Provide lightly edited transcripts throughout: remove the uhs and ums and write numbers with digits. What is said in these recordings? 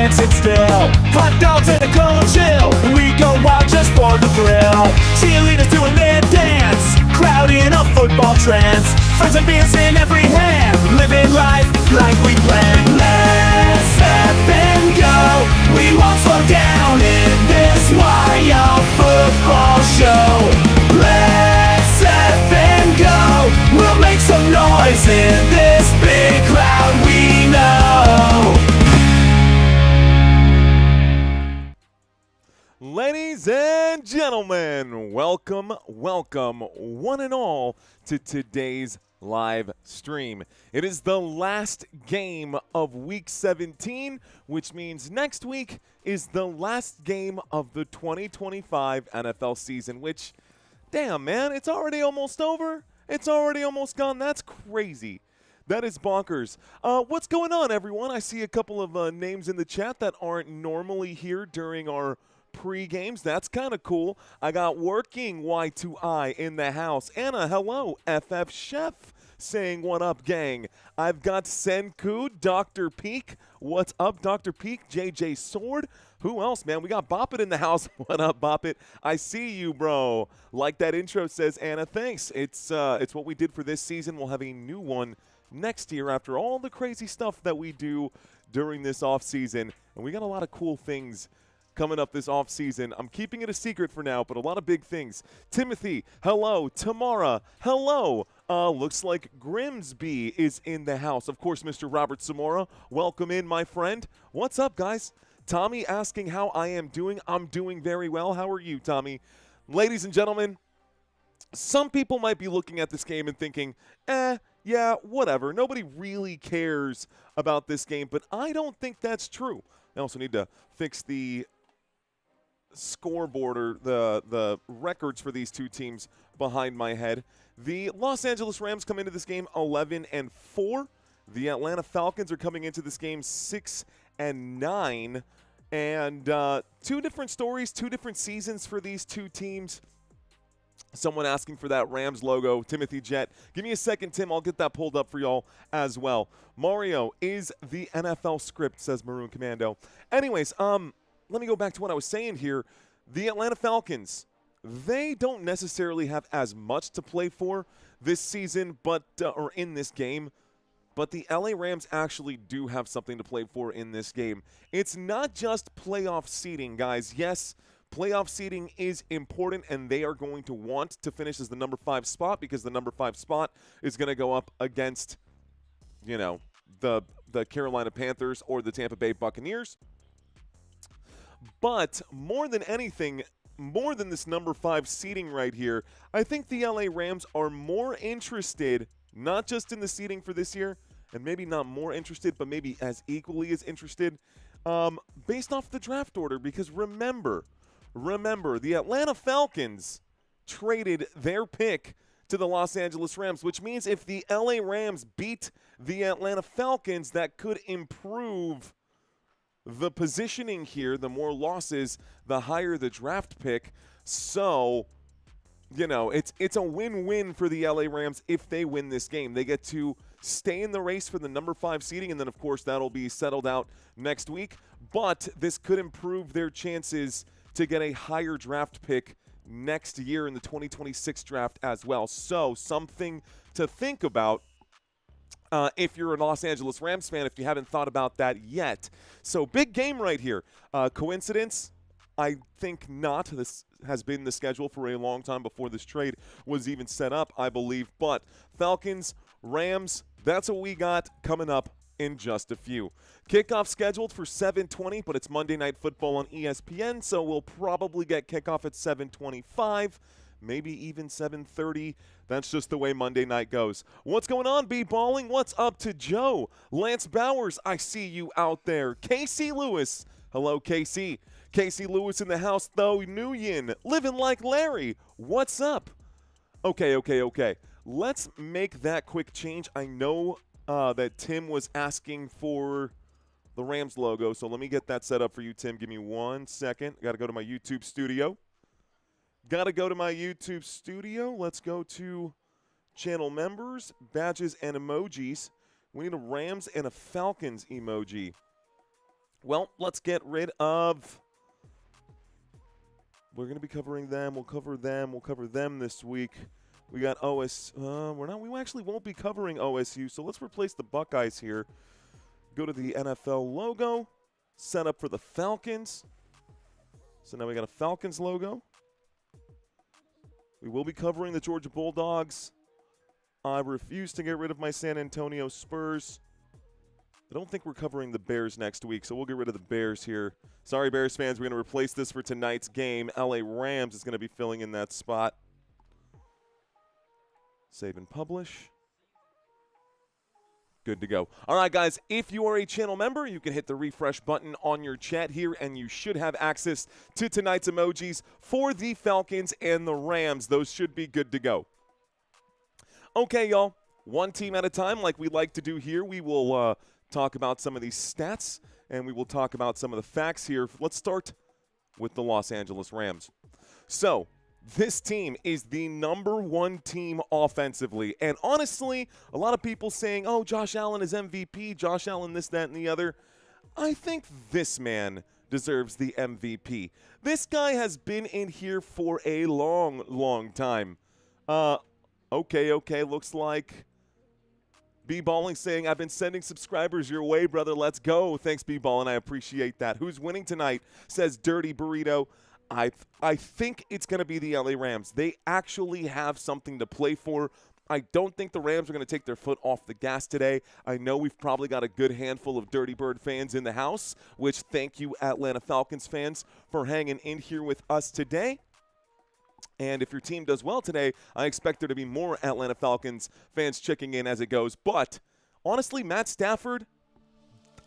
can't sit still. Hot dogs and a cold chill. We go wild just for the thrill. Cheerleaders doing their dance. Crowd in a football trance. Friends and beers in every hand. Living life like we planned. Let's step and go. We won't slow down in this wild football show. Let's step and go. We'll make some noise in this big crowd we know. Ladies and gentlemen, welcome, one and all, to today's live stream. It is the last game of Week 17, which means next week is the last game of the 2025 NFL season, which, damn, man, it's already almost over. It's already almost gone. That's crazy. That is bonkers. What's going on, everyone? I see a couple of names in the chat that aren't normally here during our pre-games. That's kind of cool. I got Working Y2I in the house. Anna, hello. FF Chef saying what up, gang. I've got Senku, Dr. Peak. What's up, Dr. Peak? JJ Sword. Who else, man? We got Bop It in the house. What up, Bop It? I see you, bro. Like that intro says, Anna. Thanks. It's what we did for this season. We'll have a new one next year after all the crazy stuff that we do during this off season. And we got a lot of cool things coming up this offseason. I'm keeping it a secret for now, but a lot of big things. Timothy, hello. Tamara, hello. Looks like Grimsby is in the house. Of course, Mr. Robert Samora, welcome in, my friend. What's up, guys? Tommy asking how I am doing. I'm doing very well. How are you, Tommy? Ladies and gentlemen, some people might be looking at this game and thinking, yeah, whatever. Nobody really cares about this game, but I don't think that's true. I also need to fix the scoreboard or the records for these two teams behind my head. The Los Angeles Rams come into this game 11-4. The Atlanta Falcons are coming into this game 6-9. And two different stories, two different seasons for these two teams. Someone asking for that Rams logo, Timothy Jett. Give me a second, Tim. I'll get that pulled up for y'all as well. Mario is the NFL script, says Maroon Commando. Anyways, let me go back to what I was saying here. The Atlanta Falcons, they don't necessarily have as much to play for this season, but or in this game. But the LA Rams actually do have something to play for in this game. It's not just playoff seeding, guys. Yes, playoff seeding is important, and they are going to want to finish as the number 5 spot because the number 5 spot is going to go up against, you know, the Carolina Panthers or the Tampa Bay Buccaneers. But more than anything, more than this number 5 seeding right here, I think the LA Rams are more interested, not just in the seeding for this year, and maybe not more interested, but maybe as equally as interested, based off the draft order. Because remember, the Atlanta Falcons traded their pick to the Los Angeles Rams, which means if the LA Rams beat the Atlanta Falcons, that could improve the positioning here. The more losses, the higher the draft pick. So, you know, it's a win-win for the LA Rams if they win this game. They get to stay in the race for the number 5 seeding, and then, of course, that'll be settled out next week. But this could improve their chances to get a higher draft pick next year in the 2026 draft as well. So, something to think about if you're a Los Angeles Rams fan, if you haven't thought about that yet. So, big game right here. Coincidence? I think not. This has been the schedule for a long time before this trade was even set up, I believe. But Falcons, Rams, that's what we got coming up in just a few. Kickoff scheduled for 7:20, but it's Monday Night Football on ESPN, so we'll probably get kickoff at 7:25, maybe even 7:30. That's just the way Monday night goes. What's going on, B-Balling? What's up to Joe? Lance Bowers, I see you out there. Casey Lewis. Hello, Casey. Casey Lewis in the house, though. Nguyen, living like Larry. What's up? Okay. Let's make that quick change. I know that Tim was asking for the Rams logo, so let me get that set up for you, Tim. Give me 1 second. Got to go to my YouTube studio. Let's go to channel members, badges, and emojis. We need a Rams and a Falcons emoji. Well, let's get rid of. We're going to be covering them. We'll cover them. We'll cover them this week. We got OS. We actually won't be covering OSU, so let's replace the Buckeyes here. Go to the NFL logo. Set up for the Falcons. So now we got a Falcons logo. We will be covering the Georgia Bulldogs. I refuse to get rid of my San Antonio Spurs. I don't think we're covering the Bears next week, so we'll get rid of the Bears here. Sorry, Bears fans, we're going to replace this for tonight's game. LA Rams is going to be filling in that spot. Save and publish. Good to go. All right, guys, if you are a channel member, you can hit the refresh button on your chat here, and you should have access to tonight's emojis for the Falcons and the Rams. Those should be good to go. Okay, y'all, one team at a time like we like to do here. We will talk about some of these stats, and we will talk about some of the facts here. Let's start with the Los Angeles Rams. So, this team is the #1 team offensively. And honestly, a lot of people saying, oh, Josh Allen is MVP, Josh Allen this, that, and the other. I think this man deserves the MVP. This guy has been in here for a long, long time. Okay, looks like B-Balling saying, I've been sending subscribers your way, brother. Let's go. Thanks, B-Ball, and I appreciate that. Who's winning tonight, says Dirty Burrito. I think it's going to be the LA Rams. They actually have something to play for. I don't think the Rams are going to take their foot off the gas today. I know we've probably got a good handful of Dirty Bird fans in the house, which thank you, Atlanta Falcons fans, for hanging in here with us today. And if your team does well today, I expect there to be more Atlanta Falcons fans checking in as it goes. But honestly, Matt Stafford,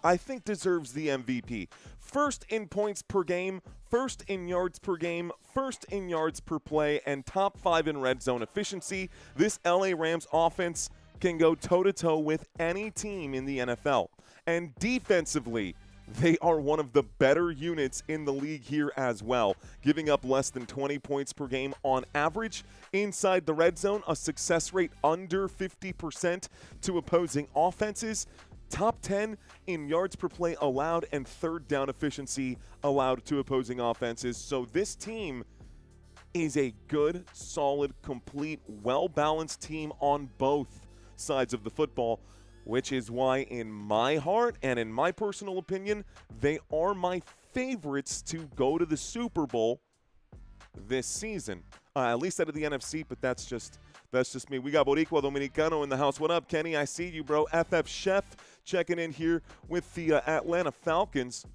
I think, deserves the MVP. First in points per game, first in yards per game, first in yards per play, and top 5 in red zone efficiency. This LA Rams offense can go toe-to-toe with any team in the NFL. And defensively, they are one of the better units in the league here as well, giving up less than 20 points per game on average. Inside the red zone, a success rate under 50% to opposing offenses. Top 10 in yards per play allowed and third down efficiency allowed to opposing offenses. So this team is a good, solid, complete, well-balanced team on both sides of the football, which is why in my heart and in my personal opinion, they are my favorites to go to the Super Bowl this season. At least out of the NFC, but that's just me. We got Boricua Dominicano in the house. What up, Kenny? I see you, bro. FF Chef checking in here with the Atlanta Falcons.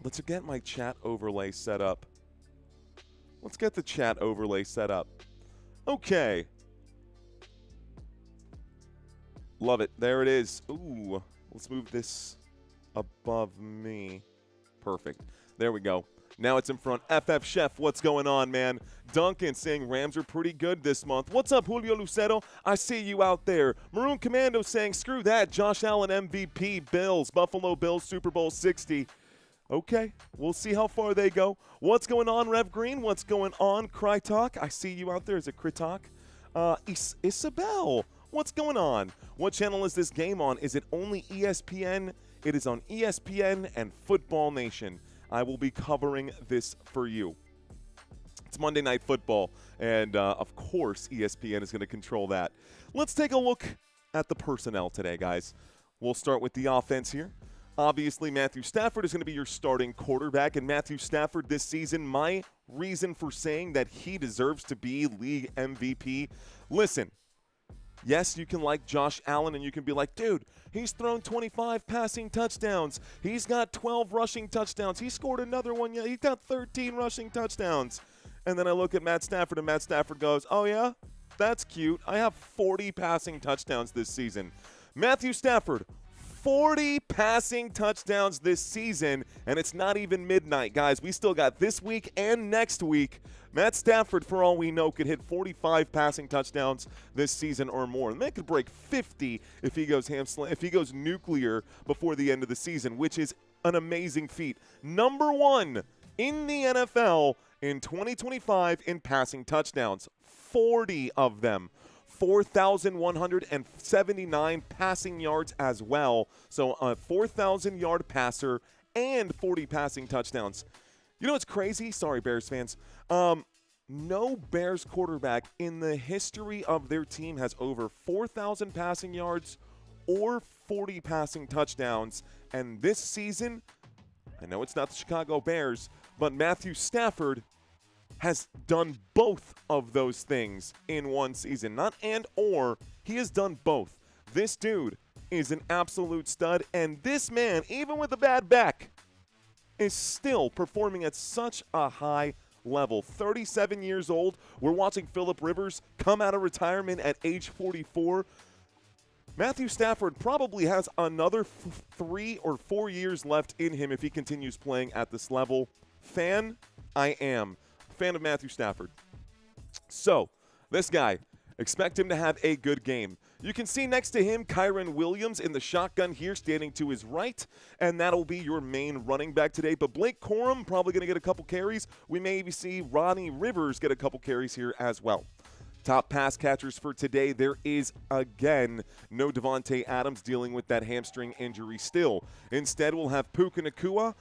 Let's get my chat overlay set up. Let's get the chat overlay set up. Okay. Love it. There it is. Ooh. Let's move this above me. Perfect. There we go. Now it's in front. FF Chef, what's going on, man? Duncan saying Rams are pretty good this month. What's up, Julio Lucero? I see you out there. Maroon Commando saying, screw that. Josh Allen MVP, Bills, Buffalo Bills, Super Bowl 60. Okay, we'll see how far they go. What's going on, Rev Green? What's going on, Cry Talk? I see you out there. Is it Cry Talk? Isabel, what's going on? What channel is this game on? Is it only ESPN? It is on ESPN and Football Nation. I will be covering this for you. It's Monday Night Football, and of course ESPN is going to control that. Let's take a look at the personnel today, guys. We'll start with the offense here. Obviously, Matthew Stafford is going to be your starting quarterback, and Matthew Stafford this season, my reason for saying that he deserves to be league MVP, listen, yes, you can like Josh Allen, and you can be like, dude, he's thrown 25 passing touchdowns. He's got 12 rushing touchdowns. He scored another one. Yeah, he's got 13 rushing touchdowns. And then I look at Matt Stafford, and Matt Stafford goes, oh, yeah, that's cute. I have 40 passing touchdowns this season. Matthew Stafford, 40 passing touchdowns this season, and it's not even midnight, guys. We still got this week and next week. Matt Stafford, for all we know, could hit 45 passing touchdowns this season or more. And that could break 50 if he goes nuclear before the end of the season, which is an amazing feat. #1 in the NFL in 2025 in passing touchdowns, 40 of them. 4,179 passing yards as well. So a 4,000-yard passer and 40 passing touchdowns. You know what's crazy? Sorry, Bears fans. No Bears quarterback in the history of their team has over 4,000 passing yards or 40 passing touchdowns. And this season, I know it's not the Chicago Bears, but Matthew Stafford has done both of those things in one season. Not and or, he has done both. This dude is an absolute stud, and this man, even with a bad back, is still performing at such a high level. 37 years old. We're watching Phillip Rivers come out of retirement at age 44. Matthew Stafford probably has another 3 or 4 years left in him if he continues playing at this level. Fan, I am. Fan of Matthew Stafford. So, this guy, expect him to have a good game. You can see next to him Kyren Williams in the shotgun here standing to his right, and that'll be your main running back today. But Blake Corum probably going to get a couple carries. We may even see Ronnie Rivers get a couple carries here as well. Top pass catchers for today, there is, again, no Devontae Adams dealing with that hamstring injury still. Instead, we'll have Puka Nacua.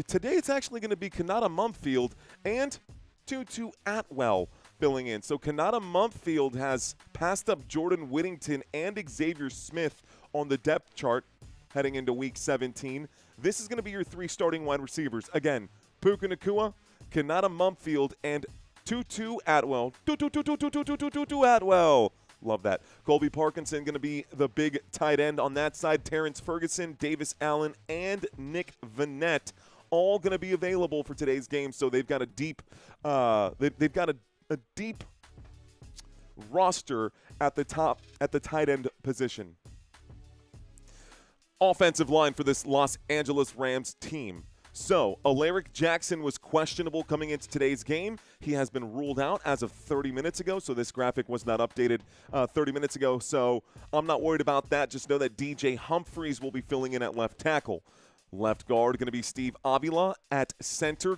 Today, it's actually going to be Kanata Mumpfield and Tutu Atwell filling in. So Kanata Mumpfield has passed up Jordan Whittington and Xavier Smith on the depth chart heading into Week 17. This is going to be your 3 starting wide receivers. Again, Puka Nacua, Kanata Mumpfield, and Tutu Atwell. Tutu Atwell. Love that. Colby Parkinson going to be the big tight end on that side. Terrence Ferguson, Davis Allen, and Nick Vannett all going to be available for today's game. So they've got a deep, they've got a deep roster at the top at the tight end position. Offensive line for this Los Angeles Rams team. So, Alaric Jackson was questionable coming into today's game. He has been ruled out as of 30 minutes ago, so this graphic was not updated 30 minutes ago. So, I'm not worried about that. Just know that DJ Humphries will be filling in at left tackle. Left guard going to be Steve Avila. At center,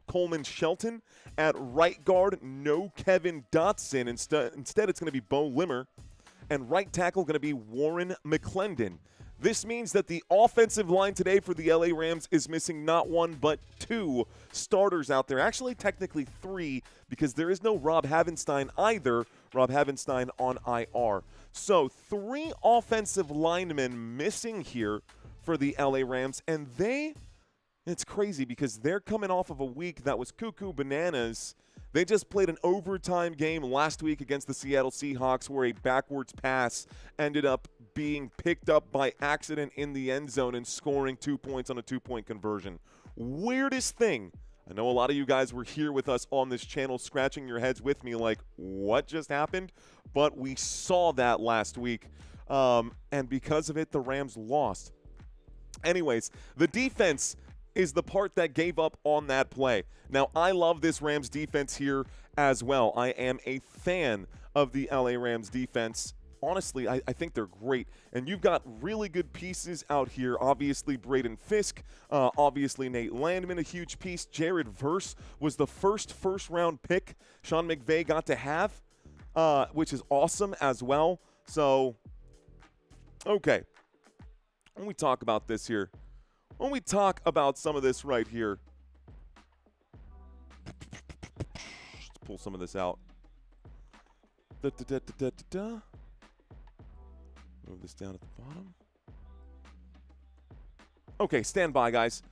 Coleman Shelton. At right guard, no Kevin Dotson. Instead it's going to be Bo Limmer. And right tackle going to be Warren McClendon. This means that the offensive line today for the LA Rams is missing not 1 but 2 starters out there. Actually, technically 3, because there is no Rob Havenstein either. Rob Havenstein on IR. So 3 offensive linemen missing here for the LA Rams, and it's crazy because they're coming off of a week that was cuckoo bananas. They just played an overtime game last week against the Seattle Seahawks where a backwards pass ended up being picked up by accident in the end zone and scoring 2 points on a 2-point conversion. Weirdest thing. I know a lot of you guys were here with us on this channel scratching your heads with me like, what just happened? But we saw that last week, and because of it, the Rams lost. Anyways, the defense is the part that gave up on that play. Now, I love this Rams defense here as well. I am a fan of the LA Rams defense. Honestly, I think they're great. And you've got really good pieces out here. Obviously, Braden Fisk. Obviously, Nate Landman, a huge piece. Jared Verse was the first-round pick Sean McVay got to have, which is awesome as well. So, okay. When we talk about this here, when we talk about some of this right here, let's pull some of this out. Move this down at the bottom. Okay, stand by, guys.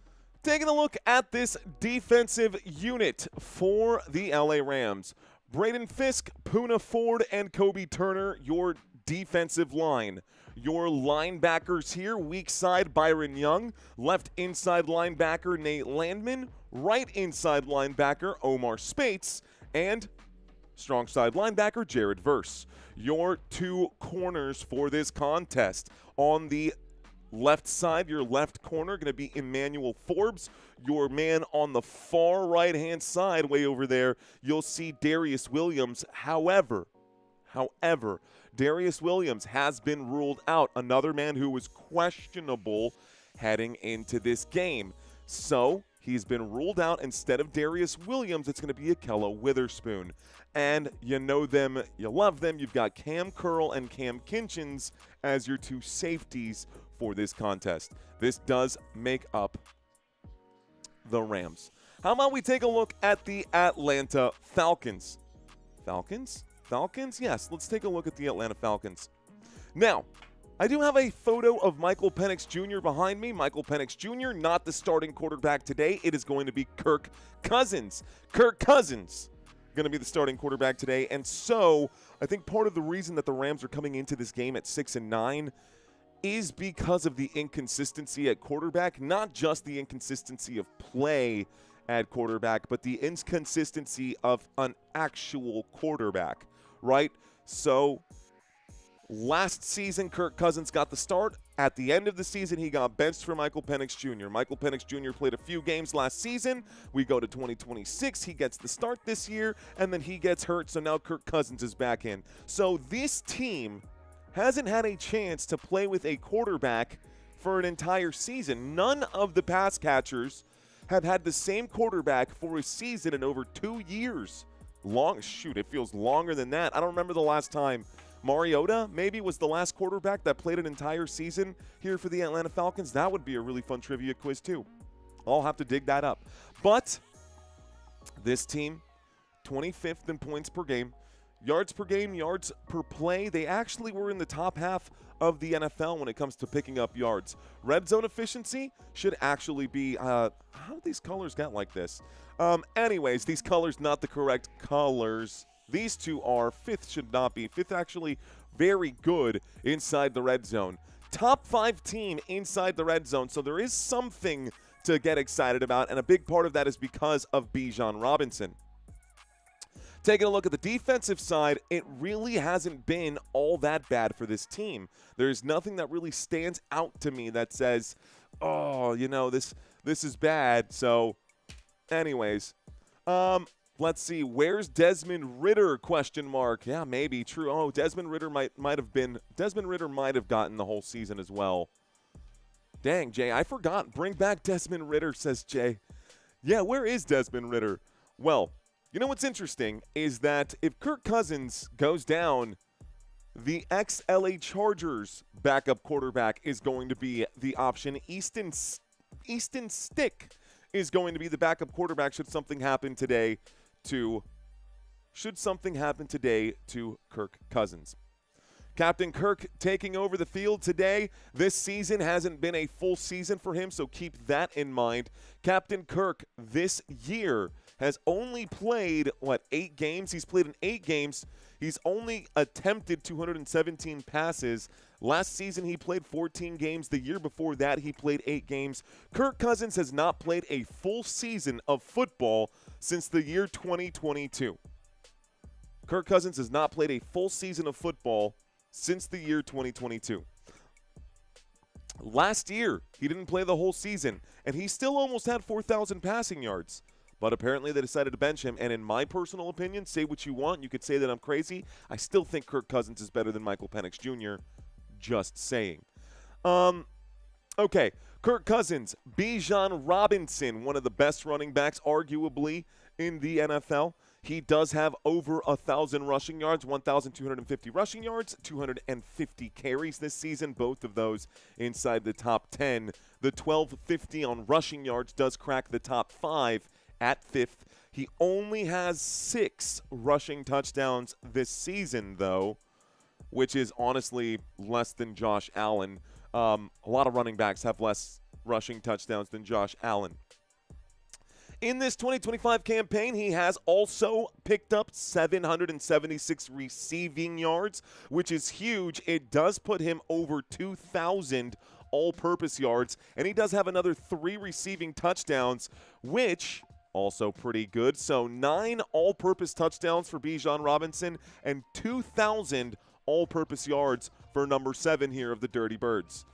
Taking a look at this defensive unit for the LA Rams. Braden Fisk, Poona Ford, and Kobe Turner, your defensive line. Your linebackers here, weak side Byron Young, left inside linebacker Nate Landman, right inside linebacker Omar Spates, and strong side linebacker Jared Verse. Your 2 corners for this contest. On the left side, your left corner going to be Emmanuel Forbes. Your man on the far right-hand side, way over there, you'll see Darius Williams. However, Darius Williams has been ruled out, another man who was questionable heading into this game. So he's been ruled out. Instead of Darius Williams, it's going to be Akello Witherspoon. And you know them, you love them. You've got Cam Curl and Cam Kinchins as your 2 safeties for this contest. This does make up the Rams. How about we take a look at the Atlanta Falcons? Falcons? Yes, let's take a look at the Atlanta Falcons. Now, I do have a photo of Michael Penix Jr. behind me. Michael Penix Jr., not the starting quarterback today. It is going to be Kirk Cousins. Kirk Cousins going to be the starting quarterback today. And so I think part of the reason that the Rams are coming into this game at 6-9 is because of the inconsistency at quarterback, not just the inconsistency of play at quarterback, but the inconsistency of an actual quarterback, right? So last season, Kirk Cousins got the start. At the end of the season, he got benched for Michael Penix Jr. Michael Penix Jr. played a few games last season. We go to 2026. He gets the start this year, and then he gets hurt, so now Kirk Cousins is back in. So this team hasn't had a chance to play with a quarterback for an entire season. None of the pass catchers have had the same quarterback for a season in over 2 years. It feels longer than that. I don't remember the last time. Mariota maybe was the last quarterback that played an entire season here for the Atlanta Falcons. That would be a really fun trivia quiz too. I'll have to dig that up. But this team, 25th in points per game, yards per game, yards per play. They actually were in the top half of the NFL when it comes to picking up yards. Red zone efficiency should actually be, how did these colors get like this? Anyways, these colors not the correct colors. These two are. Fifth should not be. Fifth actually very good inside the red zone. Top 5 team inside the red zone, so there is something to get excited about, and a big part of that is because of Bijan Robinson. Taking a look at the defensive side, it really hasn't been all that bad for this team. There's nothing that really stands out to me that says, oh, this is bad. So, anyways, let's see. Where's Desmond Ridder? ? Yeah, maybe. True. Oh, Desmond Ridder might have gotten the whole season as well. Dang, Jay, I forgot. Bring back Desmond Ridder, says Jay. Yeah, where is Desmond Ridder? Well, you know what's interesting is that if Kirk Cousins goes down, the ex-LA Chargers backup quarterback is going to be the option. Easton Stick is going to be the backup quarterback should something happen today to Kirk Cousins. Captain Kirk taking over the field today. This season hasn't been a full season for him, so keep that in mind. Captain Kirk this year has only played, 8 games? He's played in 8 games. He's only attempted 217 passes. Last season, he played 14 games. The year before that, he played 8 games. Kirk Cousins has not played a full season of football since the year 2022. Kirk Cousins has not played a full season of football since the year 2022. Last year, he didn't play the whole season, and he still almost had 4,000 passing yards. But apparently they decided to bench him, and in my personal opinion, say what you want, you could say that I'm crazy, I still think Kirk Cousins is better than Michael Penix Jr., just saying. Okay, Kirk Cousins, Bijan Robinson, one of the best running backs, arguably, in the NFL. He does have over 1,000 rushing yards, 1,250 rushing yards, 250 carries this season, both of those inside the top 10. The 1,250 on rushing yards does crack the top 5 at 5th. He only has 6 rushing touchdowns this season, though, which is honestly less than Josh Allen. A lot of running backs have less rushing touchdowns than Josh Allen. In this 2025 campaign, he has also picked up 776 receiving yards, which is huge. It does put him over 2,000 all-purpose yards, and he does have another 3 receiving touchdowns, which also pretty good. So 9 all-purpose touchdowns for Bijan Robinson and 2,000 all-purpose yards for number 7 here of the Dirty Birds.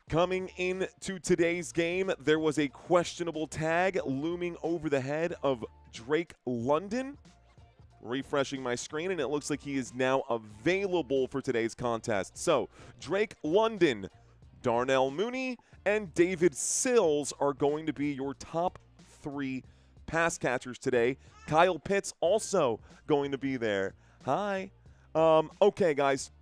Coming into today's game, there was a questionable tag looming over the head of Drake London. Refreshing my screen, and it looks like he is now available for today's contest. So, Drake London, Darnell Mooney, and David Sills are going to be your top 3 pass catchers today. Kyle Pitts also going to be there. Hi. Okay, guys.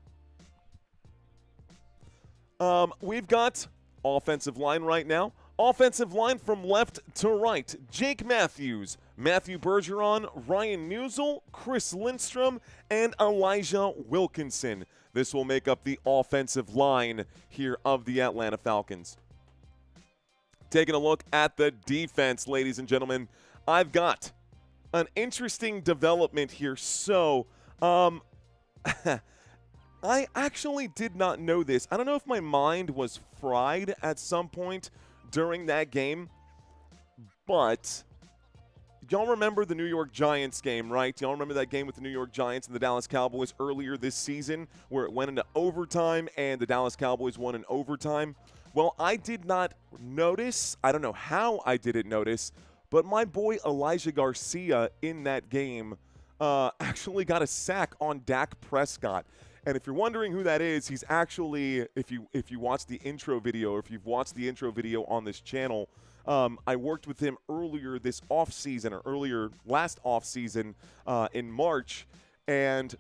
We've got offensive line right now. Offensive line from left to right. Jake Matthews, Matthew Bergeron, Ryan Newsel, Chris Lindstrom, and Elijah Wilkinson. This will make up the offensive line here of the Atlanta Falcons. Taking a look at the defense, ladies and gentlemen, I've got an interesting development here. So, I actually did not know this. I don't know if my mind was fried at some point during that game, but y'all remember the New York Giants game, right? Y'all remember that game with the New York Giants and the Dallas Cowboys earlier this season where it went into overtime and the Dallas Cowboys won in overtime? Well, I did not notice. I don't know how I didn't notice, but my boy Elijah Garcia in that game actually got a sack on Dak Prescott. And if you're wondering who that is, he's actually, if you watch the intro video, or if you've watched the intro video on this channel, I worked with him earlier this offseason, or earlier last offseason in March, and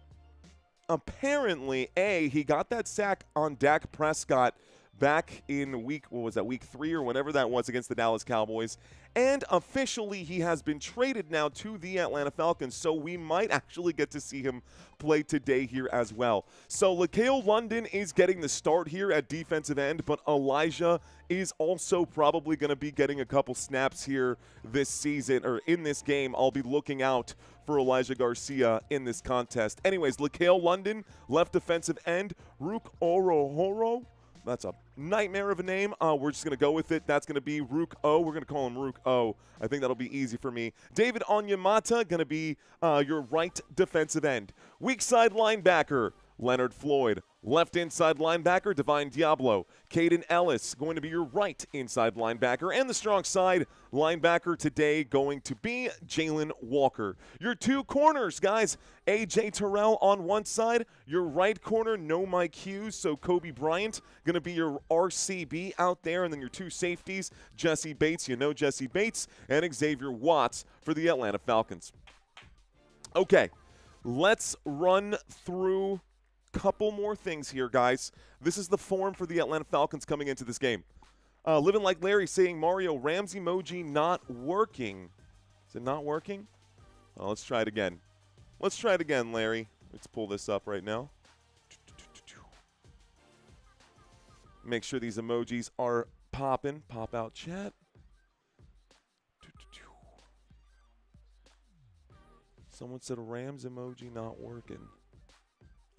apparently, he got that sack on Dak Prescott back in week 3 or whatever that was against the Dallas Cowboys. And officially, he has been traded now to the Atlanta Falcons, so we might actually get to see him play today here as well. So LaCale London is getting the start here at defensive end, but Elijah is also probably going to be getting a couple snaps here this season, or in this game. I'll be looking out for Elijah Garcia in this contest. Anyways, LaCale London, left defensive end, Rook Orohoro. That's a nightmare of a name. We're just going to go with it. That's going to be Rook O. We're going to call him Rook O. I think that'll be easy for me. David Onyemata going to be your right defensive end. Weak side linebacker, Leonard Floyd. Left inside linebacker, Divine Diablo. Caden Ellis going to be your right inside linebacker. And the strong side linebacker today going to be Jalen Walker. Your two corners, guys. A.J. Terrell on one side. Your right corner, no Mike Hughes, so Kobe Bryant going to be your RCB out there. And then your two safeties, Jesse Bates, you know Jesse Bates, and Xavier Watts for the Atlanta Falcons. Okay, let's run through couple more things here, guys. This is the form for the Atlanta Falcons coming into this game. Living Like Larry saying Mario Rams emoji not working. Is it not working? Oh, let's try it again. Let's try it again, Larry. Let's pull this up right now. Make sure these emojis are popping. Pop out chat. Someone said Rams emoji not working.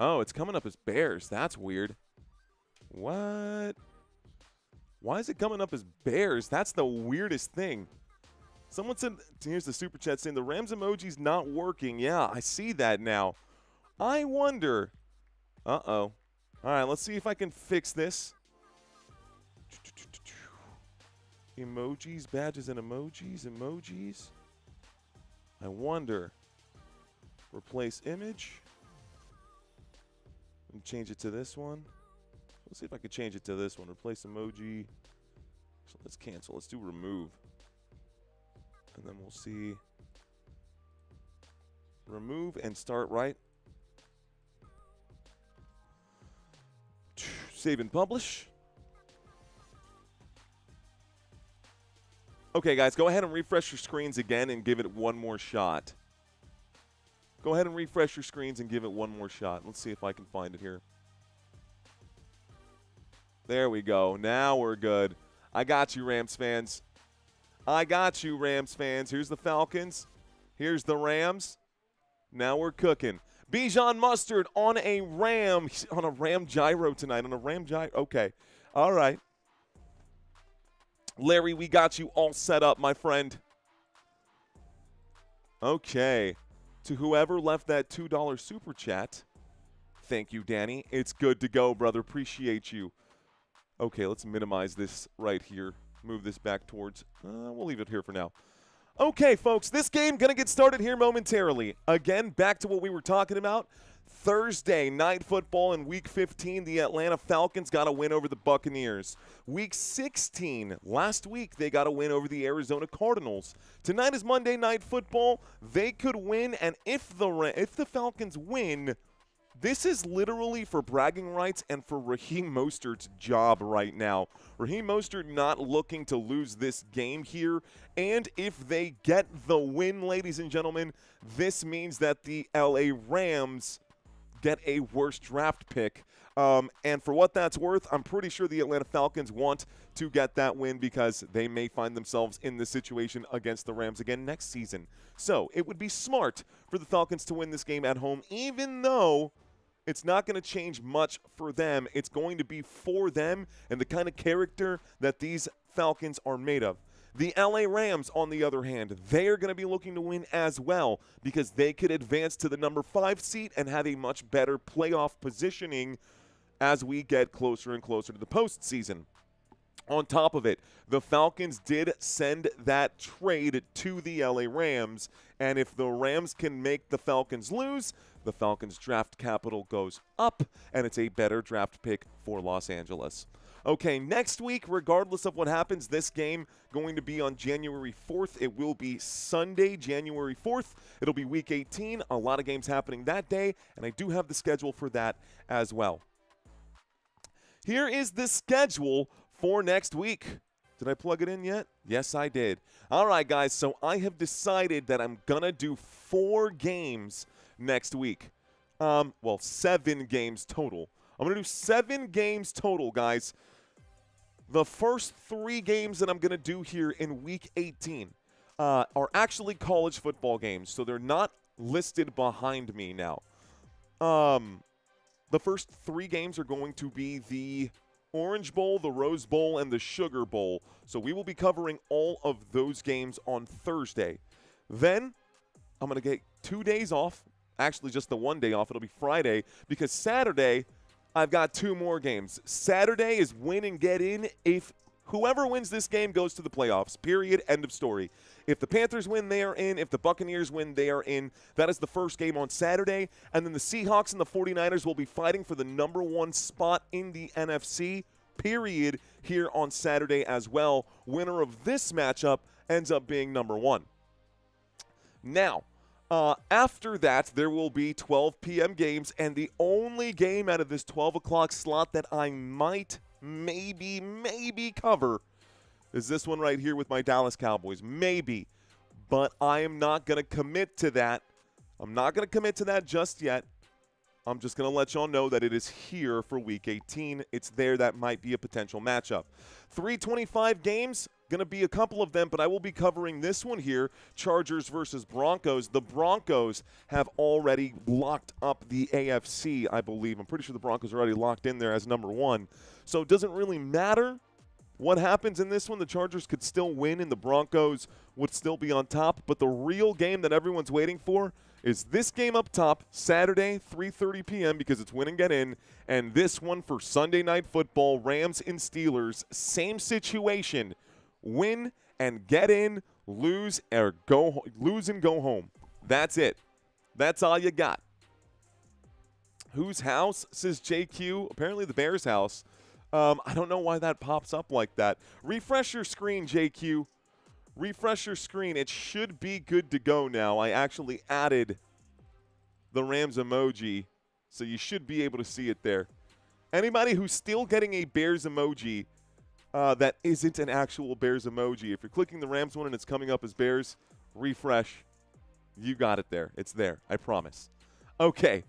Oh, it's coming up as Bears. That's weird. What? Why is it coming up as Bears? That's the weirdest thing. Someone said, here's the super chat saying the Rams emoji's not working. Yeah, I see that now. I wonder. Uh-oh. All right, let's see if I can fix this. Emojis, badges, and emojis. I wonder. Replace image. And change it to this one. Let's see if I can change it to this one. Replace emoji. So let's cancel. Let's do remove. And then we'll see. Remove and start right. Save and publish. Okay, guys, go ahead and refresh your screens again and give it one more shot. Go ahead and refresh your screens and give it one more shot. Let's see if I can find it here. There we go. Now we're good. I got you, Rams fans. I got you, Rams fans. Here's the Falcons. Here's the Rams. Now we're cooking. Bijan Mustard on a Ram gyro tonight. On a Ram gyro. Okay. All right. Larry, we got you all set up, my friend. Okay. To whoever left that $2 super chat, thank you, Danny. It's good to go, brother. Appreciate you. Okay, let's minimize this right here. Move this back towards, we'll leave it here for now. Okay, folks, this game going to get started here momentarily. Again, back to what we were talking about. Thursday night football in Week 15, the Atlanta Falcons got a win over the Buccaneers. Week 16, last week, they got a win over the Arizona Cardinals. Tonight is Monday Night Football. They could win, and if the Falcons win, This is literally for bragging rights and for Raheem Mostert's job right now. Raheem Mostert not looking to lose this game here. And if they get the win, ladies and gentlemen, this means that the LA Rams get a worse draft pick. And for what that's worth, I'm pretty sure the Atlanta Falcons want to get that win because they may find themselves in this situation against the Rams again next season. So it would be smart for the Falcons to win this game at home, even though it's not going to change much for them. It's going to be for them and the kind of character that these Falcons are made of. The LA Rams, on the other hand, they are going to be looking to win as well because they could advance to the number 5 seed and have a much better playoff positioning as we get closer and closer to the postseason. On top of it, the Falcons did send that trade to the LA Rams, and if the Rams can make the Falcons lose, the Falcons' draft capital goes up, and it's a better draft pick for Los Angeles. Okay, next week, regardless of what happens, this game going to be on January 4th. It will be Sunday, January 4th. It'll be Week 18. A lot of games happening that day, and I do have the schedule for that as well. Here is the schedule for next week. Did I plug it in yet? Yes, I did. All right, guys, so I have decided that I'm going to do 4 games next week. 7 games total. I'm going to do 7 games total, guys. The first 3 games that I'm going to do here in Week 18 are actually college football games, so they're not listed behind me now. The first 3 games are going to be the Orange Bowl, the Rose Bowl, and the Sugar Bowl. So we will be covering all of those games on Thursday. Then I'm going to get 2 days off. Actually, just the 1 day off. It'll be Friday because Saturday I've got 2 more games. Saturday is win and get in. If whoever wins this game goes to the playoffs, period, end of story. If the Panthers win, they are in. If the Buccaneers win, they are in. That is the first game on Saturday. And then the Seahawks and the 49ers will be fighting for the number 1 spot in the NFC, period, here on Saturday as well. Winner of this matchup ends up being number 1. Now, after that, there will be 12 p.m. games, and the only game out of this 12 o'clock slot that I might maybe cover is this one right here with my Dallas Cowboys. Maybe. But I am not going to commit to that. I'm not going to commit to that just yet. I'm just going to let y'all know that it is here for Week 18. It's there. That might be a potential matchup. 325 games, going to be a couple of them, but I will be covering this one here, Chargers versus Broncos. The Broncos have already locked up the AFC, I believe. I'm pretty sure the Broncos are already locked in there as number 1. So it doesn't really matter what happens in this one. The Chargers could still win, and the Broncos would still be on top. But the real game that everyone's waiting for is this game up top, Saturday, 3:30 p.m., because it's win and get in. And this one for Sunday Night Football, Rams and Steelers, same situation. Win and get in, lose and go home. That's it. That's all you got. Whose house, says JQ? Apparently the Bears' house. I don't know why that pops up like that. Refresh your screen, JQ. Refresh your screen. It should be good to go now. I actually added the Rams emoji, so you should be able to see it there. Anybody who's still getting a Bears emoji that isn't an actual Bears emoji, if you're clicking the Rams one and it's coming up as Bears, refresh. You got it there. It's there. I promise. Okay.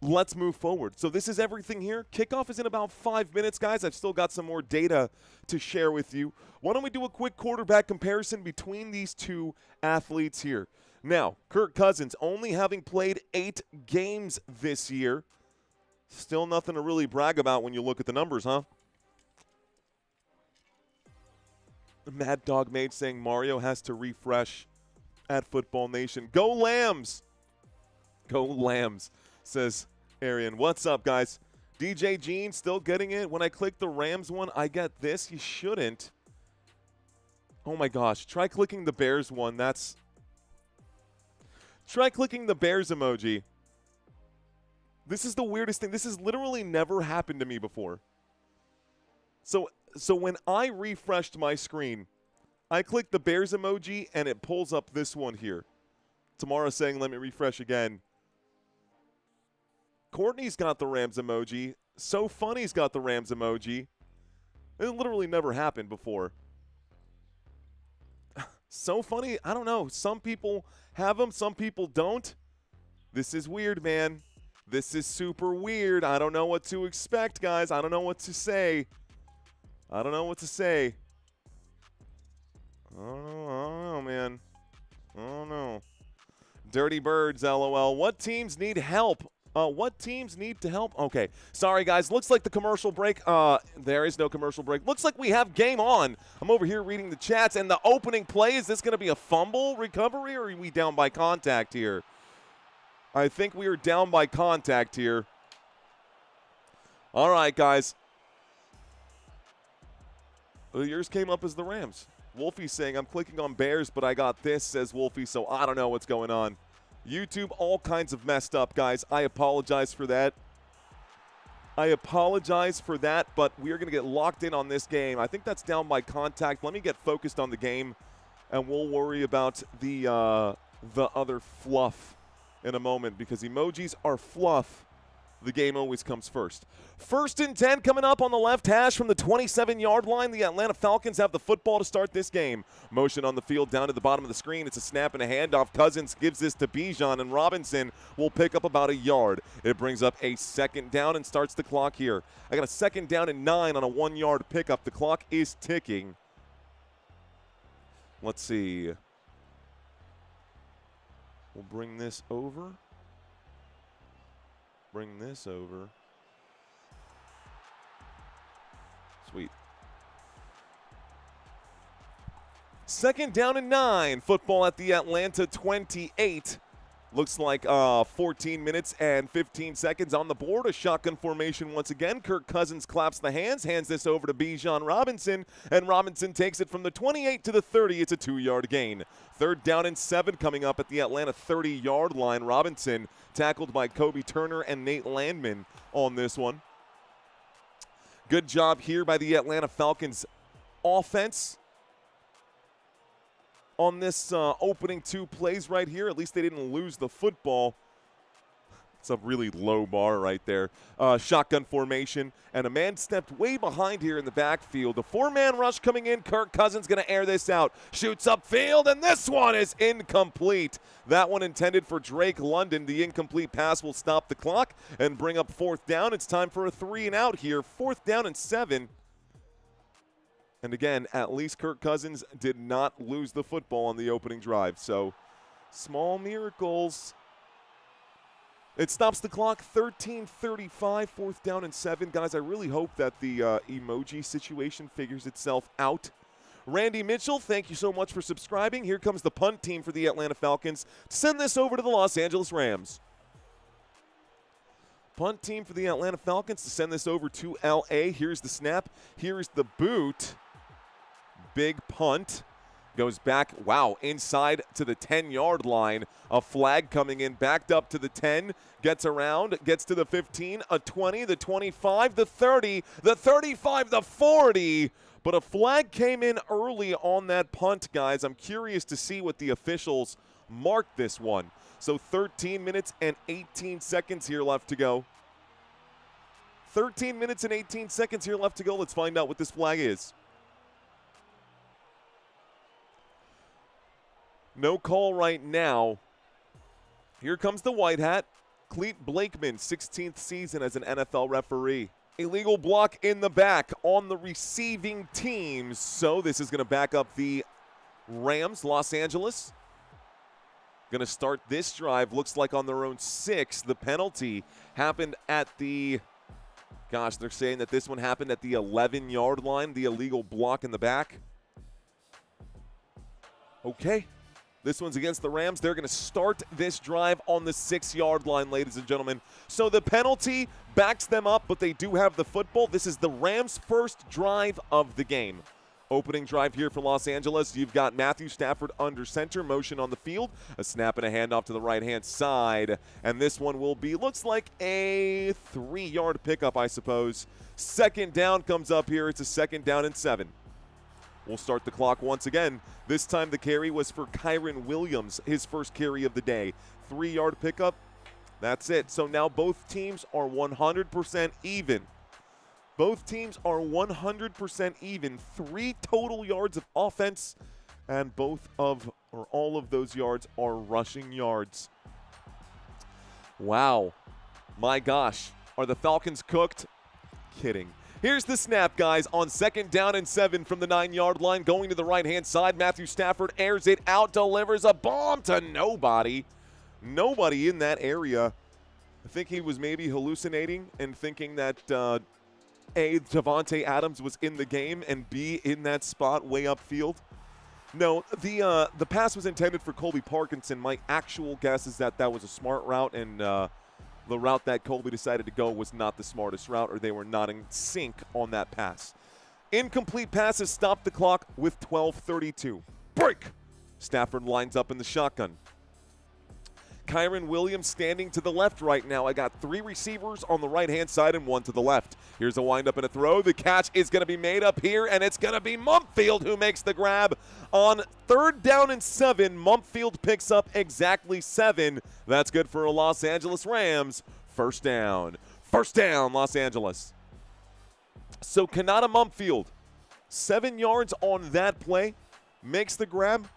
Let's move forward. So this is everything here. Kickoff is in about 5 minutes, guys. I've still got some more data to share with you. Why don't we do a quick quarterback comparison between these 2 athletes here? Now, Kirk Cousins only having played 8 games this year. Still nothing to really brag about when you look at the numbers, huh? Mad Dog Made saying Mario has to refresh at Football Nation. Go Lambs! Go Lambs, says Arian. What's up, guys? DJ Gene still getting it. When I click the Rams one, I get this. You shouldn't. Oh, my gosh. Try clicking the Bears one. Try clicking the Bears emoji. This is the weirdest thing. This has literally never happened to me before. So when I refreshed my screen, I clicked the Bears emoji, and it pulls up this one here. Tamara saying, let me refresh again. Courtney's got the Rams emoji. So Funny's got the Rams emoji. It literally never happened before. So Funny, I don't know. Some people have them, some people don't. This is weird, man. This is super weird. I don't know what to expect, guys. I don't know what to say. I don't know what to say. I don't know, man. I don't know. Dirty Birds, LOL. What teams need help? What teams need to help? Okay. Sorry, guys. Looks like the commercial break. There is no commercial break. Looks like we have game on. I'm over here reading the chats. And the opening play, is this going to be a fumble recovery, or are we down by contact here? I think we are down by contact here. All right, guys. Yours came up as the Rams. Wolfie's saying, I'm clicking on Bears, but I got this, says Wolfie, so I don't know what's going on. YouTube, all kinds of messed up, guys. I apologize for that. I apologize for that, but we are going to get locked in on this game. I think that's down by contact. Let me get focused on the game, and we'll worry about the other fluff in a moment, because emojis are fluff. The game always comes first. 1st and 10 coming up on the left hash from the 27-yard line. The Atlanta Falcons have the football to start this game. Motion on the field down to the bottom of the screen. It's a snap and a handoff. Cousins gives this to Bijan, and Robinson will pick up about a yard. It brings up a 2nd down and starts the clock here. I got a 2nd down and 9 on a 1-yard pickup. The clock is ticking. Let's see. We'll bring this over. Bring this over. Sweet. 2nd down and 9. Football at the Atlanta 28. Looks like 14 minutes and 15 seconds on the board. A shotgun formation once again. Kirk Cousins claps the hands this over to Bijan Robinson, and Robinson takes it from the 28 to the 30. It's a 2-yard gain. 3rd down and 7 coming up at the Atlanta 30-yard line. Robinson tackled by Kobe Turner and Nate Landman on this one. Good job here by the Atlanta Falcons offense on this opening 2 plays right here. At least they didn't lose the football. It's a really low bar right there. Shotgun formation, and a man stepped way behind here in the backfield. The 4-man rush coming in. Kirk Cousins going to air this out. Shoots upfield, and this one is incomplete. That one intended for Drake London. The incomplete pass will stop the clock and bring up 4th down. It's time for a 3-and-out here. 4th down and 7. And again, at least Kirk Cousins did not lose the football on the opening drive. So, small miracles. It stops the clock, 13:35, 4th down and 7. Guys, I really hope that the emoji situation figures itself out. Randy Mitchell, thank you so much for subscribing. Here comes the punt team for the Atlanta Falcons to send this over to the Los Angeles Rams. Punt team for the Atlanta Falcons to send this over to L.A. Here's the snap. Here's the boot. Big punt. Goes back, wow, inside to the 10-yard line. A flag coming in, backed up to the 10, gets around, gets to the 15, a 20, the 25, the 30, the 35, the 40. But a flag came in early on that punt, guys. I'm curious to see what the officials mark this one. So 13 minutes and 18 seconds here left to go. 13 minutes and 18 seconds here left to go. Let's find out what this flag is. No call right now. Here comes the white hat. Clete Blakeman, 16th season as an NFL referee. Illegal block in the back on the receiving team. So this is going to back up the Rams, Los Angeles. Going to start this drive, looks like on their own 6. The penalty happened at the, gosh, they're saying that this one happened at the 11-yard line, the illegal block in the back. Okay. This one's against the Rams. They're going to start this drive on the 6-yard line, ladies and gentlemen. So the penalty backs them up, but they do have the football. This is the Rams' first drive of the game. Opening drive here for Los Angeles. You've got Matthew Stafford under center, motion on the field, a snap and a handoff to the right-hand side. And this one will be, looks like a 3-yard pickup, I suppose. 2nd down comes up here. It's a 2nd down and 7. We'll start the clock once again. This time the carry was for Kyren Williams, his first carry of the day. 3-yard pickup. That's it. So now both teams are 100% even. Both teams are 100% even. 3 total yards of offense, and all of those yards are rushing yards. Wow. My gosh. Are the Falcons cooked? Kidding. Here's the snap, guys, on 2nd down and 7 from the 9-yard line. Going to the right-hand side, Matthew Stafford airs it out, delivers a bomb to nobody. Nobody in that area. I think he was maybe hallucinating and thinking that A, Davante Adams was in the game, and B, in that spot way upfield. No, the pass was intended for Colby Parkinson. My actual guess is that that was a smart route, and the route that Colby decided to go was not the smartest route, or they were not in sync on that pass. Incomplete passes stop the clock with 12:32. Break! Stafford lines up in the shotgun. Kyren Williams standing to the left right now. I got 3 receivers on the right-hand side and 1 to the left. Here's a windup and a throw. The catch is going to be made up here, and it's going to be Mumpfield who makes the grab. On 3rd down and 7, Mumpfield picks up exactly 7. That's good for a Los Angeles Rams. First down. First down, Los Angeles. So Kanata Mumpfield, 7 yards on that play, makes the grab,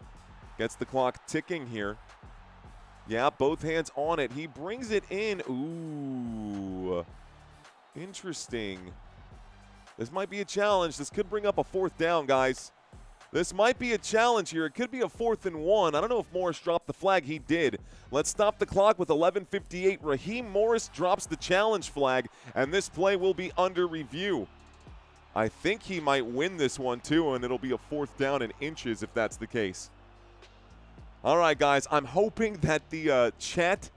gets the clock ticking here. Yeah, both hands on it. He brings it in. Ooh. Interesting. This might be a challenge. This could bring up a 4th down, guys. This might be a challenge here. It could be a 4th and 1. I don't know if Morris dropped the flag. He did. Let's stop the clock with 11:58. Raheem Morris drops the challenge flag, and this play will be under review. I think he might win this one, too, and it'll be a 4th down in inches if that's the case. All right, guys, I'm hoping that the chat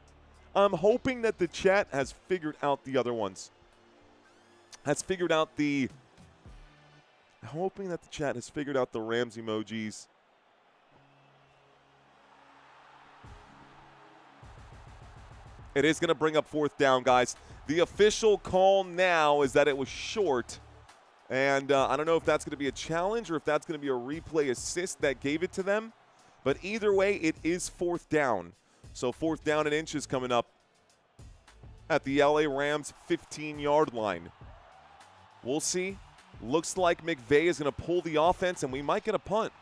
has figured out the other ones. I'm hoping that the chat has figured out the Rams emojis. It is going to bring up 4th down, guys. The official call now is that it was short. And I don't know if that's going to be a challenge or if that's going to be a replay assist that gave it to them. But either way, it is 4th down. So 4th down and inches coming up at the LA Rams 15-yard line. We'll see. Looks like McVay is going to pull the offense, and we might get a punt.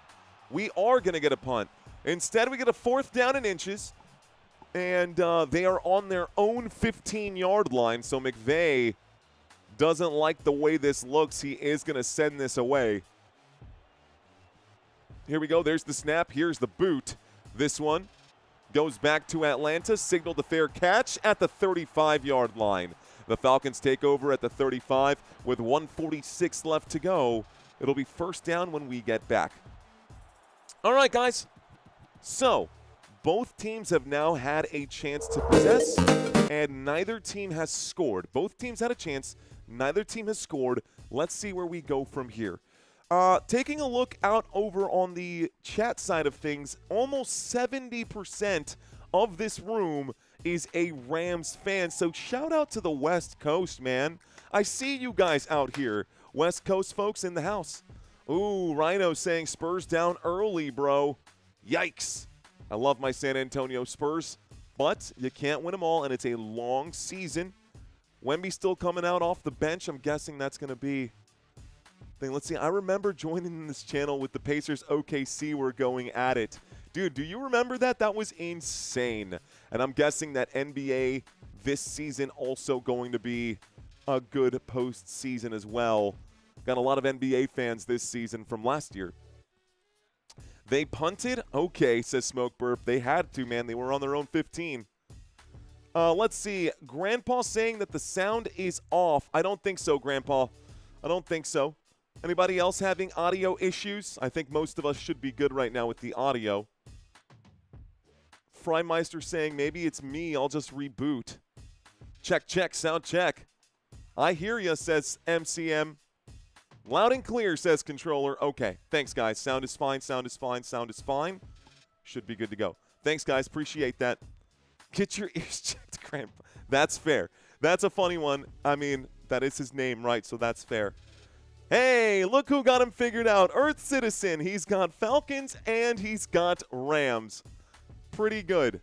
We are going to get a punt. Instead, we get a 4th down and inches, and they are on their own 15-yard line. So McVay doesn't like the way this looks. He is going to send this away. Here we go. There's the snap. Here's the boot. This one goes back to Atlanta. Signaled the fair catch at the 35-yard line. The Falcons take over at the 35 with 1:46 left to go. It'll be 1st down when we get back. All right, guys. So both teams have now had a chance to possess, and neither team has scored. Both teams had a chance. Neither team has scored. Let's see where we go from here. Taking a look out over on the chat side of things, almost 70% of this room is a Rams fan. So shout out to the West Coast, man. I see you guys out here. West Coast folks in the house. Ooh, Rhino saying Spurs down early, bro. Yikes. I love my San Antonio Spurs, but you can't win them all, and it's a long season. Wemby still coming out off the bench. I'm guessing that's going to be thing. Let's see. I remember joining this channel with the Pacers OKC were going at it. Dude, do you remember that? That was insane. And I'm guessing that NBA this season also going to be a good postseason as well. Got a lot of NBA fans this season from last year. They punted? Okay, says Smoke Burp. They had to, man. They were on their own 15. Let's see. Grandpa saying that the sound is off. I don't think so, Grandpa. I don't think so. Anybody else having audio issues? I think most of us should be good right now with the audio. Frymeister saying maybe it's me. I'll just reboot. Check, check, sound check. I hear ya, says MCM. Loud and clear, says controller. Okay, thanks, guys. Sound is fine, sound is fine, sound is fine. Should be good to go. Thanks, guys. Appreciate that. Get your ears checked, Grandpa. That's fair. That's a funny one. I mean, that is his name, right? So that's fair. Hey, look who got him figured out. Earth Citizen. He's got Falcons and he's got Rams. Pretty good.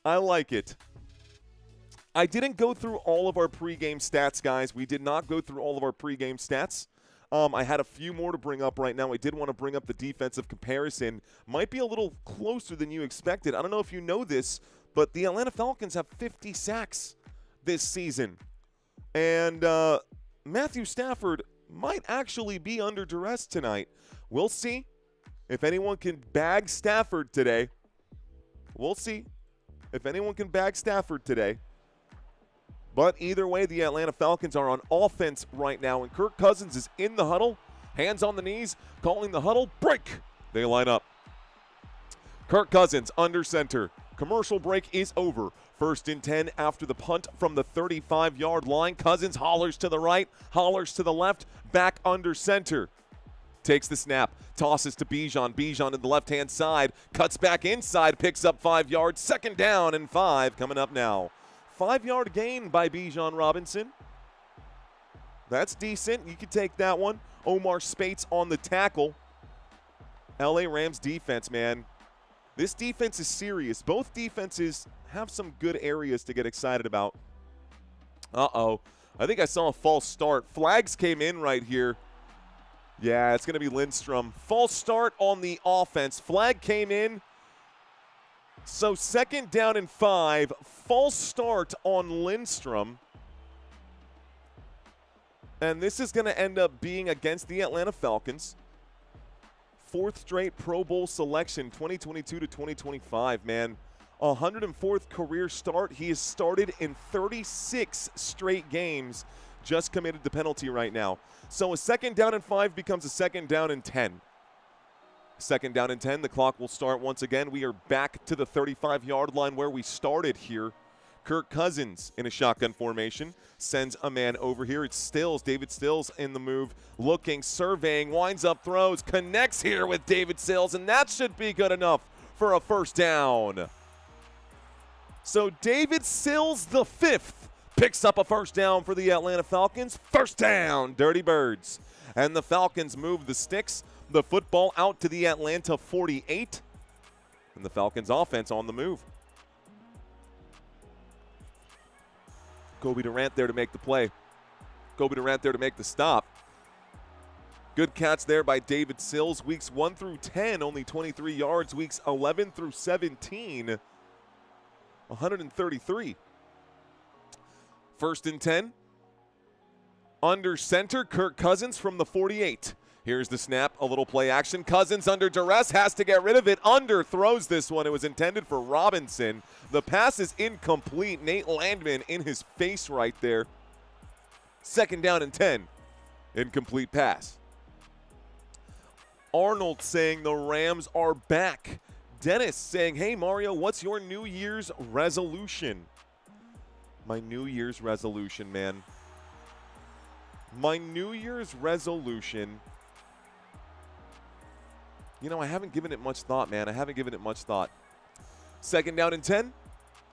I like it. I didn't go through all of our pregame stats, guys. We did not go through all of our pregame stats. I had a few more to bring up right now. I did want to bring up the defensive comparison. Might be a little closer than you expected. I don't know if you know this, but the Atlanta Falcons have 50 sacks this season. And Matthew Stafford might actually be under duress tonight. We'll see if anyone can bag Stafford today. We'll see if anyone can bag Stafford today. But either way, the Atlanta Falcons are on offense right now, and Kirk Cousins is in the huddle, hands on the knees, calling the huddle, break. They line up. Kirk Cousins under center. Commercial break is over. 1st and 10 after the punt from the 35-yard line. Cousins hollers to the right, hollers to the left, back under center. Takes the snap, tosses to Bijan. Bijan to the left-hand side, cuts back inside, picks up 5 yards. 2nd down and 5 coming up now. 5-yard gain by Bijan Robinson. That's decent. You can take that one. Omar Spates on the tackle. LA Rams defense, man. This defense is serious. Both defenses have some good areas to get excited about. Uh-oh. I think I saw a false start. Flags came in right here. Yeah, it's going to be Lindstrom. False start on the offense. Flag came in. So 2nd down and 5, false start on Lindstrom. And this is going to end up being against the Atlanta Falcons. 4th straight Pro Bowl selection, 2022 to 2025, man. 104th career start. He has started in 36 straight games, just committed the penalty right now. So a 2nd down and 5 becomes a 2nd down and 10. 2nd down and 10, the clock will start once again. We are back to the 35-yard line where we started here. Kirk Cousins in a shotgun formation sends a man over here. It's Stills, David Stills in the move, looking, surveying, winds up, throws, connects here with David Stills, and that should be good enough for a 1st down. So David Stills, the 5th, picks up a 1st down for the Atlanta Falcons. 1st down, Dirty Birds. And the Falcons move the sticks. The football out to the Atlanta 48. And the Falcons offense on the move. Kobe Durant there to make the play. Kobe Durant there to make the stop. Good catch there by David Sills. Weeks 1 through 10, only 23 yards. Weeks 11 through 17, 133. 1st and 10. Under center, Kirk Cousins from the 48. Here's the snap, a little play action. Cousins under duress, has to get rid of it. Underthrows this one. It was intended for Robinson. The pass is incomplete. Nate Landman in his face right there. 2nd down and 10. Incomplete pass. Arnold saying the Rams are back. Dennis saying, hey, Mario, what's your New Year's resolution? My New Year's resolution, man. My New Year's resolution, you know, I haven't given it much thought, man. I haven't given it much thought. 2nd down and 10.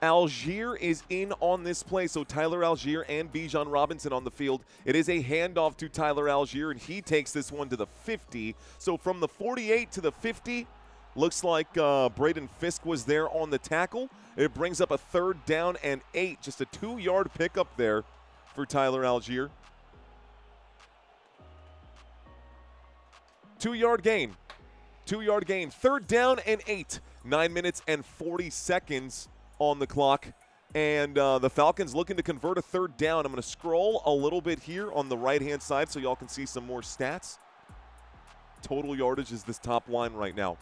Algier is in on this play, so Tyler Algier and Bijan Robinson on the field. It is a handoff to Tyler Algier, and he takes this one to the 50. So from the 48 to the 50, looks like Braden Fisk was there on the tackle. It brings up a 3rd down and 8, just a 2-yard pickup there for Tyler Algier. 2-yard gain. 2-yard gain. 3rd down and 8. 9 minutes and 40 seconds on the clock. And the Falcons looking to convert a 3rd down. I'm going to scroll a little bit here on the right-hand side so y'all can see some more stats. Total yardage is this top line right now.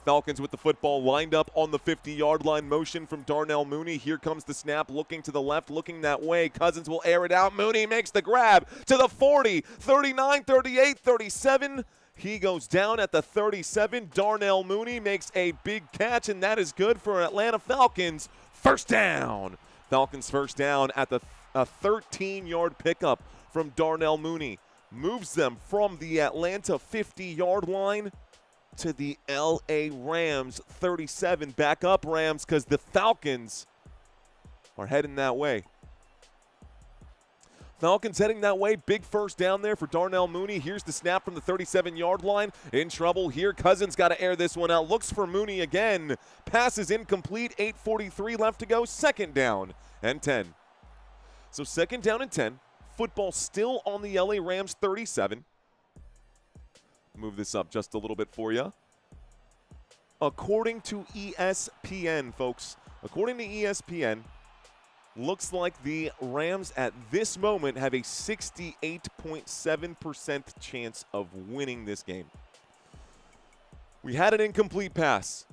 Falcons with the football lined up on the 50-yard line. Motion from Darnell Mooney. Here comes the snap, looking to the left, looking that way. Cousins will air it out. Mooney makes the grab to the 40, 39, 38, 37. He goes down at the 37. Darnell Mooney makes a big catch, and that is good for Atlanta Falcons. 1st down. Falcons 1st down at the 13-yard pickup from Darnell Mooney. Moves them from the Atlanta 50-yard line to the LA Rams 37. Back up, Rams, because the Falcons are heading that way. Falcons heading that way. Big first down there for Darnell Mooney. Here's the snap from the 37-yard line. In trouble here. Cousins got to air this one out. Looks for Mooney again. Pass is incomplete. 8:43 left to go. Second down and 10. So second down and 10. Football still on the LA Rams 37. Move this up just a little bit for you. According to ESPN, folks, according to ESPN, looks like the Rams at this moment have a 68.7% chance of winning this game. We had an incomplete pass.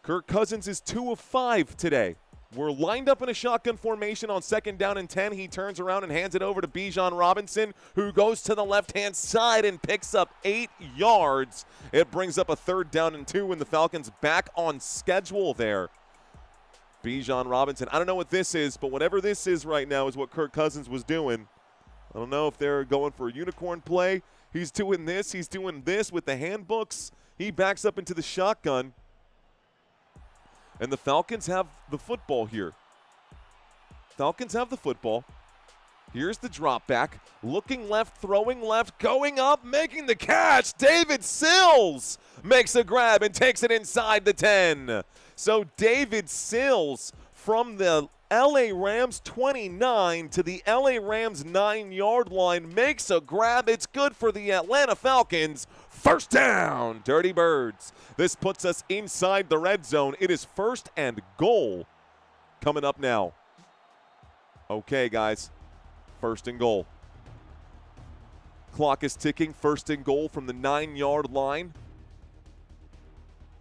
Kirk Cousins is 2 of 5 today. We're lined up in a shotgun formation on second down and 10. He turns around and hands it over to Bijan Robinson, who goes to the left-hand side and picks up 8 yards. It brings up a third down and 2, and the Falcons back on schedule there. Bijan Robinson, I don't know what this is, but whatever this is right now is what Kirk Cousins was doing. I don't know if they're going for a unicorn play. He's doing this with the handbooks. He backs up into the shotgun. And the Falcons have the football here. Falcons have the football. Here's the drop back. Looking left, throwing left, going up, making the catch. David Sills makes a grab and takes it inside the 10. So David Sills from the LA Rams 29 to the LA Rams 9-yard line makes a grab. It's good for the Atlanta Falcons. First down, Dirty Birds. This puts us inside the red zone. It is first and goal coming up now. Okay, guys, first and goal. Clock is ticking. First and goal from the 9-yard line.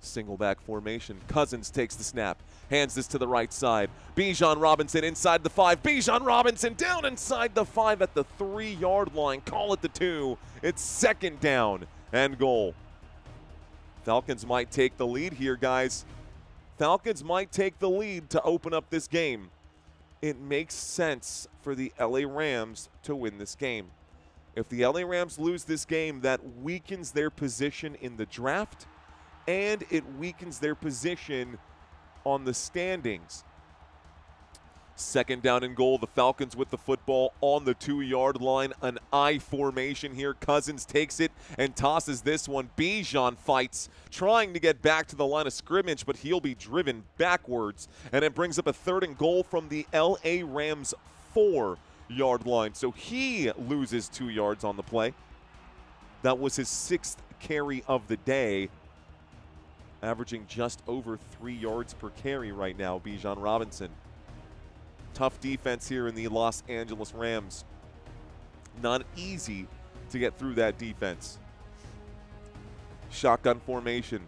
Single back formation. Cousins takes the snap. Hands this to the right side. Bijan Robinson inside the 5. Bijan Robinson down inside the 5 at the 3-yard line. Call it the 2. It's second down and goal. Falcons might take the lead here, guys. Falcons might take the lead to open up this game. It makes sense for the LA Rams to win this game. If the LA Rams lose this game, that weakens their position in the draft, and it weakens their position on the standings. Second down and goal. The Falcons with the football on the 2-yard line. An I formation here. Cousins takes it and tosses this one. Bijan fights, trying to get back to the line of scrimmage, but he'll be driven backwards. And it brings up a third and goal from the LA Rams 4-yard line. So he loses 2 yards on the play. That was his 6th carry of the day. Averaging just over 3 yards per carry right now, Bijan Robinson. Tough defense here in the Los Angeles Rams. Not easy to get through that defense. Shotgun formation.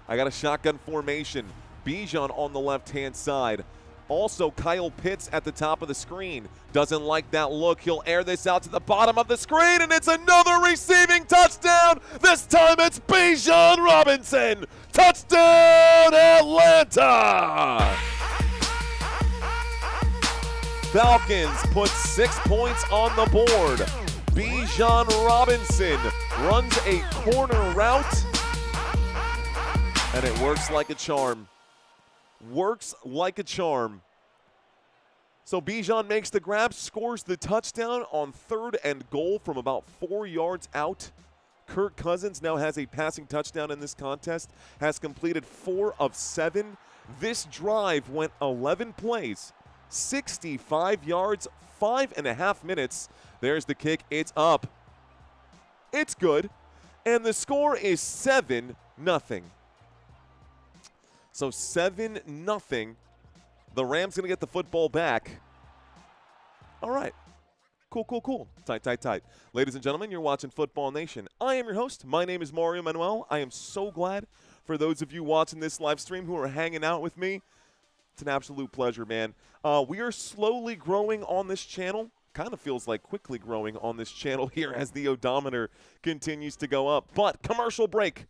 I got a shotgun formation. Bijan on the left-hand side. Also, Kyle Pitts at the top of the screen. Doesn't like that look. He'll air this out to the bottom of the screen, and it's another receiving touchdown. This time it's Bijan Robinson. Touchdown, Atlanta! Falcons put 6 points on the board. Bijan Robinson runs a corner route, and it works like a charm. Works like a charm. So Bijan makes the grab, scores the touchdown on third and goal from about 4 yards out. Kirk Cousins now has a passing touchdown in this contest, has completed 4 of 7. This drive went 11 plays, 65 yards, 5.5 minutes. There's the kick. It's up. It's good. And the score is 7-0. So 7-0. The Rams going to get the football back. All right. Cool. Tight. Ladies and gentlemen, you're watching Football Nation. I am your host. My name is Mario Manuel. I am so glad for those of you watching this live stream who are hanging out with me. It's an absolute pleasure, man. We are slowly growing on this channel. Kind of feels like quickly growing on this channel here as the odometer continues to go up. But commercial break.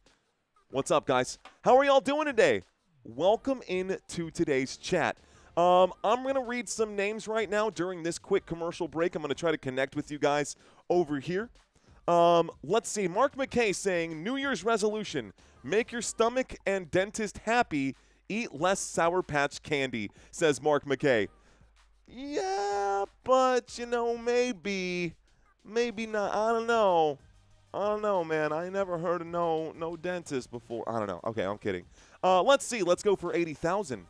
What's up, guys? How are y'all doing today? Welcome into today's chat. I'm going to read some names right now during this quick commercial break. I'm going to try to connect with you guys over here. Let's see. Mark McKay saying, New Year's resolution, make your stomach and dentist happy, eat less Sour Patch candy, says Mark McKay. Yeah, but, maybe not. I don't know. Man. I never heard of no dentist before. I don't know. Okay, I'm kidding. Let's see. Let's go for 80,000.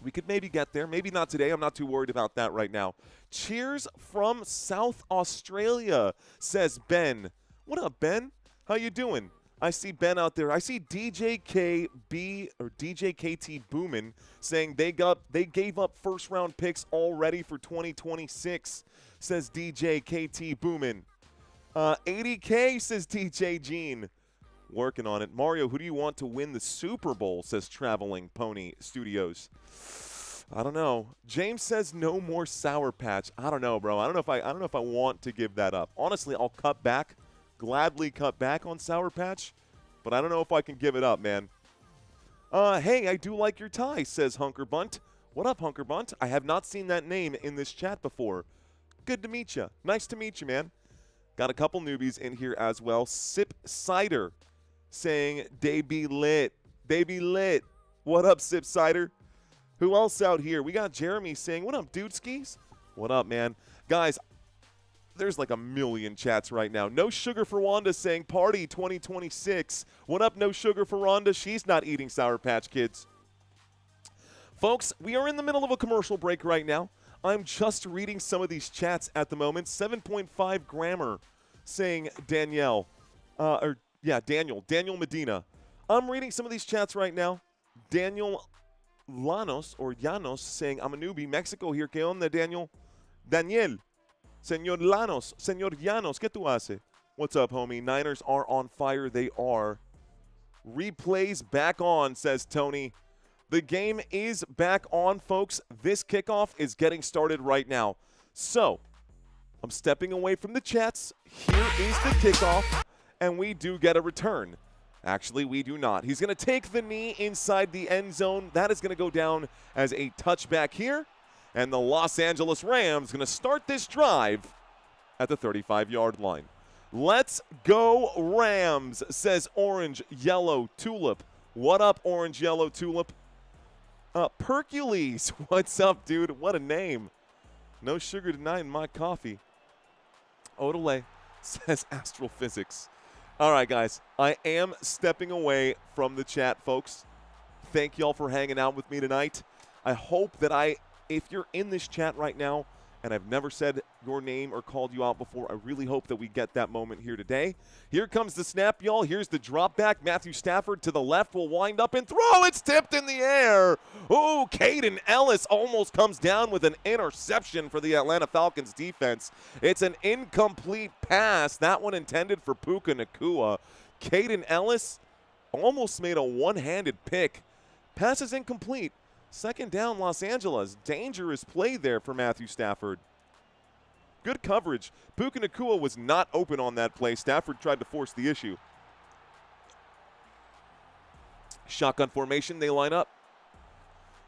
We could maybe get there. Maybe not today. I'm not too worried about that right now. Cheers from South Australia, says Ben. What up, Ben? How you doing? I see Ben out there. I see DJKB or DJKT Boomin saying they gave up first-round picks already for 2026, says DJKT Boomin. 80K, says DJ Gene. Working on it. Mario, who do you want to win the Super Bowl, says Traveling Pony Studios. I don't know. James says no more Sour Patch. I don't know, bro. I don't know if I want to give that up. Honestly, I'll gladly cut back on Sour Patch, but I don't know if I can give it up, man. Hey, I do like your tie, says Hunker Bunt. What up, Hunker Bunt? I have not seen that name in this chat before. Good to meet you. Nice to meet you, man. Got a couple newbies in here as well. Sip Cider saying they be lit. They be lit. What up, Sip Cider? Who else out here? We got Jeremy saying, what up, dude skis? What up, man? Guys, there's like a million chats right now. No Sugar for Wanda saying party 2026. What up, No Sugar for Wanda? She's not eating Sour Patch Kids. Folks, we are in the middle of a commercial break right now. I'm just reading some of these chats at the moment. 7.5 grammar saying Danielle. Daniel Medina. I'm reading some of these chats right now. Daniel Llanos saying, I'm a newbie. Mexico here. ¿Qué onda, Daniel? Daniel. Señor Llanos. Señor Llanos. ¿Qué tú haces? What's up, homie? Niners are on fire. They are. Replays back on, says Tony. The game is back on, folks. This kickoff is getting started right now. So, I'm stepping away from the chats. Here is the kickoff, and we do get a return. Actually, we do not. He's going to take the knee inside the end zone. That is going to go down as a touchback here. And the Los Angeles Rams going to start this drive at the 35-yard line. Let's go Rams, says Orange Yellow Tulip. What up, Orange Yellow Tulip? Percules, what's up, dude? What a name. No sugar tonight in my coffee. Odelay, says Astrophysics. All right, guys, I am stepping away from the chat, folks. Thank y'all for hanging out with me tonight. I hope that if you're in this chat right now and I've never said your name or called you out before, I really hope that we get that moment here today. Here comes the snap, y'all. Here's the drop back. Matthew Stafford to the left will wind up and throw. It's tipped in the air. Oh, Caden Ellis almost comes down with an interception for the Atlanta Falcons defense. It's an incomplete pass. That one intended for Puka Nacua. Caden Ellis almost made a one-handed pick. Pass is incomplete. Second down, Los Angeles. Dangerous play there for Matthew Stafford. Good coverage. Puka Nacua was not open on that play. Stafford tried to force the issue. Shotgun formation, they line up.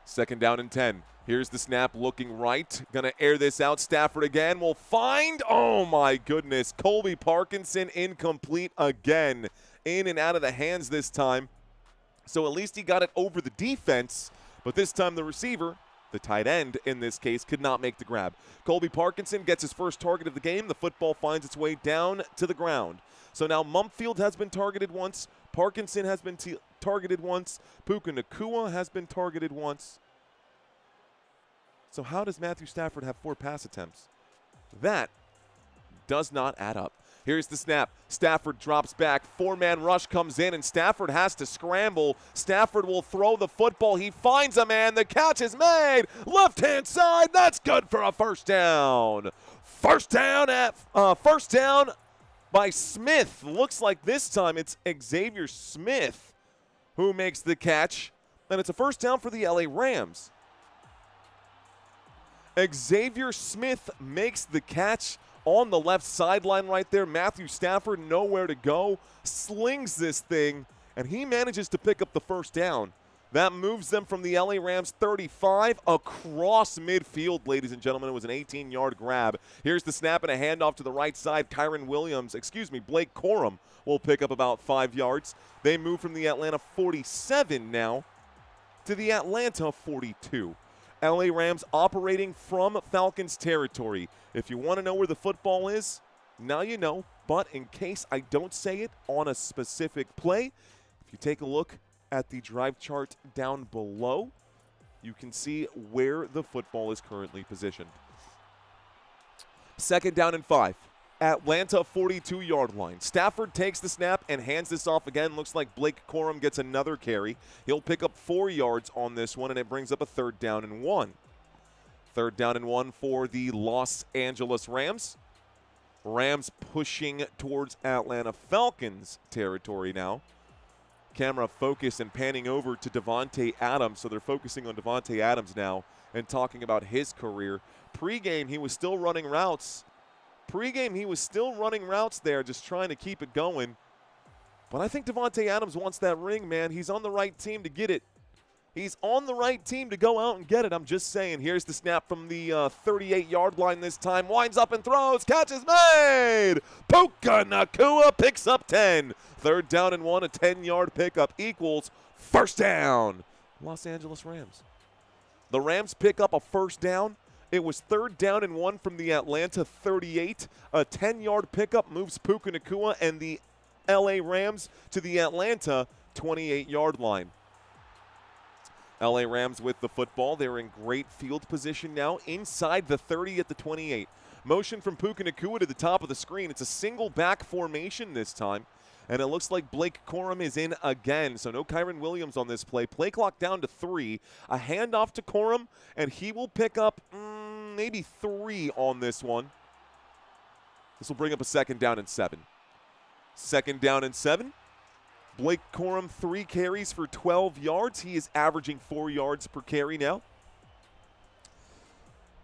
Second down and 10. Here's the snap, looking right. Going to air this out. Stafford again will find, oh my goodness, Colby Parkinson incomplete again. In and out of the hands this time. So at least he got it over the defense. But this time the receiver, the tight end in this case, could not make the grab. Colby Parkinson gets his first target of the game. The football finds its way down to the ground. So now Mumpfield has been targeted once. Parkinson has been targeted once. Puka Nacua has been targeted once. So how does Matthew Stafford have 4 pass attempts? That does not add up. Here's the snap. Stafford drops back. 4-man rush comes in, and Stafford has to scramble. Stafford will throw the football. He finds a man. The catch is made. Left-hand side. That's good for a first down. First down by Smith. Looks like this time it's Xavier Smith who makes the catch, and it's a first down for the LA Rams. Xavier Smith makes the catch on the left sideline right there. Matthew Stafford nowhere to go, slings this thing, and he manages to pick up the first down. That moves them from the LA Rams 35 across midfield, ladies and gentlemen. It was an 18-yard grab. Here's the snap and a handoff to the right side. Blake Corum will pick up about 5 yards. They move from the Atlanta 47 now to the Atlanta 42. LA Rams operating from Falcons territory. If you want to know where the football is, now you know. But in case I don't say it on a specific play, if you take a look at the drive chart down below, you can see where the football is currently positioned. 2nd down and 5. Atlanta 42-yard line. Stafford takes the snap and hands this off again. Looks like Blake Corum gets another carry. He'll pick up 4 yards on this one, and it brings up a 3rd down and 1. 3rd down and 1 for the Los Angeles Rams. Rams pushing towards Atlanta Falcons territory now. Camera focus and panning over to Davante Adams. So they're focusing on Davante Adams now and talking about his career. Pre-game, he was still running routes. Pre-game, he was still running routes there, just trying to keep it going. But I think Davante Adams wants that ring, man. He's on the right team to get it. He's on the right team to go out and get it. I'm just saying. Here's the snap from the 38-yard line this time. Winds up and throws. Catch is made. Puka Nacua picks up 10. 3rd down and 1. A 10-yard pickup equals 1st down. Los Angeles Rams. The Rams pick up a 1st down. It was 3rd down and 1 from the Atlanta 38. A 10-yard pickup moves Puka Nacua and the LA Rams to the Atlanta 28-yard line. LA Rams with the football. They're in great field position now inside the 30 at the 28. Motion from Puka Nacua to the top of the screen. It's a single back formation this time. And it looks like Blake Corum is in again. So no Kyren Williams on this play. Play clock down to 3. A handoff to Corum, and he will pick up maybe 3 on this one. This will bring up a 2nd down and 7. 2nd down and 7. Blake Corum, 3 carries for 12 yards. He is averaging 4 yards per carry now.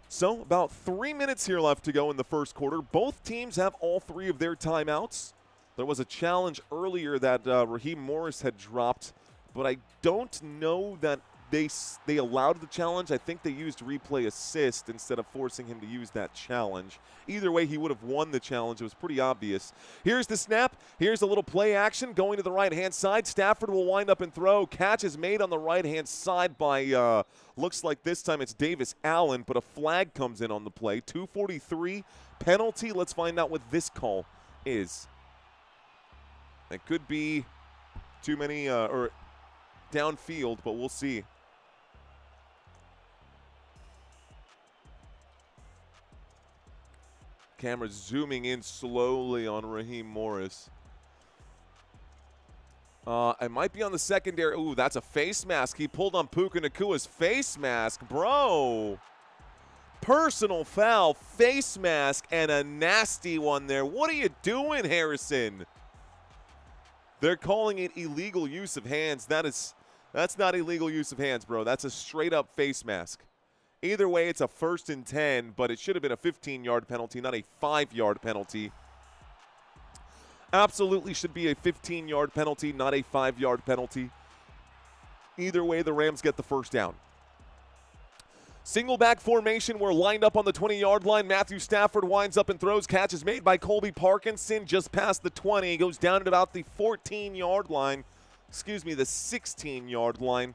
So about 3 minutes here left to go in the first quarter. Both teams have all 3 of their timeouts. There was a challenge earlier that Raheem Morris had dropped, but I don't know that they allowed the challenge. I think they used replay assist instead of forcing him to use that challenge. Either way, he would have won the challenge. It was pretty obvious. Here's the snap. Here's a little play action going to the right-hand side. Stafford will wind up and throw. Catch is made on the right-hand side by, looks like this time it's Davis Allen, but a flag comes in on the play. 2:43 penalty. Let's find out what this call is. It could be too many or downfield, but we'll see. Camera zooming in slowly on Raheem Morris. It might be on the secondary. Ooh, that's a face mask. He pulled on Puka Nacua's face mask. Bro. Personal foul, face mask, and a nasty one there. What are you doing, Harrison? They're calling it illegal use of hands. That's not illegal use of hands, bro. That's a straight-up face mask. Either way, it's a 1st and 10, but it should have been a 15-yard penalty, not a 5-yard penalty. Absolutely should be a 15-yard penalty, not a 5-yard penalty. Either way, the Rams get the 1st down. Single back formation. We're lined up on the 20-yard line. Matthew Stafford winds up and throws. Catch is made by Colby Parkinson just past the 20. He goes down at about the 14-yard line. Excuse me, the 16-yard line.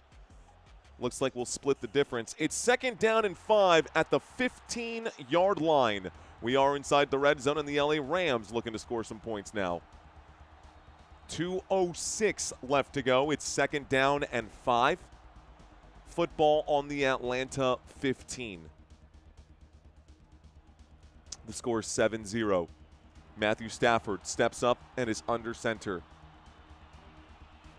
Looks like we'll split the difference. It's 2nd down and 5 at the 15-yard line. We are inside the red zone, and the LA Rams looking to score some points now. 2:06 left to go. It's 2nd down and 5. Football on the Atlanta 15. The score is 7-0. Matthew Stafford steps up and is under center.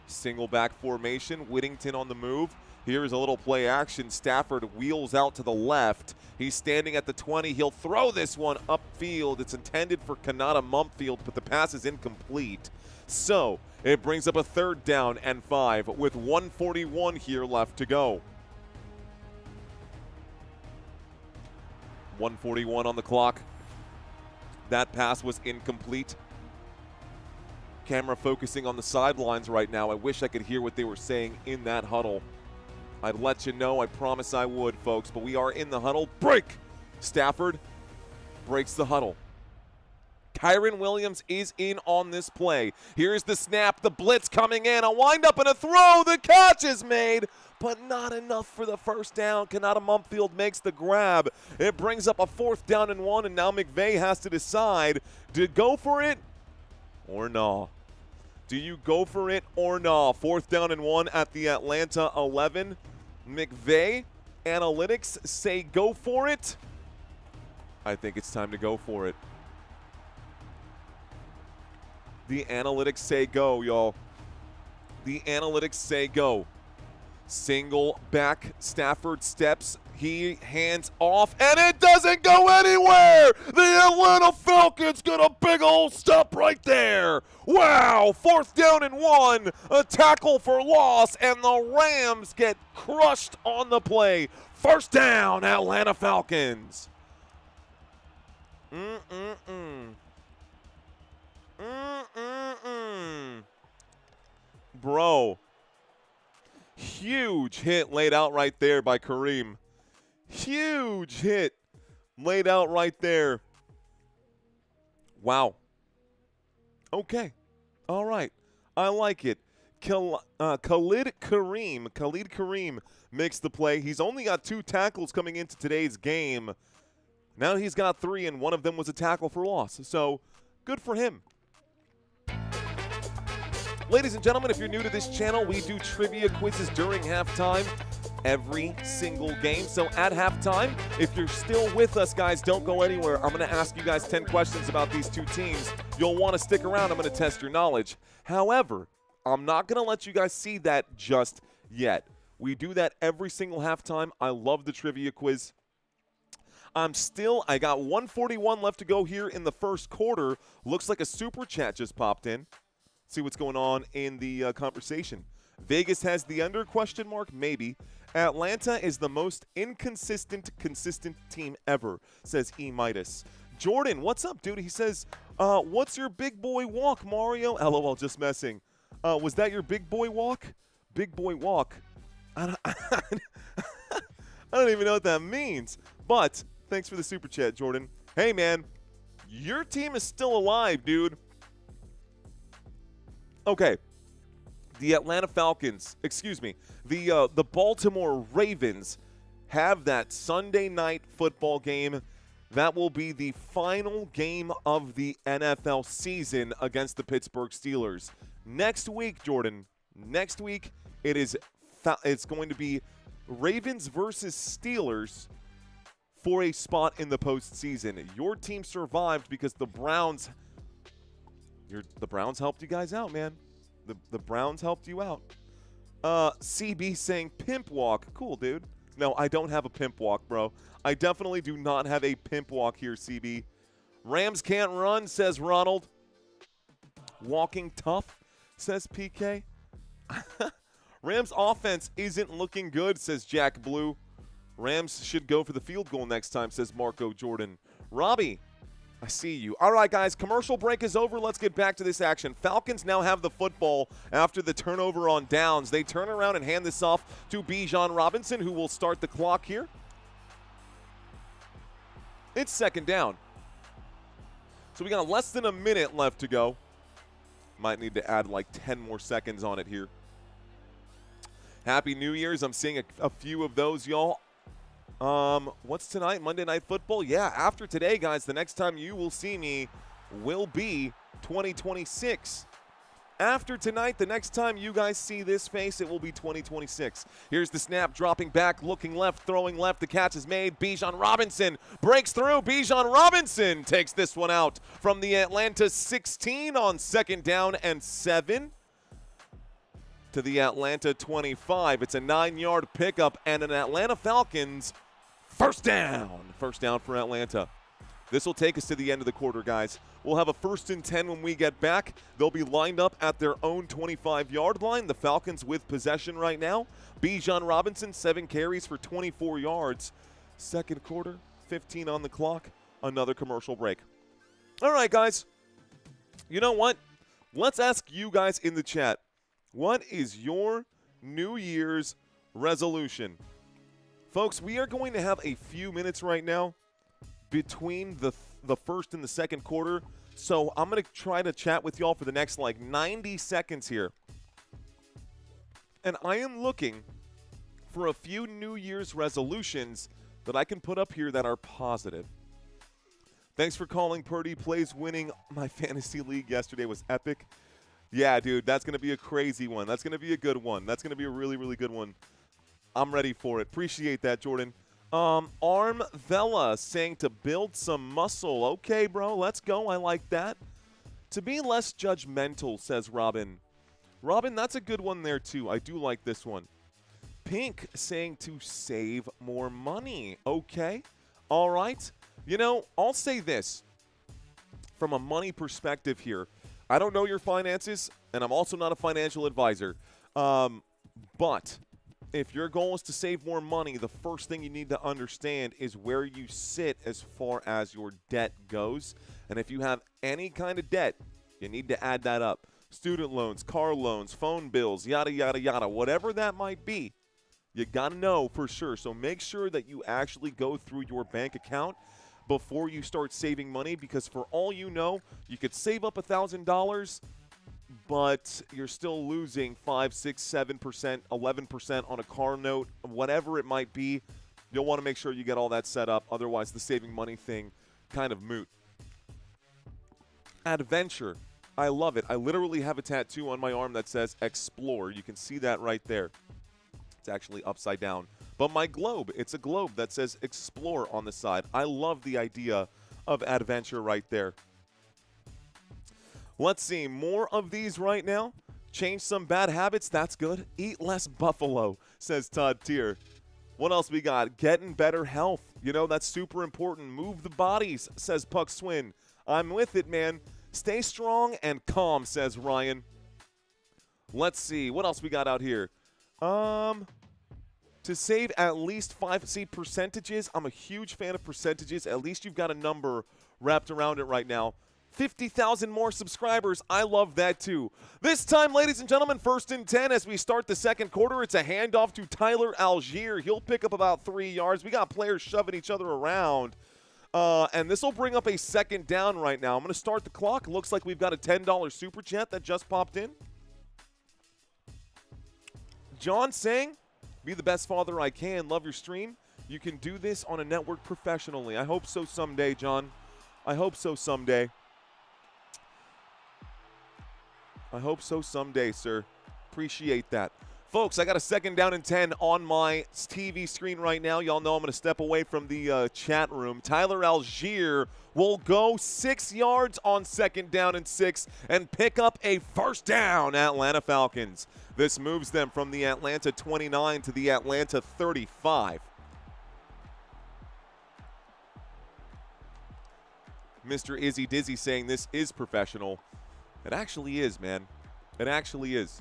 Single back formation. Whittington on the move. Here's a little play action. Stafford wheels out to the left. He's standing at the 20. He'll throw this one upfield. It's intended for Kanata Mumpfield, but the pass is incomplete. So it brings up a 3rd down and 5 with 1:41 here left to go. 1:41 on the clock. That pass was incomplete. Camera focusing on the sidelines right now. I wish I could hear what they were saying in that huddle. I'd let you know. I promise I would, folks. But we are in the huddle. Break! Stafford breaks the huddle. Kyren Williams is in on this play. Here's the snap. The blitz coming in. A windup and a throw. The catch is made. but not enough for the first down. Kanata Mumfield makes the grab. It brings up a 4th down and 1, and now McVay has to decide to go for it or no. Do you go for it or no? 4th down and 1 at the Atlanta 11. McVay analytics say go for it. I think it's time to go for it. The analytics say go, y'all. The analytics say go. Single back, Stafford steps, he hands off, and it doesn't go anywhere! The Atlanta Falcons get a big old stop right there! Wow! 4th down and 1, a tackle for loss, and the Rams get crushed on the play. 1st down, Atlanta Falcons. Bro. Huge hit laid out right there by Kareem. Huge hit laid out right there. Wow. Okay. All right. I like it. Khalid Kareem makes the play. He's only got 2 tackles coming into today's game. Now he's got 3, and one of them was a tackle for loss. So, good for him. Ladies and gentlemen, if you're new to this channel, we do trivia quizzes during halftime every single game. So at halftime, if you're still with us, guys, don't go anywhere. I'm going to ask you guys 10 questions about these 2 teams. You'll want to stick around. I'm going to test your knowledge. However, I'm not going to let you guys see that just yet. We do that every single halftime. I love the trivia quiz. I got 141 left to go here in the first quarter. Looks like a super chat just popped in. See what's going on in the conversation. Vegas has the under, question mark, maybe. Atlanta is the most consistent team ever, says E Midas. Jordan, what's up, dude? He says, what's your big boy walk, Mario? LOL, just messing. Was that your big boy walk? Big boy walk. I don't even know what that means. But thanks for the super chat, Jordan. Hey, man, your team is still alive, dude. Okay, the Atlanta Falcons, the Baltimore Ravens have that Sunday night football game. That will be the final game of the NFL season against the Pittsburgh Steelers. Next week, Jordan, it's going to be Ravens versus Steelers for a spot in the postseason. Your team survived because the Browns helped you guys out, man. The Browns helped you out. CB saying pimp walk. Cool, dude. No, I don't have a pimp walk, bro. I definitely do not have a pimp walk here, CB. Rams can't run, says Ronald. Walking tough, says PK. Rams offense isn't looking good, says Jack Blue. Rams should go for the field goal next time, says Marco Jordan. Robbie, I see you. All right, guys, commercial break is over. Let's get back to this action. Falcons now have the football after the turnover on downs. They turn around and hand this off to Bijan Robinson, who will start the clock here. It's 2nd down. So we got less than a minute left to go. Might need to add like 10 more seconds on it here. Happy New Year's. I'm seeing a few of those, y'all. What's tonight? Monday Night Football? Yeah, after today, guys, the next time you will see me will be 2026. After tonight, the next time you guys see this face, it will be 2026. Here's the snap, dropping back, looking left, throwing left. The catch is made. Bijan Robinson breaks through. Bijan Robinson takes this one out from the Atlanta 16 on 2nd down and 7 to the Atlanta 25. It's a 9-yard pickup and an Atlanta Falcons first down. First down for Atlanta. This will take us to the end of the quarter, guys. We'll have a 1st and 10 when we get back. They'll be lined up at their own 25-yard line. The Falcons with possession right now. Bijan Robinson, 7 carries for 24 yards. 2nd quarter, 15 on the clock. Another commercial break. All right, guys. You know what? Let's ask you guys in the chat. What is your New Year's resolution? Folks, we are going to have a few minutes right now between the first and the 2nd quarter. So I'm going to try to chat with y'all for the next like 90 seconds here. And I am looking for a few New Year's resolutions that I can put up here that are positive. Thanks for calling. Purdy plays winning my fantasy league yesterday was epic. Yeah, dude, that's going to be a crazy one. That's going to be a good one. That's going to be a really, really good one. I'm ready for it. Appreciate that, Jordan. Arm Vela saying to build some muscle. Okay, bro, let's go. I like that. To be less judgmental, says Robin. Robin, that's a good one there, too. I do like this one. Pink saying to save more money. Okay. All right. You know, I'll say this. From a money perspective here, I don't know your finances, and I'm also not a financial advisor. But if your goal is to save more money, the first thing you need to understand is where you sit as far as your debt goes. And if you have any kind of debt, you need to add that up. Student loans, car loans, phone bills, yada, yada, yada, whatever that might be, you got to know for sure. So make sure that you actually go through your bank account before you start saving money, because for all you know, you could save up $1,000, but you're still losing 5, 6, 7%, 11% on a car note, whatever it might be. You'll want to make sure you get all that set up. Otherwise, the saving money thing kind of moot. Adventure. I love it. I literally have a tattoo on my arm that says explore. You can see that right there. It's actually upside down. But my globe, it's a globe that says explore on the side. I love the idea of adventure right there. Let's see. More of these right now. Change some bad habits. That's good. Eat less buffalo, says Todd Tier. What else we got? Getting better health. You know, that's super important. Move the bodies, says Puck Swin. I'm with it, man. Stay strong and calm, says Ryan. Let's see. What else we got out here? To save at least 5, see, percentages. I'm a huge fan of percentages. At least you've got a number wrapped around it right now. 50,000 more subscribers. I love that too. This time, ladies and gentlemen, 1st and 10 as we start the second quarter. It's a handoff to Tyler Algier. He'll pick up about 3 yards. We got players shoving each other around. And this will bring up a second down right now. I'm going to start the clock. Looks like we've got a $10 super chat that just popped in. John saying, be the best father I can. Love your stream. You can do this on a network professionally. I hope so someday, John. I hope so someday. I hope so someday, sir. Appreciate that. Folks, I got a 2nd down and 10 on my TV screen right now. Y'all know I'm going to step away from the chat room. Tyler Algier will go 6 yards on 2nd down and 6 and pick up a first down, Atlanta Falcons. This moves them from the Atlanta 29 to the Atlanta 35. Mr. Izzy Dizzy saying this is professional. It actually is, man. It actually is.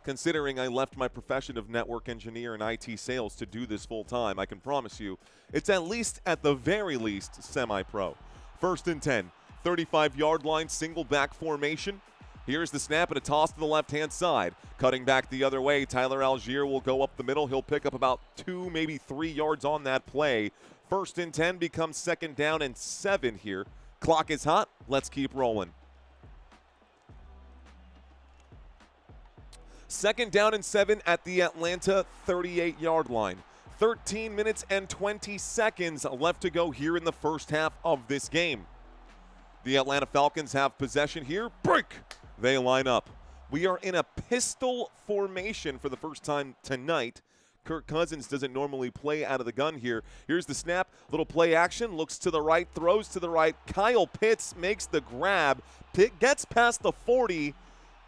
Considering I left my profession of network engineer and IT sales to do this full time, I can promise you it's at the very least, semi-pro. 1st and 10, 35-yard line, single back formation. Here's the snap and a toss to the left-hand side. Cutting back the other way, Tyler Algier will go up the middle. He'll pick up about 2, maybe 3 yards on that play. 1st and 10 becomes 2nd down and 7 here. Clock is hot. Let's keep rolling. 2nd down and 7 at the Atlanta 38-yard line. 13 minutes and 20 seconds left to go here in the first half of this game. The Atlanta Falcons have possession here. Break! They line up. We are in a pistol formation for the first time tonight. Kirk Cousins doesn't normally play out of the gun here. Here's the snap. Little play action. Looks to the right. Throws to the right. Kyle Pitts makes the grab. Pitt gets past the 40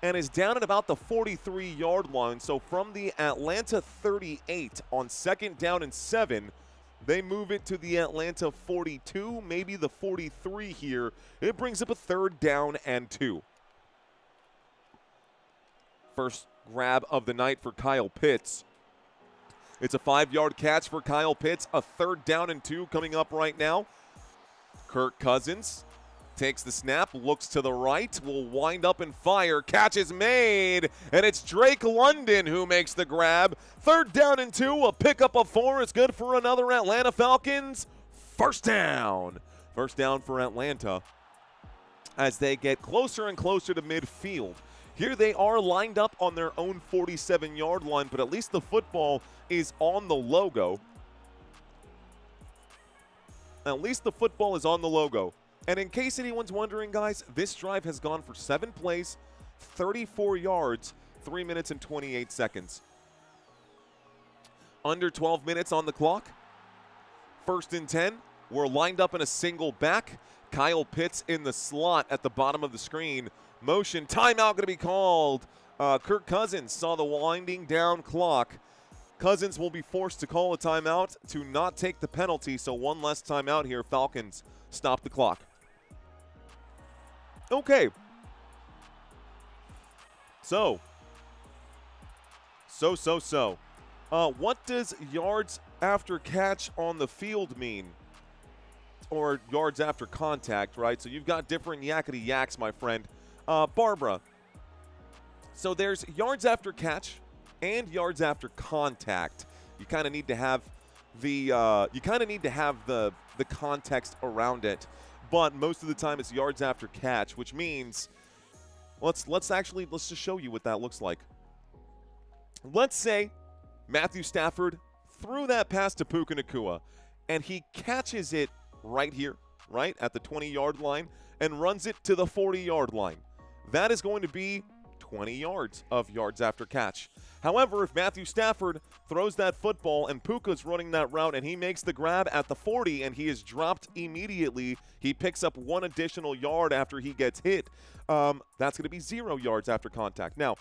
and is down at about the 43-yard line. So from the Atlanta 38 on 2nd down and 7, they move it to the Atlanta 42, maybe the 43 here. It brings up a 3rd down and 2. First grab of the night for Kyle Pitts. It's a 5-yard catch for Kyle Pitts. A 3rd down and 2 coming up right now. Kirk Cousins takes the snap, looks to the right, will wind up and fire. Catch is made, and it's Drake London who makes the grab. 3rd down and 2, a pickup of 4 is good for another Atlanta Falcons. First down. First down for Atlanta as they get closer and closer to midfield. Here they are lined up on their own 47-yard line, but at least the football is on the logo. At least the football is on the logo. And in case anyone's wondering, guys, this drive has gone for 7 plays, 34 yards, 3 minutes and 28 seconds. Under 12 minutes on the clock. 1st and 10. We're lined up in a single back. Kyle Pitts in the slot at the bottom of the screen. Motion, timeout going to be called. Kirk Cousins saw the winding down clock. Cousins will be forced to call a timeout to not take the penalty, so one less timeout here. Falcons stop the clock. Okay. So. What does yards after catch on the field mean? Or yards after contact, right? So you've got different yakety yaks, my friend. Barbara. So there's yards after catch and yards after contact. You kind of need to have the context around it, but most of the time it's yards after catch, which means let's just show you what that looks like. Let's say Matthew Stafford threw that pass to Puka Nacua, and he catches it right here, right at the 20-yard line, and runs it to the 40-yard line. That is going to be 20 yards of yards after catch. However, if Matthew Stafford throws that football and Puka's running that route and he makes the grab at the 40 and he is dropped immediately, he picks up 1 additional yard after he gets hit, that's going to be 0 yards after contact. Now,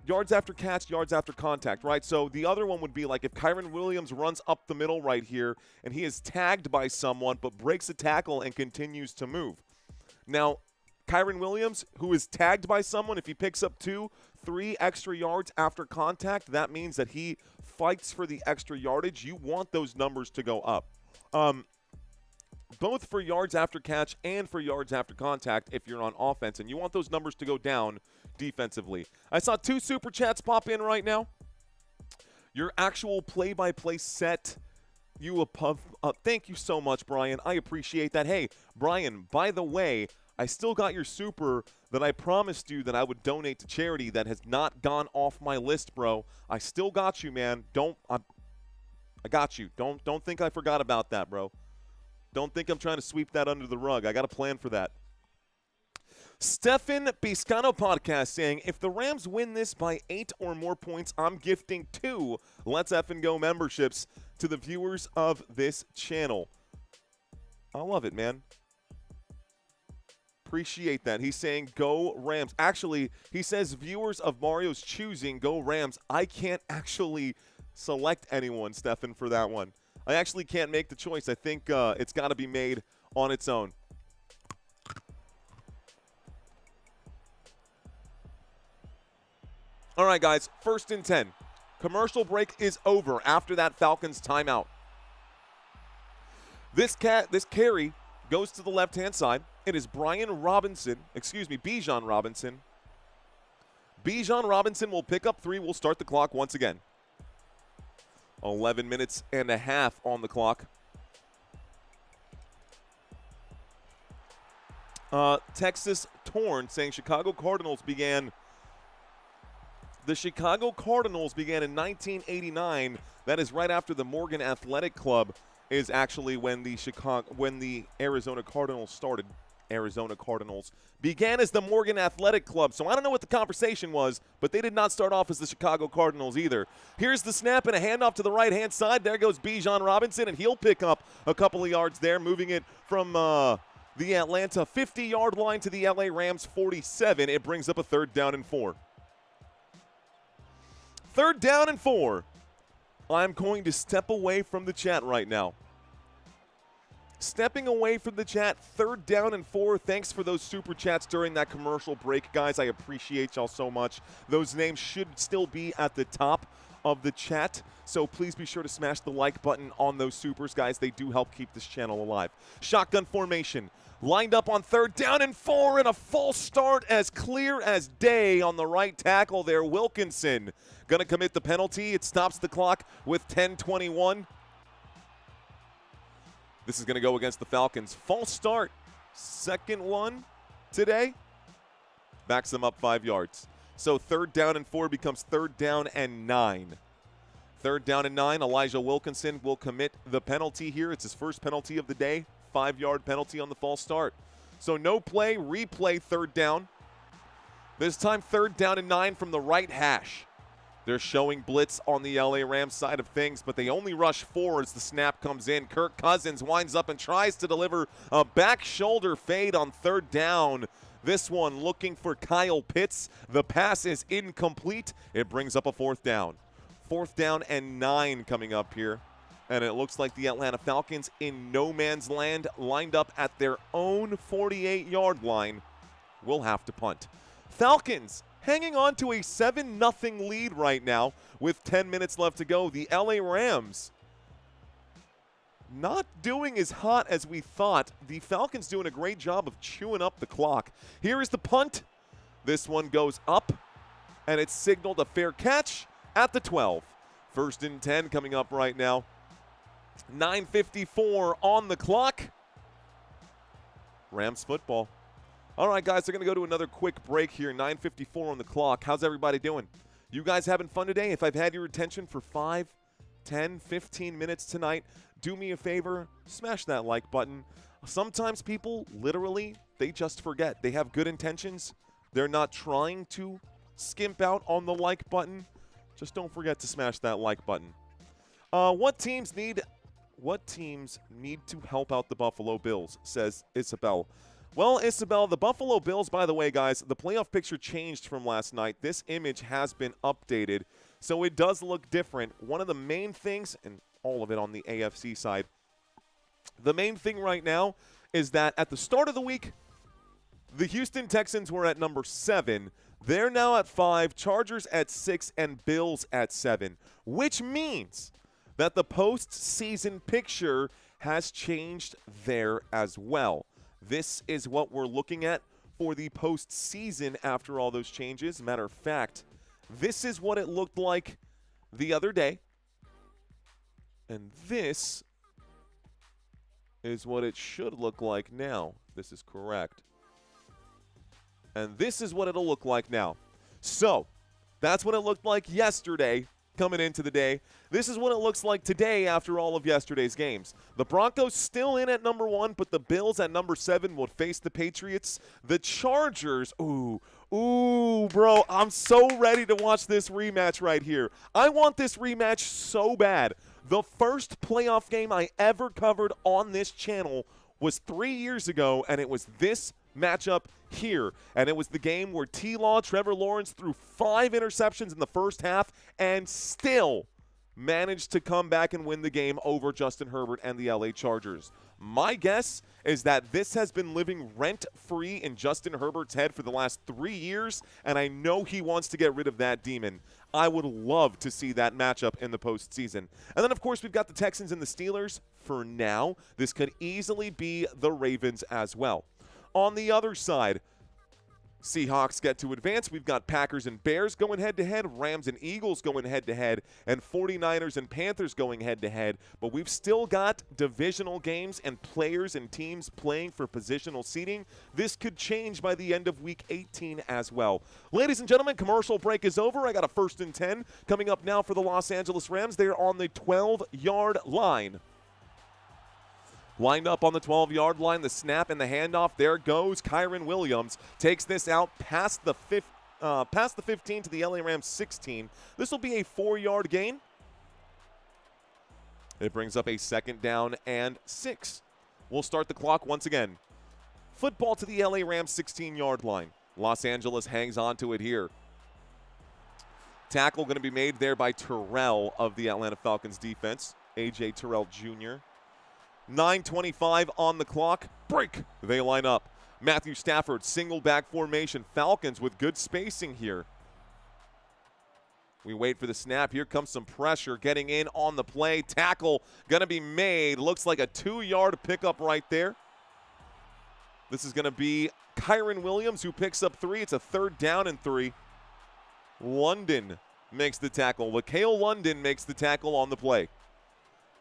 yards after catch, yards after contact, right? So the other one would be like if Kyren Williams runs up the middle right here and he is tagged by someone but breaks a tackle and continues to move. Now, Kyren Williams, who is tagged by someone, if he picks up 2, 3 extra yards after contact, that means that he fights for the extra yardage. You want those numbers to go up. Both for yards after catch and for yards after contact if you're on offense, and you want those numbers to go down defensively. I saw 2 super chats pop in right now. Your actual play-by-play set, thank you so much, Brian. I appreciate that. Hey, Brian, by the way, I still got your super that I promised you that I would donate to charity that has not gone off my list, bro. I still got you, man. I got you. Don't think I forgot about that, bro. Don't think I'm trying to sweep that under the rug. I got a plan for that. Stefan Piscano Podcast saying, if the Rams win this by 8 or more points, I'm gifting 2 Let's Effin' Go memberships to the viewers of this channel. I love it, man. Appreciate that. He's saying go Rams. Actually, he says viewers of Mario's choosing go Rams. I can't actually select anyone, Stefan, for that one. I actually can't make the choice. I think it's got to be made on its own. All right, guys, 1st and 10. Commercial break is over after that Falcons timeout. This carry goes to the left-hand side. It is Bijan Robinson. Bijan Robinson will pick up 3. We'll start the clock once again. 11 minutes and a half on the clock. Texas Torn saying the Chicago Cardinals began in 1989. That is right after the Morgan Athletic Club is actually when the Arizona Cardinals started. Arizona Cardinals began as the Morgan Athletic Club. So I don't know what the conversation was, but they did not start off as the Chicago Cardinals either. Here's the snap and a handoff to the right-hand side. There goes Bijan Robinson, and he'll pick up a couple of yards there, moving it from the Atlanta 50-yard line to the LA Rams 47. It brings up a 3rd down and 4. 3rd down and 4. I'm going to step away from the chat right now. Stepping away from the chat, 3rd down and 4. Thanks for those super chats during that commercial break, guys. I appreciate y'all so much. Those names should still be at the top of the chat, so please be sure to smash the like button on those supers, guys. They do help keep this channel alive. Shotgun formation. Lined up on 3rd down and 4, and a false start as clear as day on the right tackle there. Wilkinson going to commit the penalty. It stops the clock with 10:21. This is going to go against the Falcons. False start. 2nd one today. backs them up 5 yards. So 3rd down and 4 becomes 3rd down and 9. 3rd down and 9, Elijah Wilkinson will commit the penalty here. It's his first penalty of the day, 5-yard penalty on the false start. So no play, replay 3rd down. This time 3rd down and 9 from the right hash. They're showing blitz on the LA Rams side of things, but they only rush 4 as the snap comes in. Kirk Cousins winds up and tries to deliver a back shoulder fade on 3rd down. This one looking for Kyle Pitts. The pass is incomplete. It brings up a 4th down. 4th down and 9 coming up here. And it looks like the Atlanta Falcons in no man's land, lined up at their own 48-yard line, will have to punt. Falcons hanging on to a 7-0 lead right now with 10 minutes left to go. The LA Rams not doing as hot as we thought. The Falcons doing a great job of chewing up the clock. Here is the punt. This one goes up, and it's signaled a fair catch at the 12. 1st and 10 coming up right now. 9:54 on the clock. Rams football. All right, guys, they're going to go to another quick break here. 9:54 on the clock. How's everybody doing? You guys having fun today? If I've had your attention for 5, 10, 15 minutes tonight, do me a favor, smash that like button. Sometimes people, literally, they just forget. They have good intentions. They're not trying to skimp out on the like button. Just don't forget to smash that like button. What teams need to help out the Buffalo Bills, says Isabel. Well, Isabel, the Buffalo Bills, by the way, guys, the playoff picture changed from last night. This image has been updated, so it does look different. One of the main things, and all of it on the AFC side, the main thing right now is that at the start of the week, the Houston Texans were at number 7. They're now at 5, Chargers at 6, and Bills at 7, which means that the postseason picture has changed there as well. This is what we're looking at for the postseason after all those changes. Matter of fact, this is what it looked like the other day. And this is what it should look like now. This is correct. And this is what it'll look like now. So, that's what it looked like yesterday coming into the day. This is what it looks like today after all of yesterday's games. The Broncos still in at number 1, but the Bills at number 7 will face the Patriots. The Chargers, ooh, bro, I'm so ready to watch this rematch right here. I want this rematch so bad. The first playoff game I ever covered on this channel was 3 years ago, and it was this matchup here. And it was the game where T-Law, Trevor Lawrence, threw 5 interceptions in the first half and still managed to come back and win the game over Justin Herbert and the LA Chargers. My guess is that this has been living rent-free in Justin Herbert's head for the last 3 years, and I know he wants to get rid of that demon. I would love to see that matchup in the postseason. And then, of course, we've got the Texans and the Steelers. For now, this could easily be the Ravens as well. On the other side, Seahawks get to advance. We've got Packers and Bears going head-to-head, Rams and Eagles going head-to-head, and 49ers and Panthers going head-to-head. But we've still got divisional games and players and teams playing for positional seeding. This could change by the end of Week 18 as well. Ladies and gentlemen, commercial break is over. I got a 1st and 10 coming up now for the Los Angeles Rams. They're on the 12-yard line. Lined up on the 12-yard line, the snap and the handoff. There goes Kyren Williams. Takes this out past the 15 to the LA Rams 16. This will be a 4-yard gain. It brings up a 2nd down and 6. We'll start the clock once again. Football to the LA Rams 16-yard line. Los Angeles hangs on to it here. Tackle going to be made there by Terrell of the Atlanta Falcons defense. A.J. Terrell Jr. 9:25 on the clock. Break. They line up. Matthew Stafford, single back formation. Falcons with good spacing here. We wait for the snap. Here comes some pressure getting in on the play. Tackle going to be made. Looks like a 2-yard pickup right there. This is going to be Kyren Williams who picks up 3. It's a 3rd down and 3. London makes the tackle. Laquale London makes the tackle on the play.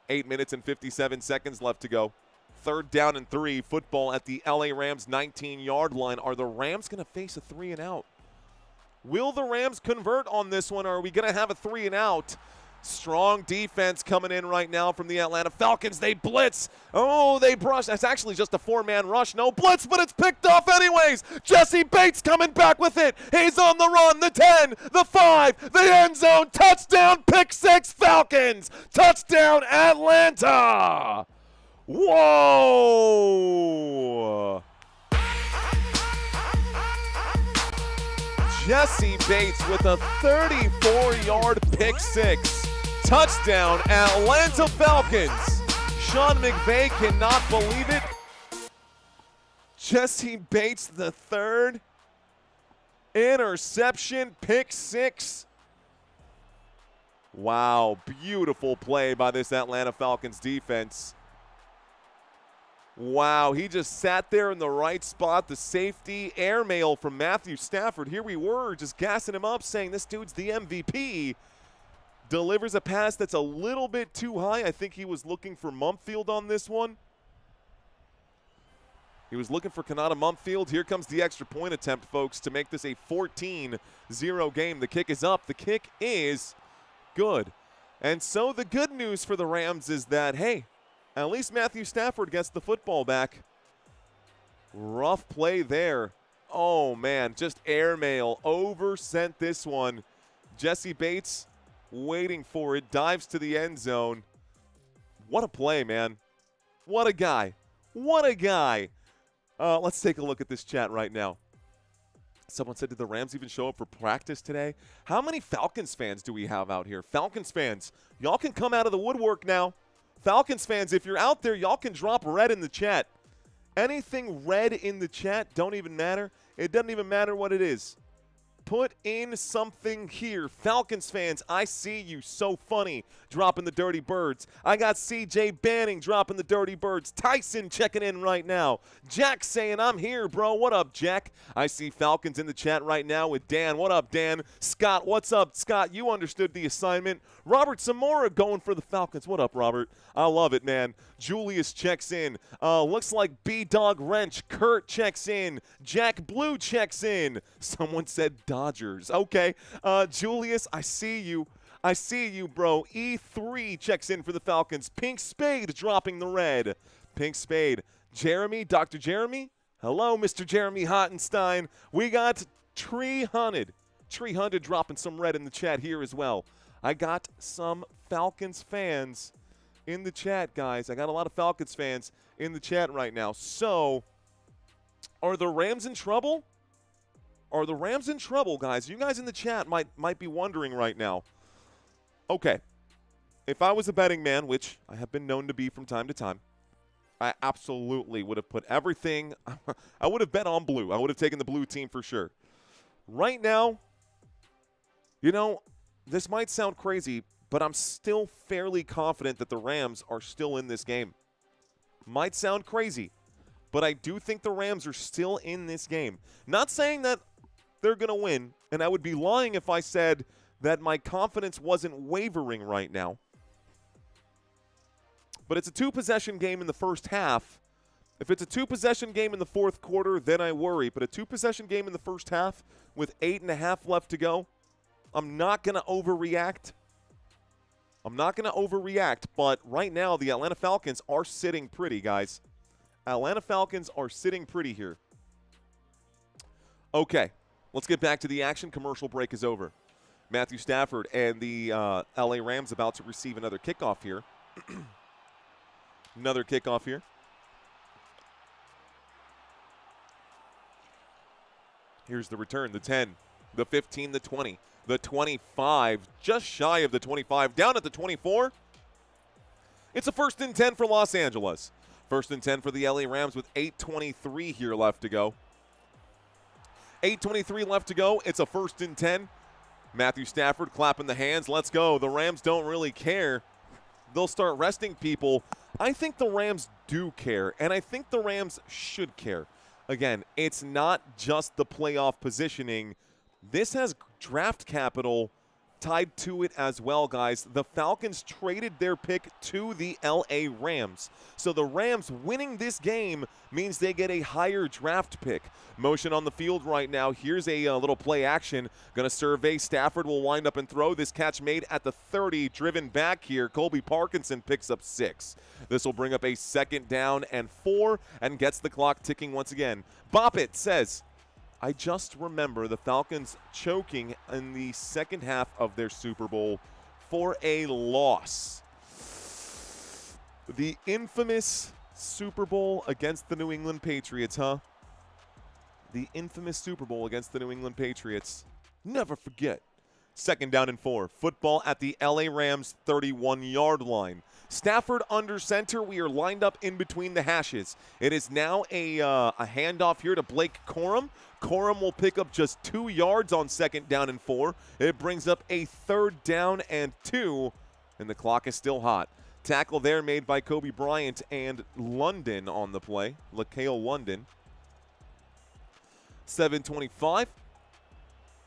8 minutes and 57 seconds left to go. 3rd down and 3. Football at the LA Rams 19-yard line. Are the Rams going to face a 3-and-out? Will the Rams convert on this one, or are we going to have a 3-and-out? Strong defense coming in right now from the Atlanta Falcons. They blitz. Oh, they brush. That's actually just a 4-man rush. No blitz, but it's picked off anyways. Jesse Bates coming back with it. He's on the run. The 10, the 5, the end zone. Touchdown, pick 6, Falcons. Touchdown, Atlanta. Whoa. Jesse Bates with a 34-yard pick 6. Touchdown, Atlanta Falcons. Sean McVay cannot believe it. Jesse Bates, the 3rd interception, pick 6. Wow, beautiful play by this Atlanta Falcons defense. Wow, he just sat there in the right spot. The safety airmail from Matthew Stafford. Here we were just gassing him up, saying this dude's the MVP. Delivers a pass that's a little bit too high. I think he was looking for Mumfield on this one. He was looking for Kanata Mumfield. Here comes the extra point attempt, folks, to make this a 14-0 game. The kick is up. The kick is good. And so the good news for the Rams is that, hey, at least Matthew Stafford gets the football back. Rough play there. Oh, man, just airmail. Oversent this one. Jesse Bates waiting for it, dives to the end zone. What a play, man. What a guy. What a guy. Let's take a look at this chat right now. Someone said, did the Rams even show up for practice today? How many Falcons fans do we have out here? Falcons fans, y'all can come out of the woodwork now. Falcons fans, if you're out there, y'all can drop red in the chat. Anything red in the chat don't even matter. It doesn't even matter what it is. Put in something here. Falcons fans, I see you. So funny. Dropping the Dirty Birds. I got CJ Banning dropping the Dirty Birds. Tyson checking in right now. Jack saying, I'm here, bro. What up, Jack? I see Falcons in the chat right now with Dan. What up, Dan? Scott, what's up? Scott, you understood the assignment. Robert Zamora going for the Falcons. What up, Robert? I love it, man. Julius checks in. Looks like B-Dog Wrench. Kurt checks in. Jack Blue checks in. Someone said Dodgers. Okay. Julius, I see you. I see you, bro. E3 checks in for the Falcons. Pink Spade dropping the red. Pink Spade. Jeremy, Dr. Jeremy. Hello, Mr. Jeremy Hottenstein. We got Tree Hunted. Tree Hunted dropping some red in the chat here as well. I got some Falcons fans in the chat, guys. I got a lot of Falcons fans in the chat right now. So, are the Rams in trouble? Are the Rams in trouble, guys? You guys in the chat might be wondering right now. Okay, if I was a betting man, which I have been known to be from time to time, I absolutely would have put everything – I would have bet on blue. I would have taken the blue team for sure. Right now, you know, this might sound crazy, but I'm still fairly confident that the Rams are still in this game. Might sound crazy, but I do think the Rams are still in this game. Not saying that they're going to win, and I would be lying if I said that my confidence wasn't wavering right now. But it's a 2-possession game in the first half. If it's a 2-possession game in the fourth quarter, then I worry. But a 2-possession game in the first half with 8.5 left to go, I'm not going to overreact. I'm not going to overreact, but right now the Atlanta Falcons are sitting pretty, guys. Atlanta Falcons are sitting pretty here. Okay, let's get back to the action. Commercial break is over. Matthew Stafford and the LA Rams about to receive another kickoff here. Another kickoff here. Here's the return, the 10, the 15, the 20, the 25, just shy of the 25, down at the 24. It's a 1st and 10 for Los Angeles. 1st and 10 for the LA Rams with 8:23 here left to go. 8:23 left to go. It's a 1st and 10. Matthew Stafford clapping the hands. Let's go. The Rams don't really care. They'll start resting people. I think the Rams do care, and I think the Rams should care. Again, it's not just the playoff positioning. This has draft capital tied to it as well, guys. The Falcons traded their pick to the LA Rams. So the Rams winning this game means they get a higher draft pick. Motion on the field right now. Here's a little play action. Going to survey. Stafford will wind up and throw. This catch made at the 30. Driven back here. Colby Parkinson picks up 6. This will bring up a 2nd down and 4 and gets the clock ticking once again. Bop It says, I just remember the Falcons choking in the second half of their Super Bowl for a loss. The infamous Super Bowl against the New England Patriots, huh? The infamous Super Bowl against the New England Patriots. Never forget. 2nd down and 4. Football at the LA Rams 31-yard line. Stafford under center. We are lined up in between the hashes. It is now a handoff here to Blake Corum. Corum will pick up just 2 yards on 2nd down and 4. It brings up a 3rd down and 2, and the clock is still hot. Tackle there made by Kobe Bryant and London on the play. LaCale London. 7:25.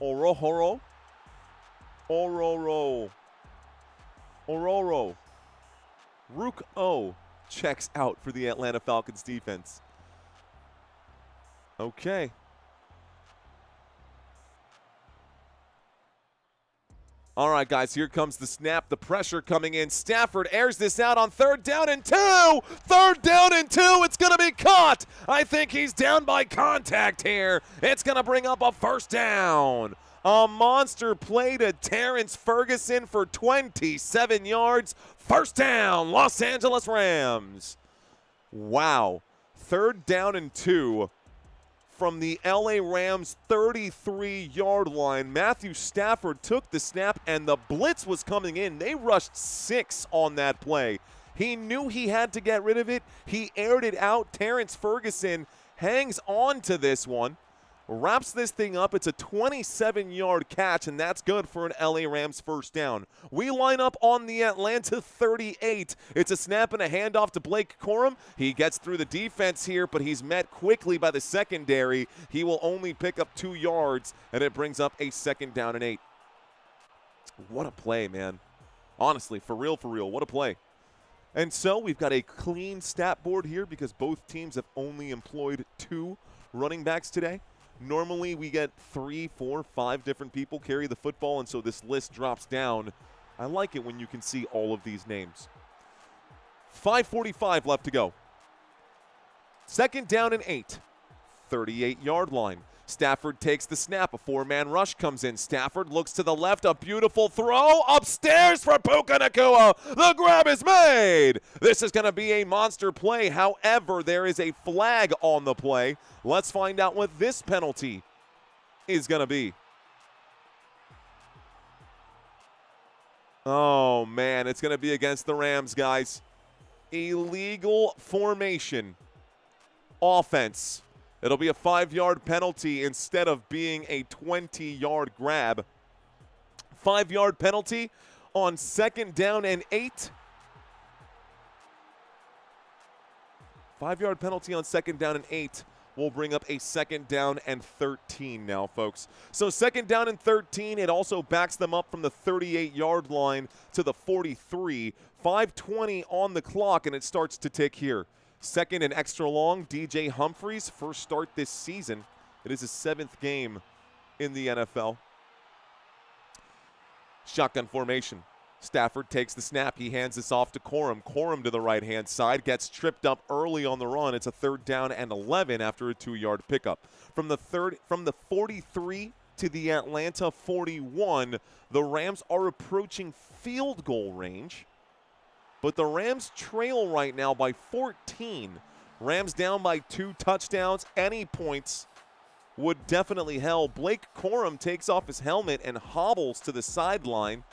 Ororo. Rook O checks out for the Atlanta Falcons defense. Okay. All right, guys, here comes the snap. The pressure coming in. Stafford airs this out on 3rd down and 2. 3rd down and 2. It's going to be caught. I think he's down by contact here. It's going to bring up a 1st down. A monster play to Terrence Ferguson for 27 yards. 1st down, Los Angeles Rams. Wow. 3rd down and 2 from the LA Rams 33-yard line. Matthew Stafford took the snap, and the blitz was coming in. They rushed 6 on that play. He knew he had to get rid of it. He aired it out. Terrence Ferguson hangs on to this one. Wraps this thing up. It's a 27-yard catch, and that's good for an LA Rams 1st down. We line up on the Atlanta 38. It's a snap and a handoff to Blake Corum. He gets through the defense here, but he's met quickly by the secondary. He will only pick up 2 yards, and it brings up a 2nd down and 8. What a play, man. Honestly, for real, what a play. And so we've got a clean stat board here because both teams have only employed 2 running backs today. Normally, we get 3, 4, 5 different people carry the football, and so this list drops down. I like it when you can see all of these names. 5:45 left to go. 2nd down and 8. 38-yard line. Stafford takes the snap. A 4-man rush comes in. Stafford looks to the left. A beautiful throw upstairs for Puka Nacua. The grab is made. This is going to be a monster play. However, there is a flag on the play. Let's find out what this penalty is going to be. Oh, man. It's going to be against the Rams, guys. Illegal formation. Offense. It'll be a 5-yard penalty instead of being a 20-yard grab. 5-yard penalty on 2nd down and 8. 5-yard penalty on 2nd down and 8 will bring up a 2nd down and 13 now, folks. So 2nd down and 13, it also backs them up from the 38-yard line to the 43. 5:20 on the clock, and it starts to tick here. 2nd and extra long, DJ Humphries, first start this season. It is his 7th game in the NFL. Shotgun formation. Stafford takes the snap. He hands this off to Corum. Corum to the right-hand side. Gets tripped up early on the run. It's a 3rd down and 11 after a 2-yard pickup. From the 43 to the Atlanta 41, the Rams are approaching field goal range. But the Rams trail right now by 14. Rams down by 2 touchdowns. Any points would definitely help. Blake Corum takes off his helmet and hobbles to the sideline.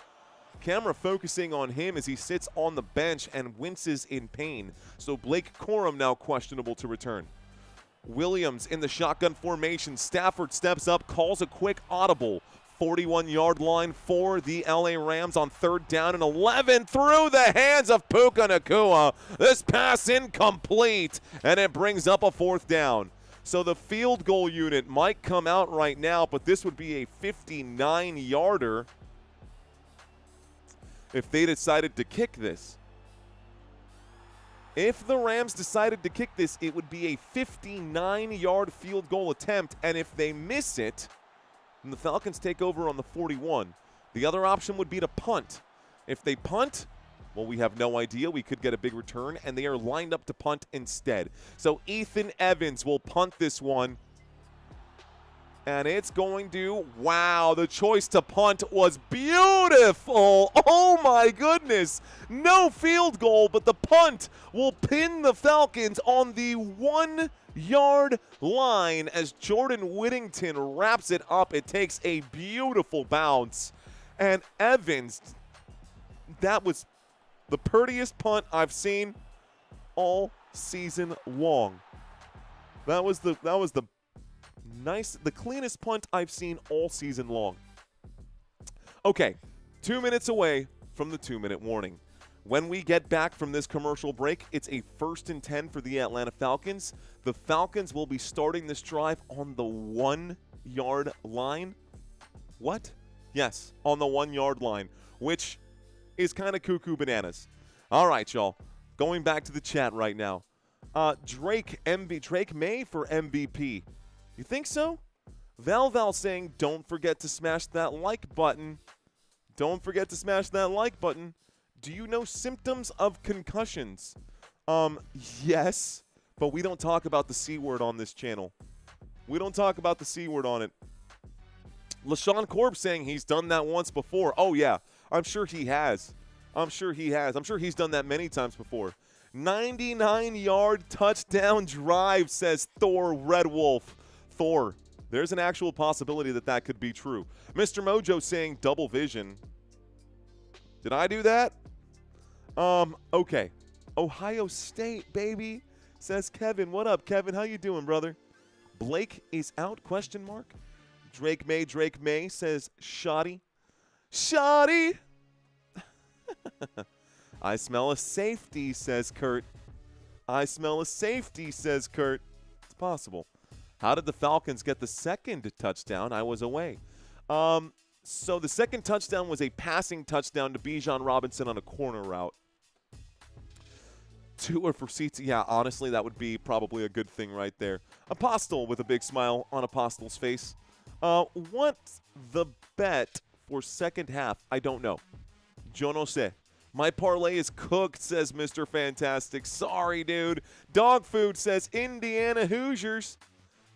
Camera focusing on him as he sits on the bench and winces in pain. So Blake Corum now questionable to return. Williams in the shotgun formation. Stafford steps up, calls a quick audible. 41-yard line for the LA Rams on 3rd down and 11 through the hands of Puka Nacua. This pass incomplete, and it brings up a 4th down. So the field goal unit might come out right now, but this would be a 59-yarder. if they decided to kick this. If the Rams decided to kick this, it would be a 59-yard field goal attempt, and if they miss it, then the Falcons take over on the 41. The other option would be to punt. If they punt, well, we have no idea. We could get a big return, and they are lined up to punt instead. So Ethan Evans will punt this one. And it's going to, wow, the choice to punt was beautiful. Oh, my goodness. No field goal, but the punt will pin the Falcons on the 1-yard line as Jordan Whittington wraps it up. It takes a beautiful bounce. And Evans, that was the prettiest punt I've seen all season long. That was the nice, the cleanest punt I've seen all season long. Okay, 2 minutes away from the 2-minute warning. When we get back from this commercial break, it's a 1st and 10 for the Atlanta Falcons. The Falcons will be starting this drive on the 1-yard line. What? Yes, on the 1-yard line, which is kind of cuckoo bananas. All right, y'all. Going back to the chat right now. Drake May for MVP. You think so? Val saying, don't forget to smash that like button. Don't forget to smash that like button. Do you know symptoms of concussions? Yes, but we don't talk about the C word on this channel. We don't talk about the C word on it. LaShawn Korb saying he's done that once before. Oh, yeah. I'm sure he has. I'm sure he's done that many times before. 99-yard touchdown drive, says Thor Red Wolf. Thor, there's an actual possibility that could be true. Mr. Mojo saying double vision. Did I do that? Okay. Ohio State, baby, says Kevin. What up, Kevin? How you doing, brother? Blake is out, question mark. Drake May says shoddy. Shoddy! I smell a safety, says Kurt. I smell a safety, says Kurt. It's possible. How did the Falcons get the second touchdown? I was away. So the second touchdown was a passing touchdown to Bijan Robinson on a corner route. Tua for CT. Yeah, honestly, that would be probably a good thing right there. Apostle with a big smile on Apostle's face. What's the bet for second half? I don't know. Yo no sé. My parlay is cooked, says Mr. Fantastic. Sorry, dude. Dog food says Indiana Hoosiers.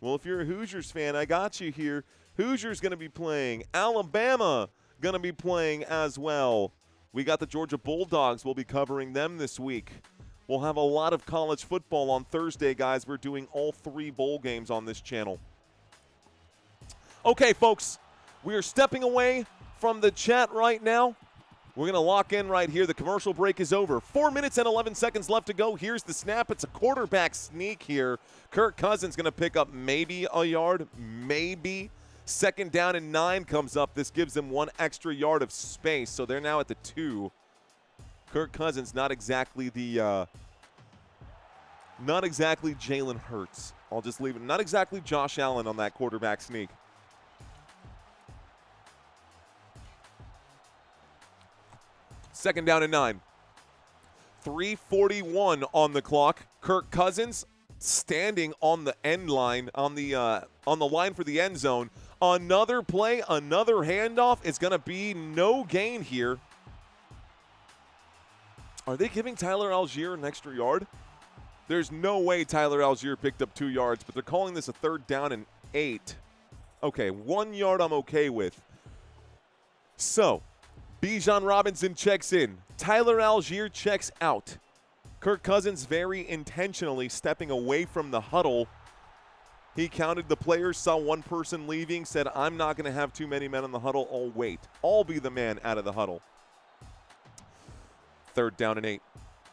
Well, if you're a Hoosiers fan, I got you here. Hoosiers going to be playing. Alabama going to be playing as well. We got the Georgia Bulldogs. We'll be covering them this week. We'll have a lot of college football on Thursday, guys. We're doing all 3 bowl games on this channel. Okay, folks, we are stepping away from the chat right now. We're going to lock in right here. The commercial break is over. 4 minutes and 11 seconds left to go. Here's the snap. It's a quarterback sneak here. Kirk Cousins going to pick up maybe a yard, maybe. 2nd down and 9 comes up. This gives them 1 extra yard of space, so they're now at the 2. Kirk Cousins, not exactly Jalen Hurts. I'll just leave it. Not exactly Josh Allen on that quarterback sneak. Second down and 9. 3:41 on the clock. Kirk Cousins standing on the end line, on the line for the end zone. Another play, another handoff. It's going to be no gain here. Are they giving Tyler Algier an extra yard? There's no way Tyler Algier picked up 2 yards, but they're calling this a 3rd down and 8. Okay, 1 yard I'm okay with. So, Bijan Robinson checks in. Tyler Algier checks out. Kirk Cousins very intentionally stepping away from the huddle. He counted the players, saw one person leaving, said, I'm not going to have too many men in the huddle. I'll wait. I'll be the man out of the huddle. 3rd down and 8.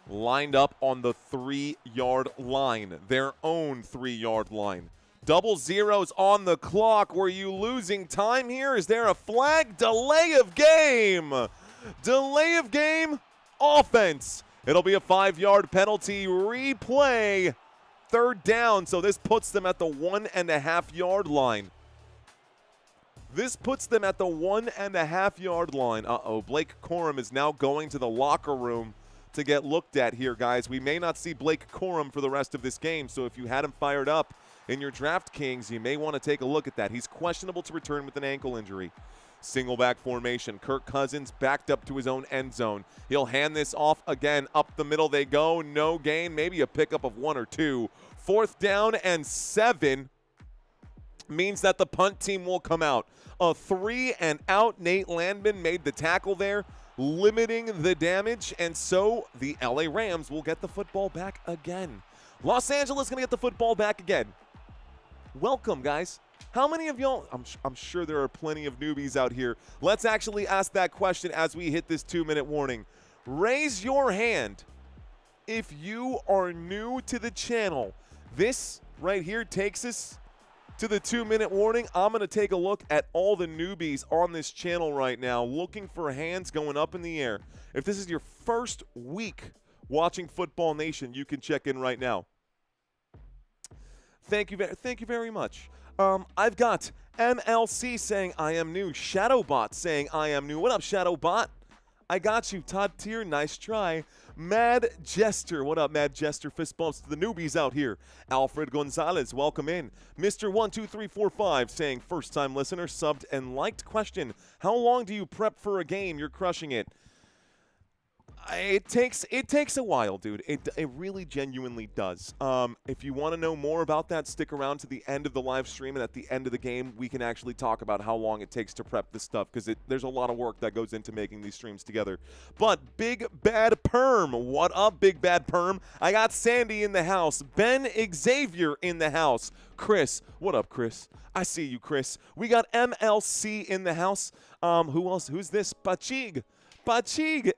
Lined up on the 3-yard line. Their own 3-yard line. Double zeros on the clock. Were you losing time here? Is there a flag? Delay of game. Delay of game. Offense. It'll be a 5-yard penalty. Replay. 3rd down. So this puts them at the 1.5-yard line. This puts them at the 1.5-yard line. Uh-oh, Blake Corum is now going to the locker room to get looked at here, guys. We may not see Blake Corum for the rest of this game, so if you had him fired up in your DraftKings, you may want to take a look at that. He's questionable to return with an ankle injury. Single back formation. Kirk Cousins backed up to his own end zone. He'll hand this off again. Up the middle they go. No gain. Maybe a pickup of 1 or 2. 4th down and 7 means that the punt team will come out. A 3-and-out. Nate Landman made the tackle there, limiting the damage, and so the LA Rams will get the football back again. Los Angeles going to get the football back again. Welcome, guys. How many of y'all, I'm sure there are plenty of newbies out here. Let's actually ask that question as we hit this 2-minute warning. Raise your hand if you are new to the channel. This right here takes us to the 2-minute warning. I'm going to take a look at all the newbies on this channel right now, looking for hands going up in the air. If this is your first week watching Football Nation, you can check in right now. Thank you very much. I've got MLC saying I am new. Shadowbot saying I am new. What up, Shadowbot? I got you. Todd Tier, nice try. Mad Jester, what up, Mad Jester? Fist bumps to the newbies out here. Alfred Gonzalez, welcome in. Mr. 12345 saying first-time listener, subbed and liked. Question, how long do you prep for a game? You're crushing it. It takes a while, dude. It really genuinely does. If you want to know more about that, stick around to the end of the live stream, and at the end of the game, we can actually talk about how long it takes to prep this stuff, because there's a lot of work that goes into making these streams together. But Big Bad Perm, what up, Big Bad Perm? I got Sandy in the house. Ben Xavier in the house. Chris, what up, Chris? I see you, Chris. We got MLC in the house. Who else? Who's this? Pachig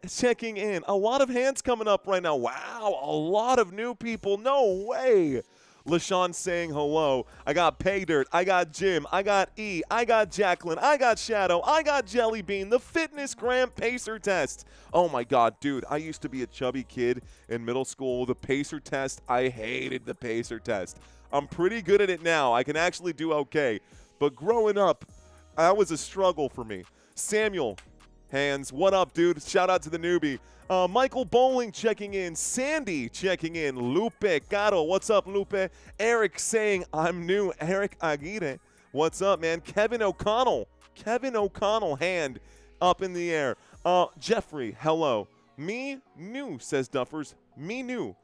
checking in. A lot of hands coming up right now. Wow, a lot of new people. No way. LaShawn saying hello. I got Pay Dirt. I got Jim. I got E. I got Jacqueline. I got Shadow. I got Jelly Bean. The Fitness Gram Pacer Test. Oh, my God, dude. I used to be a chubby kid in middle school. The Pacer Test, I hated the Pacer Test. I'm pretty good at it now. I can actually do okay. But growing up, that was a struggle for me. Samuel. Hands, what up, dude? Shout out to the newbie. Michael Bowling checking in. Sandy checking in. Lupe Caro, what's up, Lupe? Eric saying, I'm new. Eric Aguirre, what's up, man? Kevin O'Connell, hand up in the air. Jeffrey, hello. Me new, says Duffers. Me new.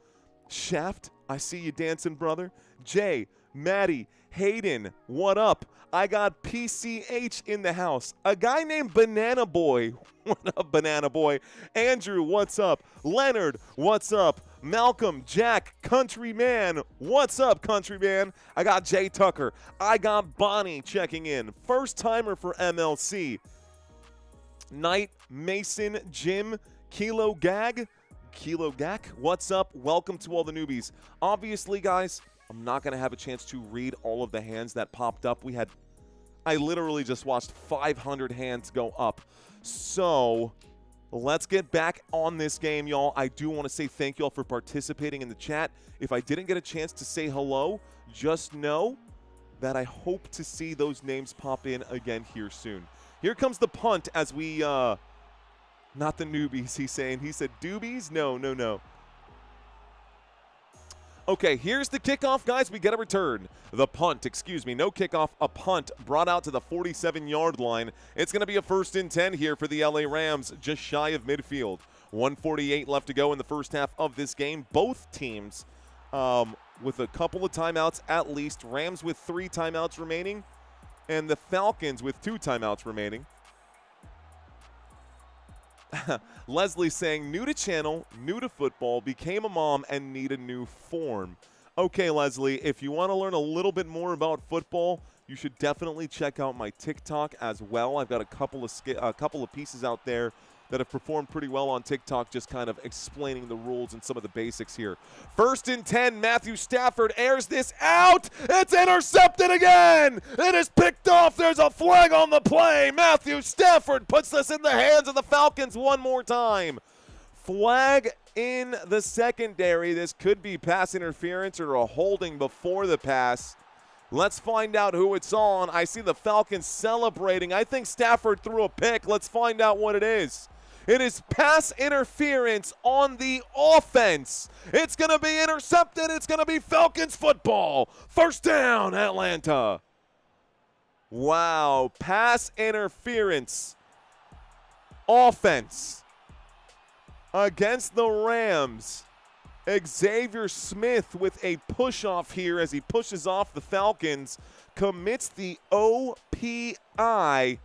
Shaft, I see you dancing, brother. Jay, Maddie, Hayden, what up? I got PCH in the house. A guy named Banana Boy. What up, Banana Boy? Andrew, what's up? Leonard, what's up? Malcolm, Jack, Countryman, what's up, Countryman? I got Jay Tucker. I got Bonnie checking in. First timer for MLC. Knight, Mason, Jim, Kilo Gag, what's up? Welcome to all the newbies. Obviously, guys, I'm not going to have a chance to read all of the hands that popped up. I literally just watched 500 hands go up. So let's get back on this game, y'all. I do want to say thank y'all for participating in the chat. If I didn't get a chance to say hello, just know that I hope to see those names pop in again here soon. Here comes the punt as we, not the newbies, he's saying. He said doobies? No. Okay, here's the kickoff, guys. We get a return. The punt, no kickoff, a punt brought out to the 47-yard line. It's going to be a 1st and 10 here for the LA Rams, just shy of midfield. 1:48 left to go in the first half of this game. Both teams with a couple of timeouts at least. Rams with 3 timeouts remaining, and the Falcons with 2 timeouts remaining. Leslie saying, new to channel, new to football, became a mom, and need a new form. Okay, Leslie, if you want to learn a little bit more about football, you should definitely check out my TikTok as well. I've got a couple of pieces out there that have performed pretty well on TikTok, just kind of explaining the rules and some of the basics here. 1st and 10, Matthew Stafford airs this out. It's intercepted again. It is picked off. There's a flag on the play. Matthew Stafford puts this in the hands of the Falcons one more time. Flag in the secondary. This could be pass interference or a holding before the pass. Let's find out who it's on. I see the Falcons celebrating. I think Stafford threw a pick. Let's find out what it is. It is pass interference on the offense. It's going to be intercepted. It's going to be Falcons football. First down, Atlanta. Wow, pass interference. Offense against the Rams. Xavier Smith with a push-off here as he pushes off the Falcons, commits the OPI,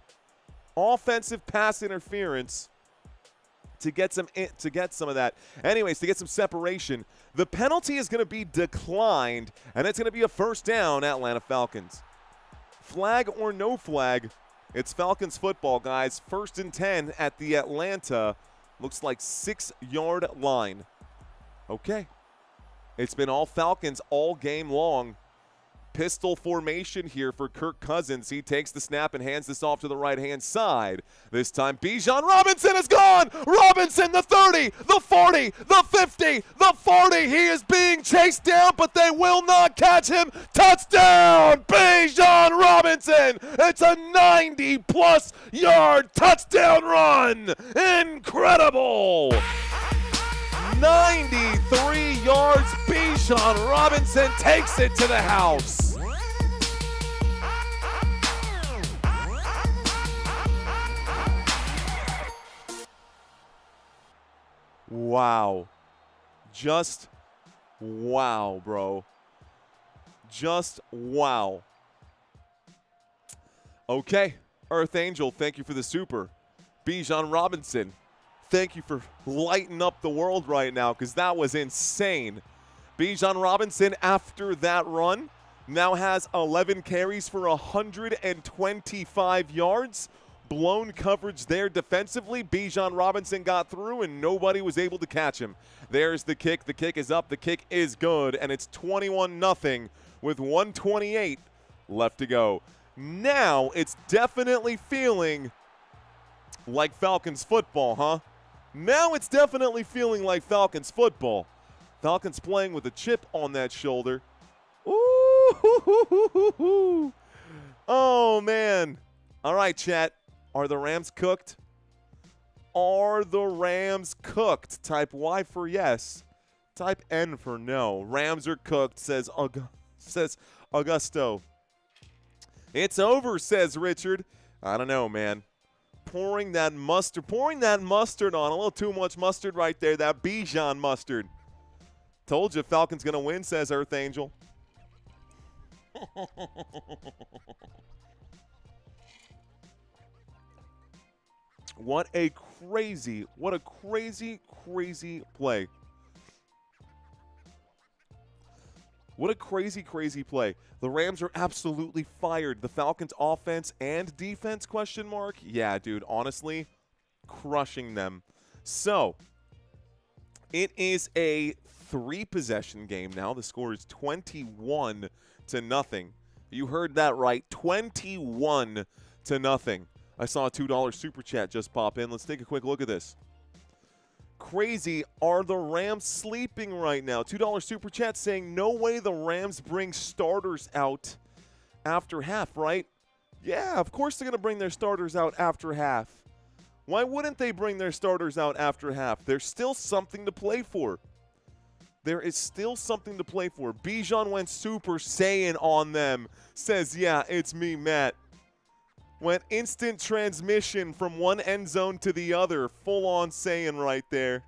offensive pass interference, to get some of that. Anyways, to get some separation. The penalty is going to be declined, and it's going to be a first down, Atlanta Falcons. Flag or no flag, it's Falcons football, guys. 1st and 10 at the Atlanta, looks like 6-yard line. Okay. It's been all Falcons all game long. Pistol formation here for Kirk Cousins. He takes the snap and hands this off to the right-hand side. This time, Bijan Robinson is gone. Robinson, the 30, the 40, the 50, the 40. He is being chased down, but they will not catch him. Touchdown, Bijan Robinson. It's a 90-plus yard touchdown run. Incredible. 93 yards. Bijan Robinson takes it to the house. Wow. Just wow, bro. Just wow. Okay, Earth Angel, thank you for the super. Bijan Robinson, thank you for lighting up the world right now because that was insane. Bijan Robinson, after that run, now has 11 carries for 125 yards. Blown coverage there defensively. Bijan Robinson got through, and nobody was able to catch him. There's the kick. The kick is up. The kick is good, and it's 21-0 with 1:28 left to go. Now it's definitely feeling like Falcons football, huh? Now it's definitely feeling like Falcons football. Falcons playing with a chip on that shoulder. Ooh, oh, man. All right, chat. Are the Rams cooked? Are the Rams cooked? Type Y for yes. Type N for no. Rams are cooked, says Augusto. It's over, says Richard. I don't know, man. Pouring that mustard on. A little too much mustard right there. That Bijan mustard. Told you Falcons going to win, says Earth Angel. What a crazy play. What a crazy play. The Rams are absolutely fired. The Falcons offense and defense, question mark? Yeah, dude, honestly, crushing them. So, it is a 3-possession game now. The score is 21-0. You heard that right, 21-0. I saw a $2 super chat just pop in. Let's take a quick look at this. Crazy. Are the Rams sleeping right now? $2 super chat saying no way the Rams bring starters out after half, right? Yeah, of course they're going to bring their starters out after half. Why wouldn't they bring their starters out after half? There's still something to play for. There is still something to play for. Bijan went Super Saiyan on them. Says, yeah, it's me, Matt. Went instant transmission from one end zone to the other. Full-on Saiyan right there.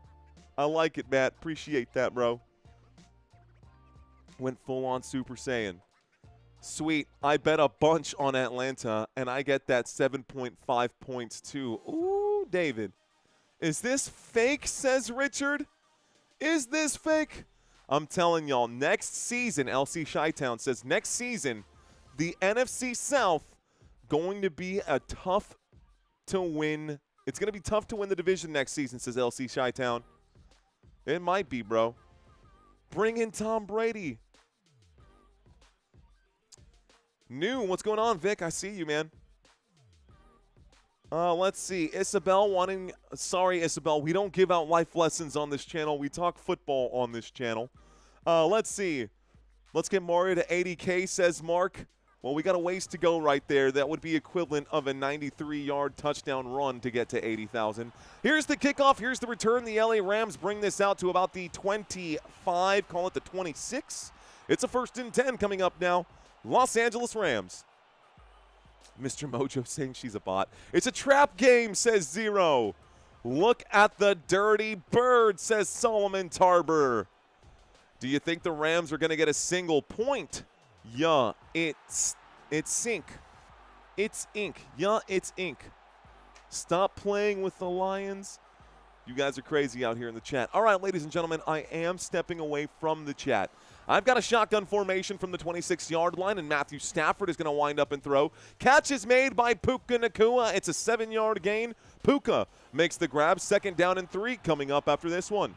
I like it, Matt. Appreciate that, bro. Went full-on Super Saiyan. Sweet. I bet a bunch on Atlanta, and I get that 7.5 points too. Ooh, David. Is this fake, says Richard? Is this fake? I'm telling y'all, next season, LC Chi-Town says, next season, the NFC South going to be a tough to win. It's going to be tough to win the division next season, says LC Chi-Town. It might be, bro. Bring in Tom Brady. New, what's going on, Vic? I see you, man. Let's see. Isabel wanting... Sorry, Isabel. We don't give out life lessons on this channel. We talk football on this channel. Let's see. Let's get Mario to 80K, says Mark. Well, we got a ways to go right there. That would be equivalent of a 93-yard touchdown run to get to 80,000. Here's the kickoff. Here's the return. The LA Rams bring this out to about the 25, call it the 26. It's a 1st and 10 coming up now. Los Angeles Rams. Mr. Mojo saying she's a bot. It's a trap game, says Zero. Look at the dirty bird, says Solomon Tarber. Do you think the Rams are going to get a single point? Yeah, it's ink. It's ink. Yeah, it's ink. Stop playing with the Lions. You guys are crazy out here in the chat. All right, ladies and gentlemen, I am stepping away from the chat. I've got a shotgun formation from the 26-yard line, and Matthew Stafford is going to wind up and throw. Catch is made by Puka Nacua. It's a 7-yard gain. Puka makes the grab. 2nd down and 3 coming up after this one.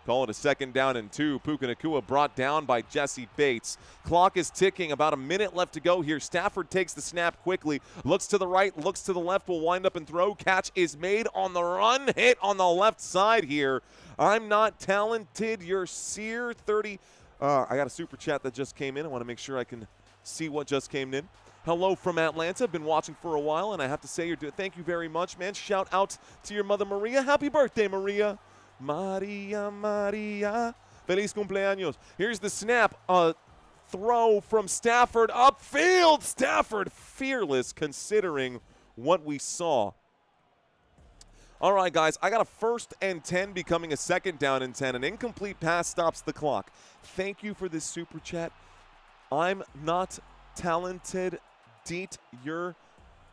Call it a 2nd down and 2. Puka Nacua brought down by Jesse Bates. Clock is ticking. About a minute left to go here. Stafford takes the snap quickly. Looks to the right, looks to the left. Will wind up and throw. Catch is made on the run. Hit on the left side here. I'm not talented. You're Sear 30. I got a super chat that just came in. I want to make sure I can see what just came in. Hello from Atlanta. Been watching for a while, and I have to say, thank you very much, man. Shout out to your mother, Maria. Happy birthday, Maria. Maria, Maria. Feliz cumpleaños. Here's the snap. Throw from Stafford upfield. Stafford fearless considering what we saw. All right, guys, I got a 1st and 10 becoming a 2nd down and 10. An incomplete pass stops the clock. Thank you for this super chat. I'm not talented. Deet,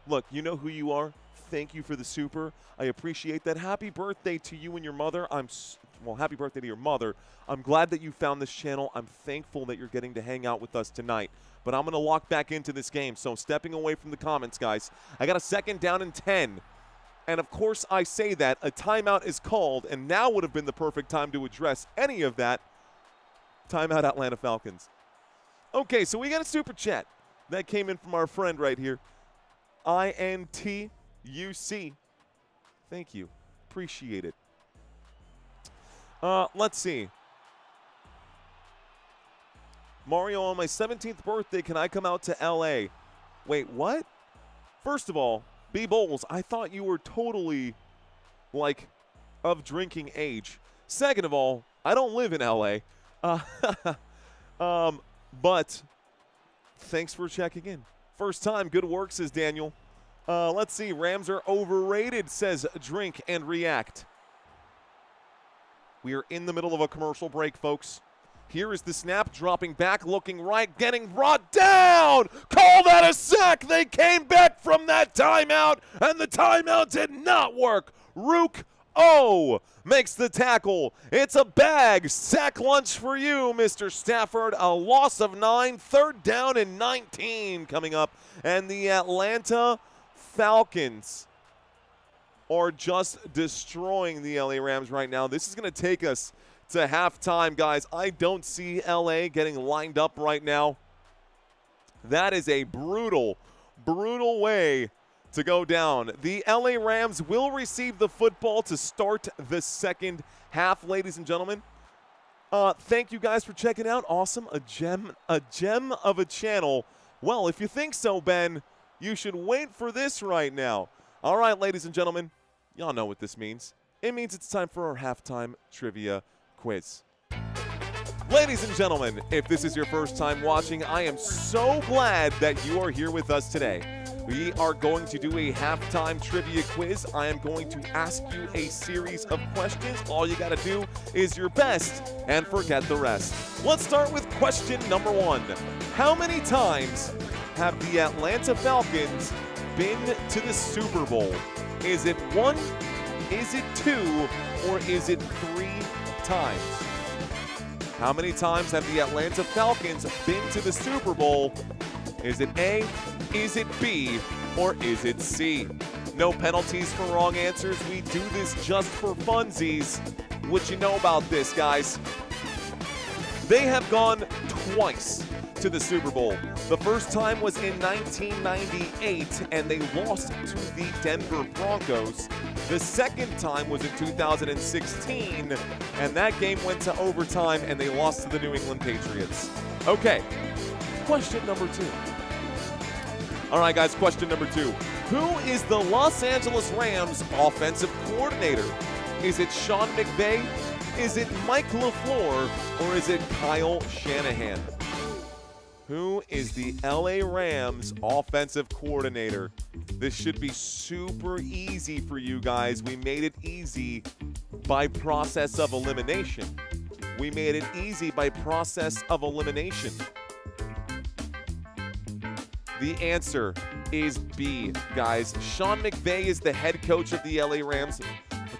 look, you know who you are. Thank you for the super. I appreciate that. Happy birthday to you and your mother. Well, happy birthday to your mother. I'm glad that you found this channel. I'm thankful that you're getting to hang out with us tonight. But I'm going to lock back into this game, so stepping away from the comments, guys. I got a 2nd down and 10. And, of course, I say that. A timeout is called, and now would have been the perfect time to address any of that. Timeout, Atlanta Falcons. Okay, so we got a super chat that came in from our friend right here. INTUC. Thank you. Appreciate it. Let's see. Mario, on my 17th birthday, can I come out to LA? Wait, what? First of all, B Bowles, I thought you were totally, like, of drinking age. Second of all, I don't live in LA. But thanks for checking in. First time, good work, says Daniel. Let's see. Rams are overrated, says Drink and React. We are in the middle of a commercial break, folks. Here is the snap, dropping back, looking right, getting brought down. Call that a sack. They came back from that timeout, and the timeout did not work. Rook makes the tackle. It's a bag. Sack lunch for you, Mr. Stafford. A loss of 9, 3rd down and 19 coming up. And the Atlanta Falcons are just destroying the LA Rams right now. This is going to take us to halftime, guys. I don't see LA getting lined up right now. That is a brutal, brutal way to go down. The LA Rams will receive the football to start the second half, ladies and gentlemen. Thank you guys for checking out. Awesome. A gem of a channel. Well, if you think so, Ben, you should wait for this right now. All right, ladies and gentlemen, y'all know what this means. It means it's time for our halftime trivia quiz. Ladies and gentlemen, if this is your first time watching, I am so glad that you are here with us today. We are going to do a halftime trivia quiz. I am going to ask you a series of questions. All you got to do is your best and forget the rest. Let's start with question number 1. How many times have the Atlanta Falcons been to the Super Bowl? Is it 1, is it 2, or is it 3 times? How many times have the Atlanta Falcons been to the Super Bowl? Is it A, is it B, or is it C? No penalties for wrong answers. We do this just for funsies. What you know about this, guys? They have gone twice to the Super Bowl. The first time was in 1998, and they lost to the Denver Broncos. The second time was in 2016, and that game went to overtime, and they lost to the New England Patriots. Okay, question number 2. All right, guys, question number 2. Who is the Los Angeles Rams offensive coordinator? Is it Sean McVay? Is it Mike LaFleur? Or is it Kyle Shanahan? Who is the LA Rams offensive coordinator? This should be super easy for you guys. We made it easy by process of elimination. We made it easy by process of elimination. The answer is B, guys. Sean McVay is the head coach of the LA Rams.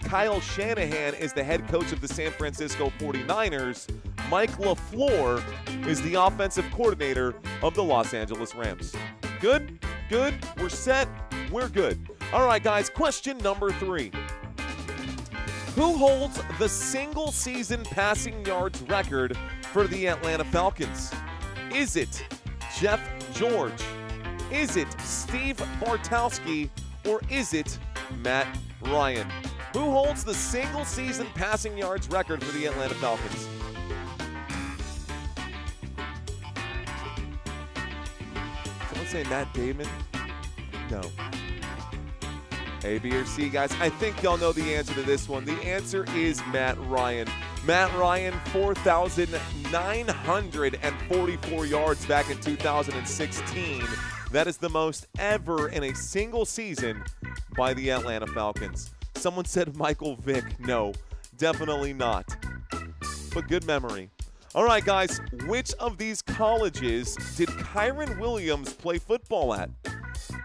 Kyle Shanahan is the head coach of the San Francisco 49ers. Mike LaFleur is the offensive coordinator of the Los Angeles Rams. Good? Good? We're set? We're good. All right, guys, question number 3. Who holds the single-season passing yards record for the Atlanta Falcons? Is it Jeff George? Is it Steve Bartowski? Or is it Matt Ryan? Who holds the single-season passing yards record for the Atlanta Falcons? Someone say Matt Damon? No. A, B, or C, guys? I think y'all know the answer to this one. The answer is Matt Ryan. Matt Ryan, 4,944 yards back in 2016. That is the most ever in a single season by the Atlanta Falcons. Someone said Michael Vick. No, definitely not. But good memory. All right, guys, which of these colleges did Kyren Williams play football at?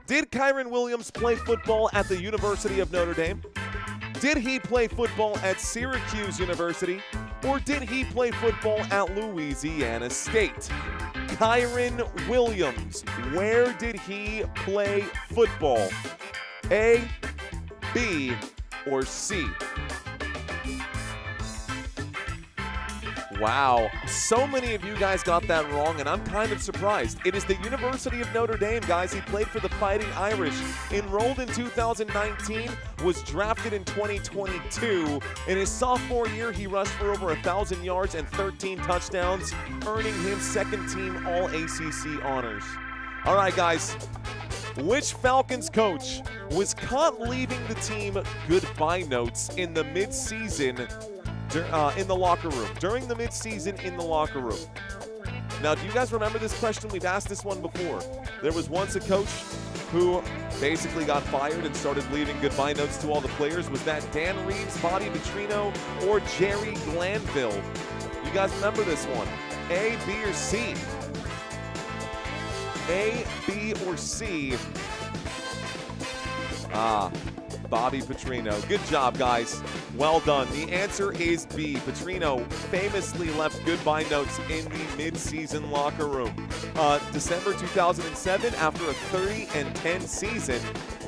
Did Kyren Williams play football at the University of Notre Dame? Did he play football at Syracuse University? Or did he play football at Louisiana State? Kyren Williams, where did he play football? A, B, or C? Wow, so many of you guys got that wrong, and I'm kind of surprised. It is the University of Notre Dame, guys. He played for the Fighting Irish, enrolled in 2019, was drafted in 2022. In his sophomore year, he rushed for over 1,000 yards and 13 touchdowns, earning him second-team All-ACC honors. All right, guys, which Falcons coach was caught leaving the team goodbye notes in the midseason in the locker room, during the midseason in the locker room? Now, do you guys remember this question? We've asked this one before. There was once a coach who basically got fired and started leaving goodbye notes to all the players. Was that Dan Reeves, Bobby Petrino, or Jerry Glanville? You guys remember this one? A, B, or C? A, B, or C? Bobby Petrino. Good job, guys. Well done. The answer is B. Petrino famously left goodbye notes in the midseason locker room. December 2007, after a 30-10 season,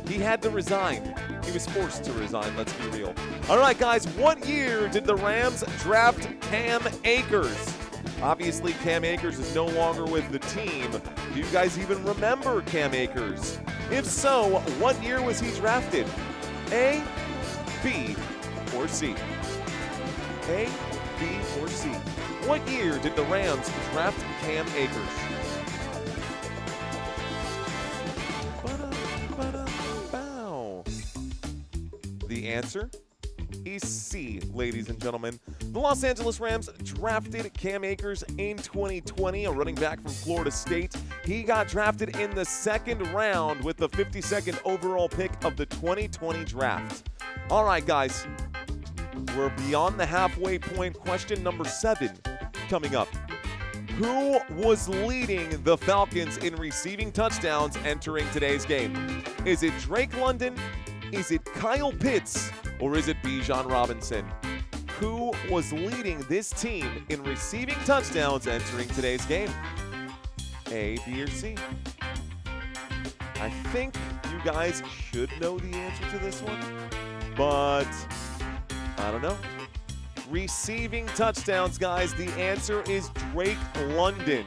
he had to resign. He was forced to resign, let's be real. All right, guys, what year did the Rams draft Cam Akers? Obviously, Cam Akers is no longer with the team. Do you guys even remember Cam Akers? If so, what year was he drafted? A, B, or C? A, B, or C? What year did the Rams draft Cam Akers? The answer is C, ladies and gentlemen. The Los Angeles Rams drafted Cam Akers in 2020, a running back from Florida State. He got drafted in the second round with the 52nd overall pick of the 2020 draft. All right, guys, we're beyond the halfway point. Question number 7 coming up. Who was leading the Falcons in receiving touchdowns entering today's game? Is it Drake London? Is it Kyle Pitts? Or is it Bijan Robinson? Who was leading this team in receiving touchdowns entering today's game? A, B, or C? I think you guys should know the answer to this one, but I don't know. Receiving touchdowns, guys, the answer is Drake London.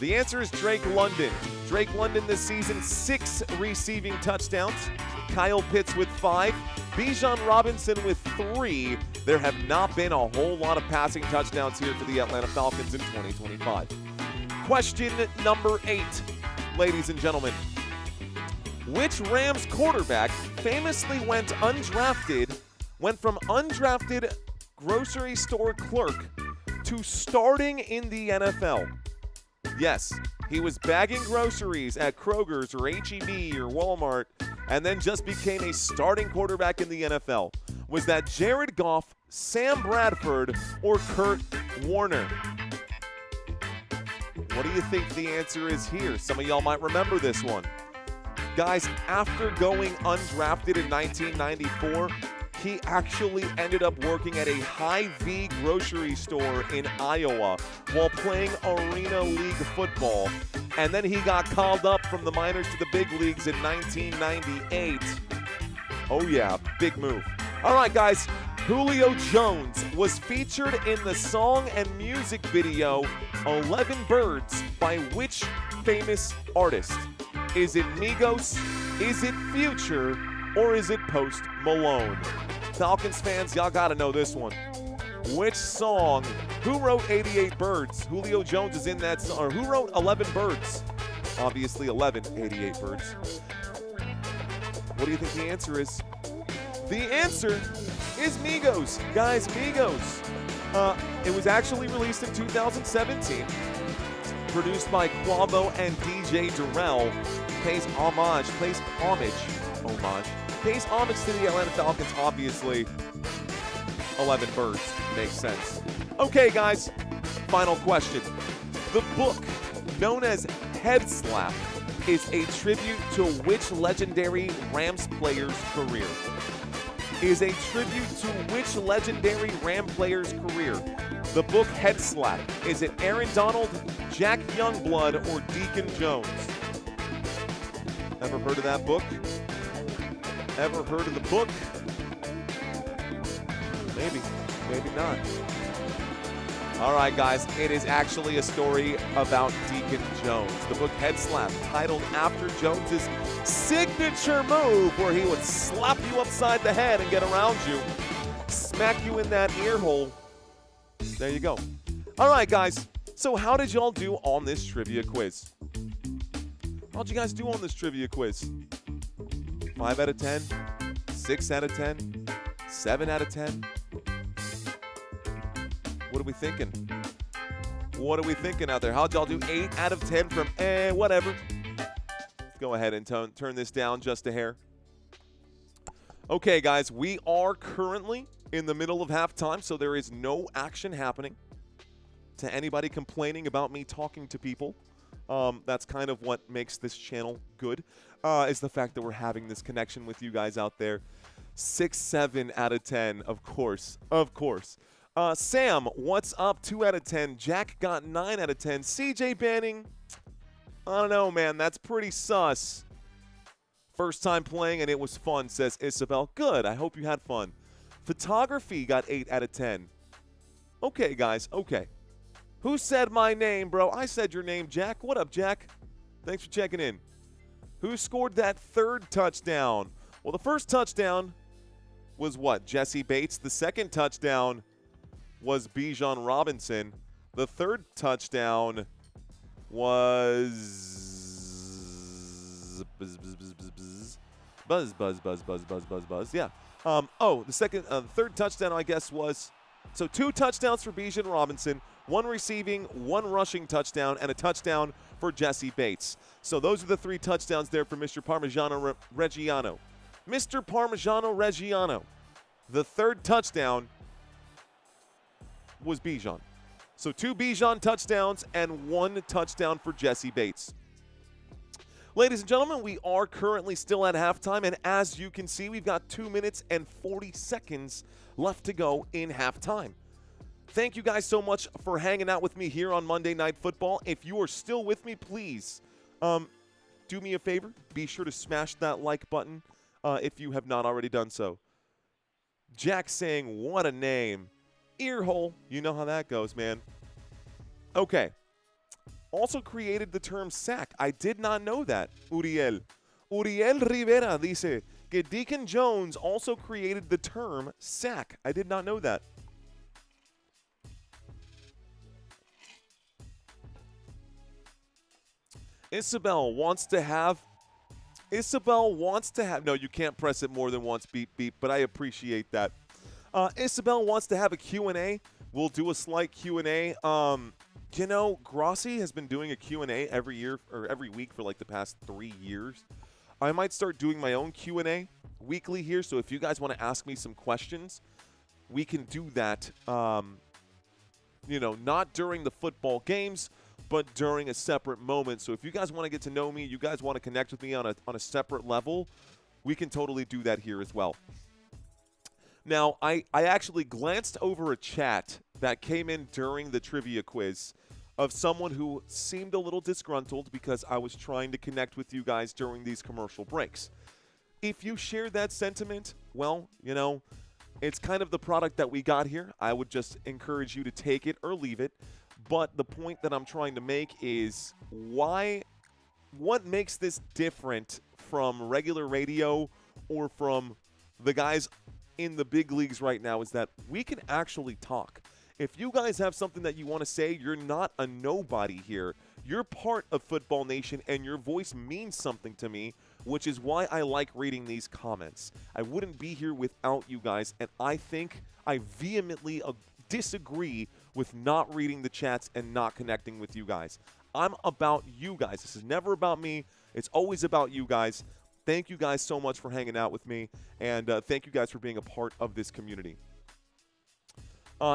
The answer is Drake London. Drake London this season, 6 receiving touchdowns. Kyle Pitts with 5. Bijan Robinson with 3. There have not been a whole lot of passing touchdowns here for the Atlanta Falcons in 2025. Question number 8, ladies and gentlemen. Which Rams quarterback famously went from undrafted grocery store clerk to starting in the NFL? Yes, he was bagging groceries at Kroger's or H-E-B or Walmart and then just became a starting quarterback in the NFL. Was that Jared Goff, Sam Bradford, or Kurt Warner? What do you think the answer is here? Some of y'all might remember this one. Guys, after going undrafted in 1994, he actually ended up working at a Hy-Vee grocery store in Iowa while playing Arena League football. And then he got called up from the minors to the big leagues in 1998. Oh yeah, big move. All right, guys. Julio Jones was featured in the song and music video 11 Birds by which famous artist? Is it Migos? Is it Future? Or is it Post Malone? Falcons fans, y'all gotta know this one. Which song? Who wrote 88 Birds? Julio Jones is in that song. Or who wrote 11 Birds? Obviously 11, 88 Birds. What do you think the answer is? The answer is Migos. Guys, Migos. It was actually released in 2017. Produced by Quavo and DJ Durrell. Pays homage to the Atlanta Falcons, obviously. 11 Birds. Makes sense. Okay, guys. Final question. The book, known as Head Slap, is a tribute to which legendary Rams player's career? Is a tribute to which legendary Ram player's career? The book Head Slap. Is it Aaron Donald, Jack Youngblood, or Deacon Jones? Ever heard of that book? Ever heard of the book? Maybe, maybe not. All right, guys, it is actually a story about Deacon Jones. The book Head Slap, titled after Jones's signature move where he would slap you upside the head and get around you, smack you in that ear hole. There you go. All right, guys, so how did y'all do on this trivia quiz? How'd you guys do on this trivia quiz? 5 out of 10? 6 out of 10? 7 out of 10? What are we thinking? What are we thinking out there? How'd y'all do? 8 out of 10 from whatever. Let's go ahead and turn this down just a hair. Okay, guys, we are currently in the middle of halftime, so there is no action happening. To anybody complaining about me talking to people, that's kind of what makes this channel good, is the fact that we're having this connection with you guys out there. 6, 7 out of 10, of course. Of course. Sam, what's up? 2 out of 10. Jack got 9 out of 10. CJ Banning, I don't know, man. That's pretty sus. First time playing, and it was fun, says Isabel. Good. I hope you had fun. Photography got 8 out of 10. Okay, guys. Okay. Who said my name, bro? I said your name, Jack. What up, Jack? Thanks for checking in. Who scored that third touchdown? Well, the first touchdown was what? Jesse Bates. The second touchdown was Bijan Robinson. The third touchdown was buzz. Yeah. The third touchdown, I guess, was so 2 touchdowns for Bijan Robinson, 1 receiving, 1 rushing touchdown, and a touchdown for Jesse Bates. So those are the 3 touchdowns there for Mr. Parmigiano Reggiano. Mr. Parmigiano Reggiano. The third touchdown was Bijan. So 2 Bijan touchdowns and 1 touchdown for Jesse Bates. Ladies and gentlemen, we are currently still at halftime, and as you can see, we've got 2 minutes and 40 seconds left to go in halftime. Thank you guys so much for hanging out with me here on Monday Night Football. If you are still with me, please do me a favor. Be sure to smash that like button if you have not already done so. Jack saying, what a name. Earhole. You know how that goes, man. Okay. Also created the term sack. I did not know that. Uriel Rivera dice que Deacon Jones also created the term sack. I did not know that. Isabel wants to have, no, you can't press it more than once, beep, beep, but I appreciate that. Isabel wants to have a Q&A. We'll do a slight Q&A. You know, Grossi has been doing a Q&A every year or every week for like the past 3 years. I might start doing my own Q&A weekly here, so if you guys want to ask me some questions, we can do that, you know, not during the football games, but during a separate moment. So if you guys want to get to know me, you guys want to connect with me on a separate level, we can totally do that here as well. Now, I actually glanced over a chat that came in during the trivia quiz of someone who seemed a little disgruntled because I was trying to connect with you guys during these commercial breaks. If you share that sentiment, well, you know, it's kind of the product that we got here. I would just encourage you to take it or leave it. But the point that I'm trying to make is what makes this different from regular radio or from the guys in the big leagues right now is that we can actually talk. If you guys have something that you want to say, you're not a nobody here. You're part of Football Nation, and your voice means something to me, which is why I like reading these comments. I wouldn't be here without you guys, and I think I vehemently disagree with not reading the chats and not connecting with you guys. I'm about you guys. This is never about me. It's always about you guys. Thank you guys so much for hanging out with me, and thank you guys for being a part of this community.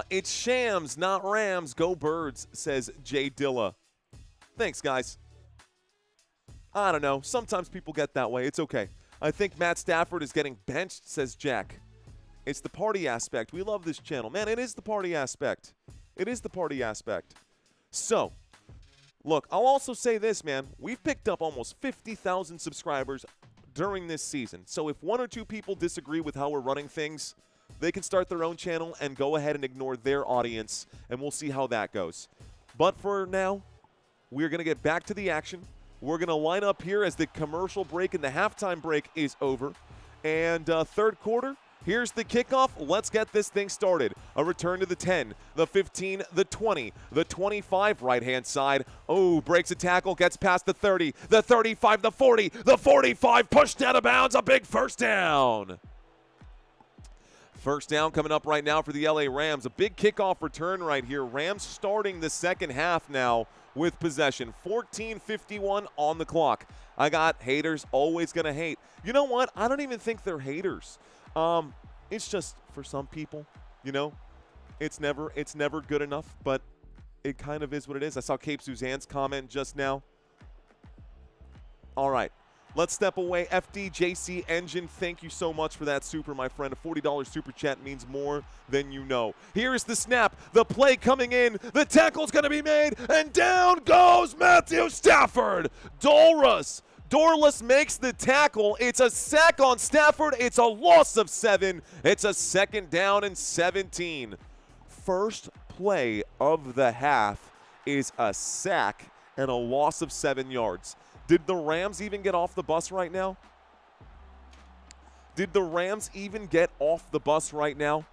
It's Shams, not Rams. Go Birds, says Jay Dilla. Thanks, guys. I don't know. Sometimes people get that way. It's okay. I think Matt Stafford is getting benched, says Jack. It's the party aspect. We love this channel. Man, it is the party aspect. It is the party aspect. So, look, I'll also say this, man. We've picked up almost 50,000 subscribers during this season. So if one or two people disagree with how we're running things, they can start their own channel and go ahead and ignore their audience, and we'll see how that goes. But for now, we're going to get back to the action. We're going to line up here as the commercial break and the halftime break is over. And third quarter, here's the kickoff. Let's get this thing started. A return to the 10, the 15, the 20, the 25 right-hand side. Oh, breaks a tackle, gets past the 30, the 35, the 40, the 45, pushed out of bounds, a big first down. First down coming up right now for the LA Rams. A big kickoff return right here. Rams starting the second half now with possession. 14:51 on the clock. I got haters, always going to hate. You know what? I don't even think they're haters. It's just for some people, you know, it's never good enough, but it kind of is what it is. I saw Cape Suzanne's comment just now. All right. Let's step away. FDJC Engine, thank you so much for that super, my friend. A $40 super chat means more than you know. Here's the snap. The play coming in. The tackle's going to be made. And down goes Matthew Stafford. Dorless makes the tackle. It's a sack on Stafford. It's a loss of 7. It's a second down and 17. First play of the half is a sack and a loss of 7 yards. Did the Rams even get off the bus right now? Did the Rams even get off the bus right now?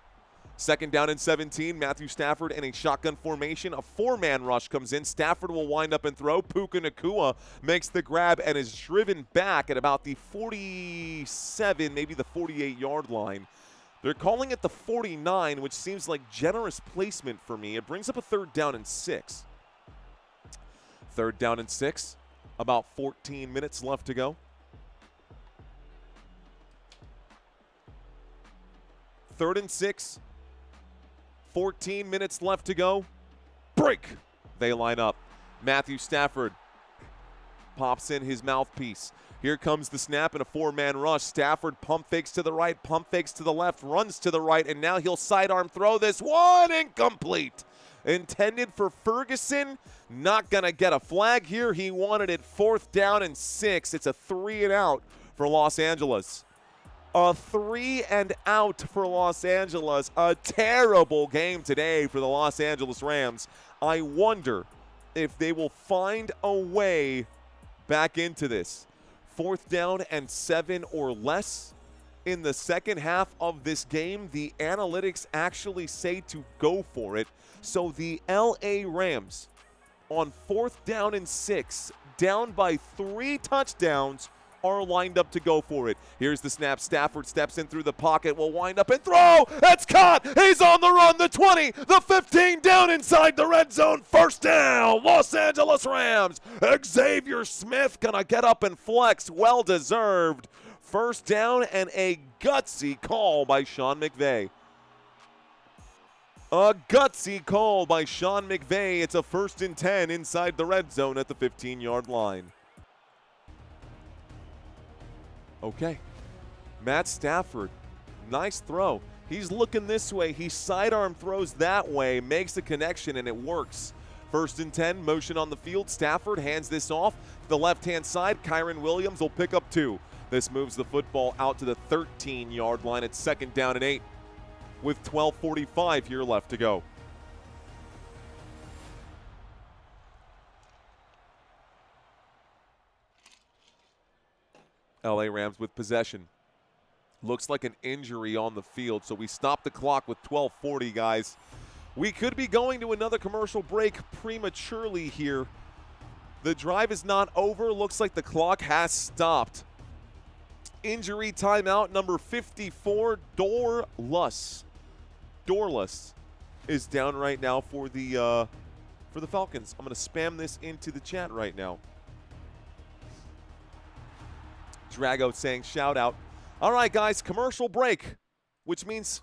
Second down and 17. Matthew Stafford in a shotgun formation. A 4-man rush comes in. Stafford will wind up and throw. Puka Nacua makes the grab and is driven back at about the 47, maybe the 48-yard line. They're calling it the 49, which seems like generous placement for me. It brings up a third down and 6. Third down and 6. About 14 minutes left to go. Third and 6. 14 minutes left to go. Break. They line up. Matthew Stafford pops in his mouthpiece. Here comes the snap and a 4-man rush. Stafford pump fakes to the right, pump fakes to the left, runs to the right, and now he'll sidearm throw this one. Incomplete. Intended for Ferguson. Not going to get a flag here. He wanted it. Fourth down and 6. It's a 3 and out for Los Angeles. A 3 and out for Los Angeles. A terrible game today for the Los Angeles Rams. I wonder if they will find a way back into this. Fourth down and 7 or less. In the second half of this game, the analytics actually say to go for it. So the LA Rams on fourth down and 6 down by 3 touchdowns are lined up to go for it. Here's the snap. Stafford steps in through the pocket, will wind up and throw. It's caught. He's on the run. The 20, the 15, down inside the red zone. First down, Los Angeles Rams. Xavier Smith gonna get up and flex. Well deserved. First down and a gutsy call by Sean McVay. A gutsy call by Sean McVay. It's a 1st and 10 inside the red zone at the 15-yard line. Okay, Matt Stafford, nice throw. He's looking this way. He sidearm throws that way, makes the connection, and it works. 1st and 10, motion on the field. Stafford hands this off to the left-hand side. Kyren Williams will pick up 2. This moves the football out to the 13-yard line. It's 2nd down and 8 with 12:45 here left to go. LA Rams with possession. Looks like an injury on the field, so we stop the clock with 12:40, guys. We could be going to another commercial break prematurely here. The drive is not over. Looks like the clock has stopped. Injury timeout number 54, Dorlus. Dorlus is down right now for the Falcons. I'm going to spam this into the chat right now. Drago saying shout out. All right, guys, commercial break, which means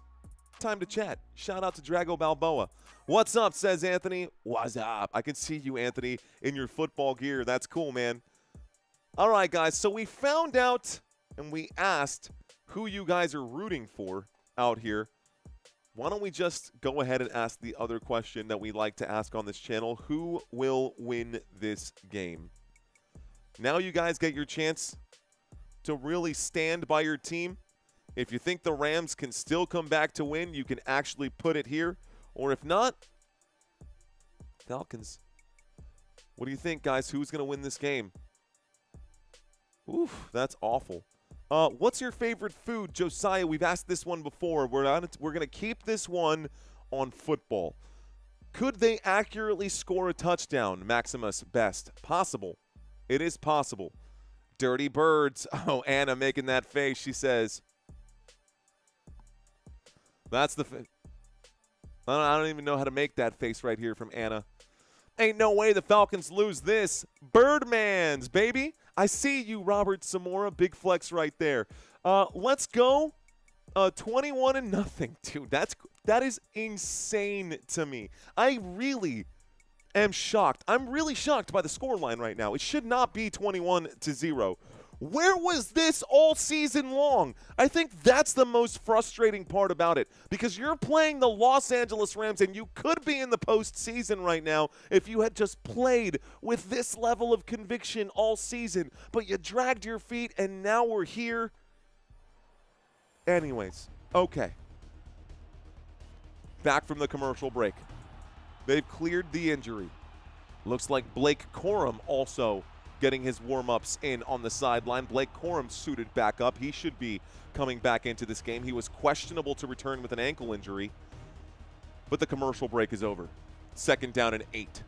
time to chat. Shout out to Drago Balboa. What's up, says Anthony. What's up? I can see you, Anthony, in your football gear. That's cool, man. All right, guys, so we found out and we asked who you guys are rooting for out here. Why don't we just go ahead and ask the other question that we like to ask on this channel? Who will win this game? Now you guys get your chance to really stand by your team. If you think the Rams can still come back to win, you can actually put it here. Or if not, Falcons. What do you think, guys? Who's going to win this game? Oof, that's awful. What's your favorite food, Josiah? We've asked this one before. We're going to keep this one on football. Could they accurately score a touchdown, Maximus Best? Possible. It is possible. Dirty Birds. Oh, Anna making that face. She says, that's the I don't even know how to make that face right here from Anna. Ain't no way the Falcons lose this. Birdmans, baby. I see you, Robert Zamora. Big flex right there. Let's go 21-0. Dude, that is insane to me. I really am shocked. I'm really shocked by the scoreline right now. It should not be 21-0. Where was this all season long? I think that's the most frustrating part about it, because you're playing the Los Angeles Rams and you could be in the postseason right now if you had just played with this level of conviction all season, but you dragged your feet and now we're here. Anyways, okay. Back from the commercial break. They've cleared the injury. Looks like Blake Corum also getting his warm-ups in on the sideline. Blake Corum suited back up. He should be coming back into this game. He was questionable to return with an ankle injury, but the commercial break is over. 2nd down and 8.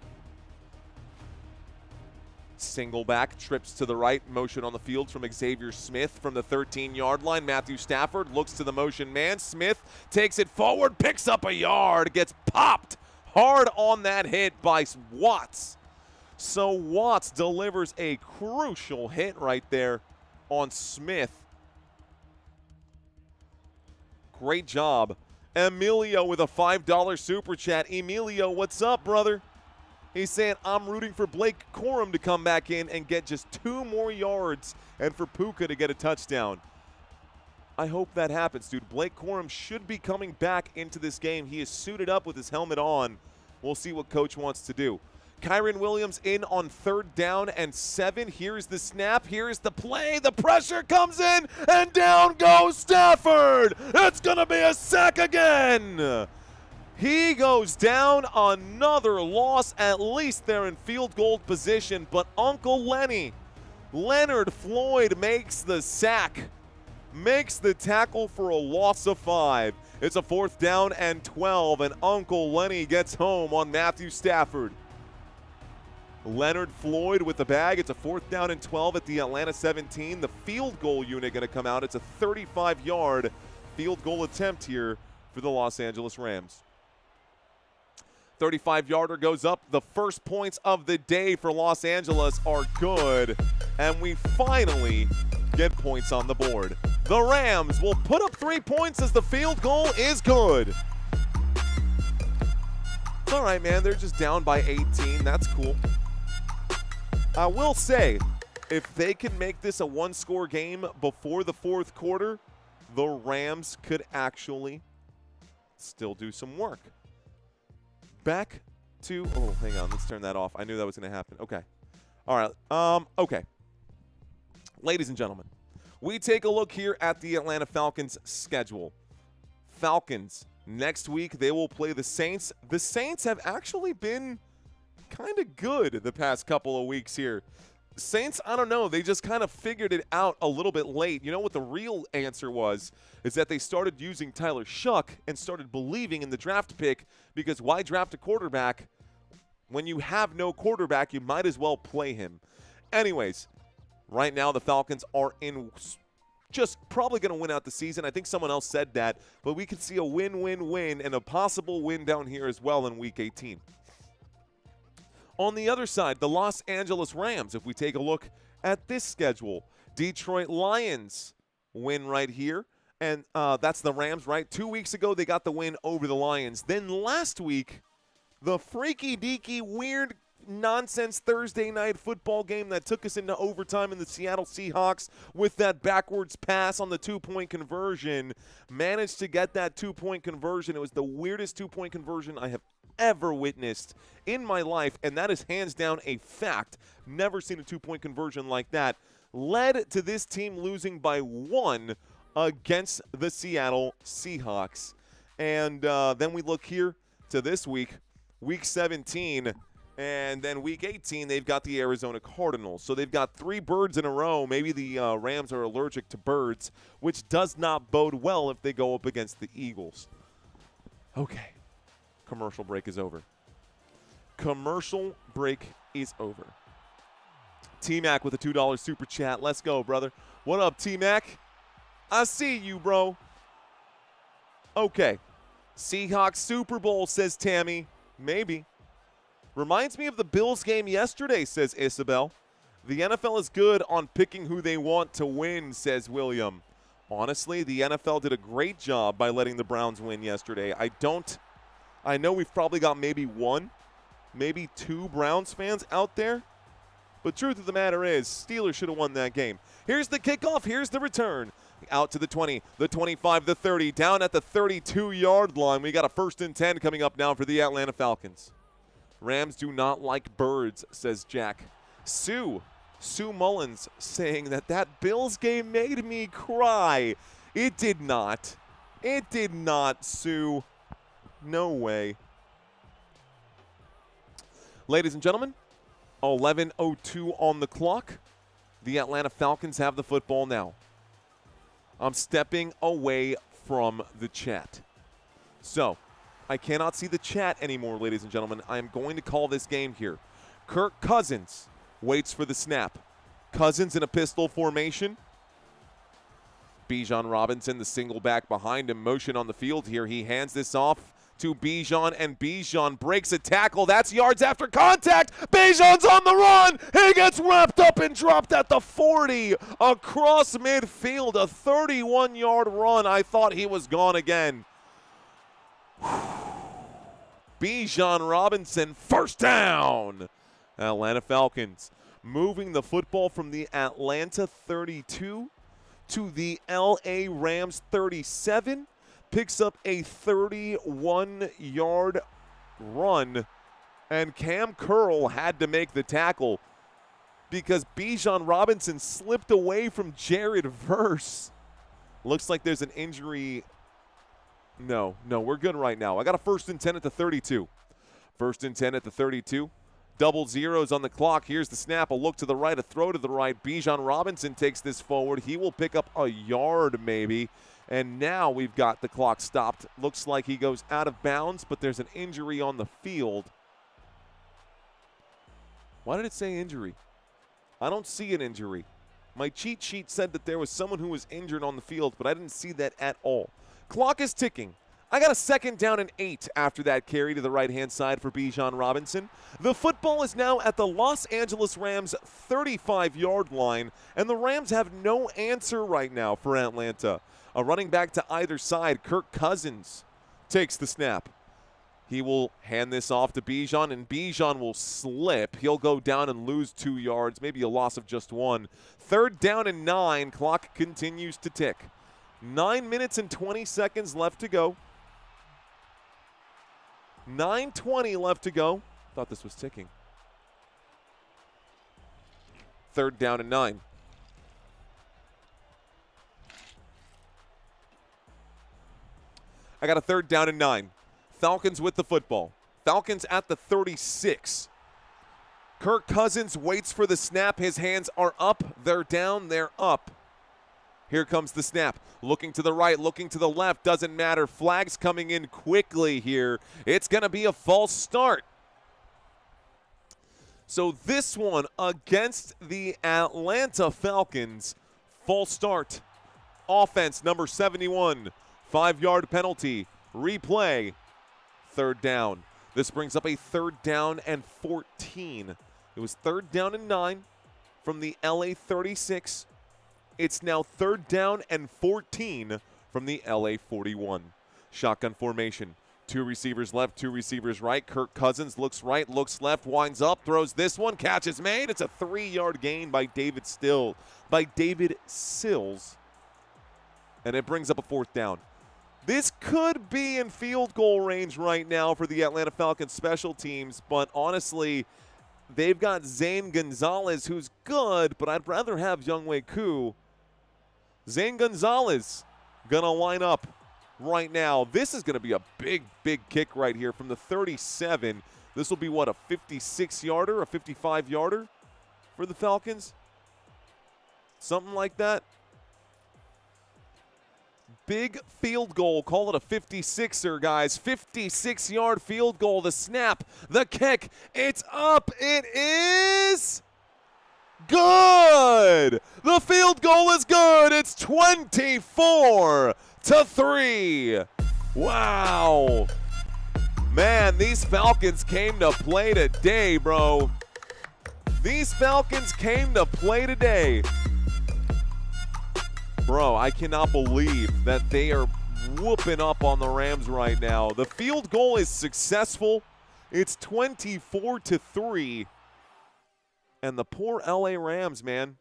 Single back, trips to the right, motion on the field from Xavier Smith from the 13-yard line. Matthew Stafford looks to the motion man. Smith takes it forward, picks up a yard, gets popped hard on that hit by Watts. So Watts delivers a crucial hit right there on Smith. Great job. Emilio with a $5 super chat. Emilio, what's up, brother? He's saying, I'm rooting for Blake Corum to come back in and get just 2 more yards and for Puka to get a touchdown. I hope that happens, dude. Blake Corum should be coming back into this game. He is suited up with his helmet on. We'll see what coach wants to do. Kyren Williams in on 3rd down and 7. Here's the snap. Here's the play. The pressure comes in, and down goes Stafford. It's going to be a sack again. He goes down. Another loss. At least they're in field goal position, but Uncle Lenny, Leonard Floyd, makes the sack. Makes the tackle for a loss of 5. It's a 4th down and 12, and Uncle Lenny gets home on Matthew Stafford. Leonard Floyd with the bag. It's a 4th down and 12 at the Atlanta 17. The field goal unit going to come out. It's a 35-yard field goal attempt here for the Los Angeles Rams. 35-yarder goes up. The first points of the day for Los Angeles are good. And we finally get points on the board. The Rams will put up 3 points as the field goal is good. It's all right, man. They're just down by 18. That's cool. I will say, if they can make this a one-score game before the 4th quarter, the Rams could actually still do some work. Back to – oh, hang on. Let's turn that off. I knew that was going to happen. Okay. All right. Okay. Ladies and gentlemen, we take a look here at the Atlanta Falcons schedule. Falcons, next week, they will play the Saints. The Saints have actually been kind of good the past couple of weeks here. Saints, I don't know, they just kind of figured it out a little bit late. You know what the real answer was? Is that they started using Tyler Shuck and started believing in the draft pick, because why draft a quarterback when you have no quarterback? You might as well play him. Anyways, right now the Falcons are in just probably going to win out the season. I think someone else said that, but we could see a win-win-win and a possible win down here as well in Week 18. On the other side, the Los Angeles Rams, if we take a look at this schedule, Detroit Lions win right here, and that's the Rams, right? 2 weeks ago, they got the win over the Lions. Then last week, the freaky-deaky, weird, nonsense Thursday night football game that took us into overtime in the Seattle Seahawks with that backwards pass on the 2-point conversion, managed to get that 2-point conversion. It was the weirdest 2-point conversion I have ever witnessed in my life, and that is hands down a fact. Never seen a 2-point conversion like that. Led to this team losing by 1 against the Seattle Seahawks. And then we look here to this week, Week 17, and then Week 18, they've got the Arizona Cardinals. So they've got 3 birds in a row. Maybe the Rams are allergic to birds, which does not bode well if they go up against the Eagles. Okay. Commercial break is over. Commercial break is over. T-Mac with a $2 super chat. Let's go, brother. What up, T-Mac? I see you, bro. Okay. Seahawks Super Bowl, says Tammy. Maybe. Reminds me of the Bills game yesterday, says Isabel. The NFL is good on picking who they want to win, says William. Honestly, the NFL did a great job by letting the Browns win yesterday. I know we've probably got maybe 1, maybe 2 Browns fans out there, but truth of the matter is, Steelers should have won that game. Here's the kickoff. Here's the return. Out to the 20, the 25, the 30, down at the 32-yard line. We got a 1st and 10 coming up now for the Atlanta Falcons. Rams do not like birds, says Jack. Sue Mullins saying that Bills game made me cry. It did not. It did not, Sue. No way. Ladies and gentlemen, 11:02 on the clock. The Atlanta Falcons have the football now. I'm stepping away from the chat. So, I cannot see the chat anymore, ladies and gentlemen. I am going to call this game here. Kirk Cousins waits for the snap. Cousins in a pistol formation. Bijan Robinson, the single back behind him, motion on the field here. He hands this off to Bijan, and Bijan breaks a tackle. That's yards after contact. Bijan's on the run. He gets wrapped up and dropped at the 40 across midfield. A 31-yard run. I thought he was gone again. Bijan Robinson, 1st down. Atlanta Falcons moving the football from the Atlanta 32 to the LA Rams 37. Picks up a 31-yard run, and Cam Curl had to make the tackle because Bijan Robinson slipped away from Jared Verse. Looks like there's an injury. No, we're good right now. I got a 1st and 10 at the 32. 1st and 10 at the 32. Double zeros on the clock. Here's the snap. A look to the right, a throw to the right. Bijan Robinson takes this forward. He will pick up a yard maybe. And now we've got the clock stopped. Looks like he goes out of bounds, but there's an injury on the field. Why did it say injury? I don't see an injury. My cheat sheet said that there was someone who was injured on the field, but I didn't see that at all. Clock is ticking. I got a 2nd down and 8 after that carry to the right-hand side for Bijan Robinson. The football is now at the Los Angeles Rams' 35-yard line, and the Rams have no answer right now for Atlanta. A running back to either side, Kirk Cousins, takes the snap. He will hand this off to Bijan, and Bijan will slip. He'll go down and lose 2 yards, maybe a loss of just 1. 3rd down and 9. Clock continues to tick. 9 minutes and 20 seconds left to go. 9:20 left to go. Thought this was ticking. 3rd down and 9. I got a 3rd down and 9. Falcons with the football. Falcons at the 36. Kirk Cousins waits for the snap. His hands are up. They're down. They're up. Here comes the snap. Looking to the right, looking to the left. Doesn't matter. Flags coming in quickly here. It's going to be a false start. So this one against the Atlanta Falcons. False start. Offense number 71. 5-yard penalty. Replay. 3rd down. This brings up a 3rd down and 14. It was 3rd down and 9 from the LA 36. It's now 3rd down and 14 from the LA 41. Shotgun formation. 2 receivers left, 2 receivers right. Kirk Cousins looks right, looks left, winds up, throws this one. Catch is made. It's a 3-yard gain by David Sills. And it brings up a 4th down. This could be in field goal range right now for the Atlanta Falcons special teams, but honestly, they've got Zane Gonzalez, who's good, but I'd rather have Younghoe Koo. Zane Gonzalez going to line up right now. This is going to be a big, big kick right here from the 37. This will be, what, a 56-yarder, a 55-yarder for the Falcons? Something like that. Big field goal. Call it a 56er, guys. 56-yard field goal. The snap, the kick. It's up. It is good. The field goal is good. It's 24-3. Wow. Man, these Falcons came to play today, bro. These Falcons came to play today. Bro, I cannot believe that they are whooping up on the Rams right now. The field goal is successful. It's 24-3. And the poor LA Rams, man,